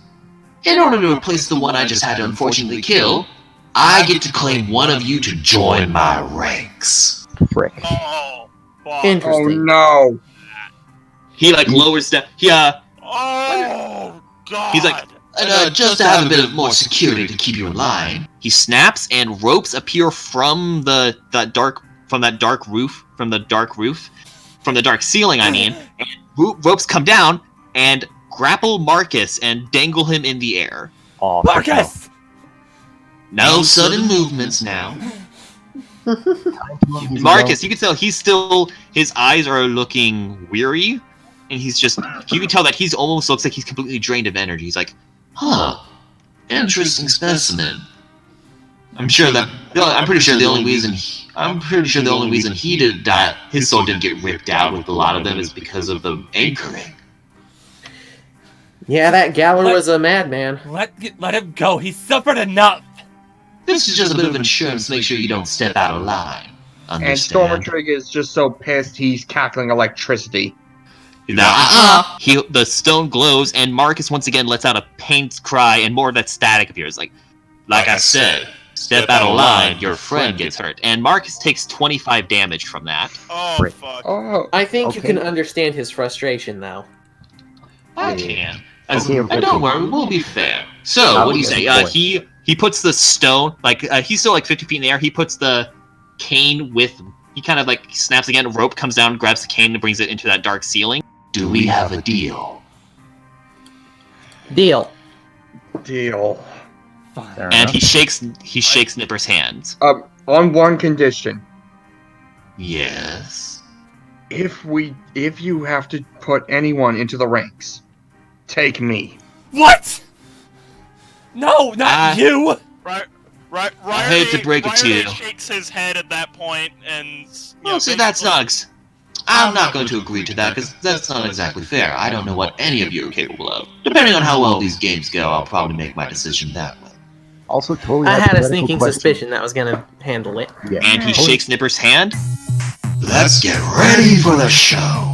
in order to replace the one I just had to unfortunately kill, I get to claim one of you to join my ranks. Frick. Oh, fuck. Oh Interesting. no. he lowers down. Oh, God. He's like, And just to have a bit of more security to keep you in line. he snaps and ropes appear from that dark roof, from the dark ceiling, I mean, and ropes come down and grapple Marcus and dangle him in the air. Oh, Marcus! No sudden movements now. no. Marcus, you can tell his eyes are looking weary, and you can tell that he's almost looks like he's completely drained of energy. He's like, huh, interesting specimen. I'm pretty sure the only reason he did die, his soul didn't get ripped out with a lot of them, is because of the anchoring. Yeah, that Galler was a madman. Let him go. He's suffered enough. This is just a bit of insurance to make sure you don't step out of line. And Understand? Stormatrig is just so pissed he's cackling electricity. Now, the stone glows, and Marcus once again lets out a pained cry, and more of that static appears. Like I said, step out of line, your friend gets hurt. And Marcus takes 25 damage from that. Oh, Frick. fuck. Oh, I think you Okay. can understand his frustration, though. I can. Okay, And don't worry, we'll be fair. So, That what do you was say? a good He puts the stone, he's still like 50 feet in the air. He puts the cane he kind of like snaps again. A rope comes down, grabs the cane, and brings it into that dark ceiling. Do we have a deal? Deal. deal. Fair And enough. he shakes Nipper's hand. On one condition. Yes. If you have to put anyone into the ranks, take me. What? No, not you. Right. I hate to break it to you. Shakes his head at that point, and Well, see, that's not. I'm not going to agree to that because that's not exactly fair. I don't know what any of you are capable of. Depending on how well these games go, I'll probably make my decision that way. Also, totally. I had a hypothetical sneaking question. suspicion that was gonna handle it. Yeah. And he shakes Nipper's hand. Let's get ready for the show.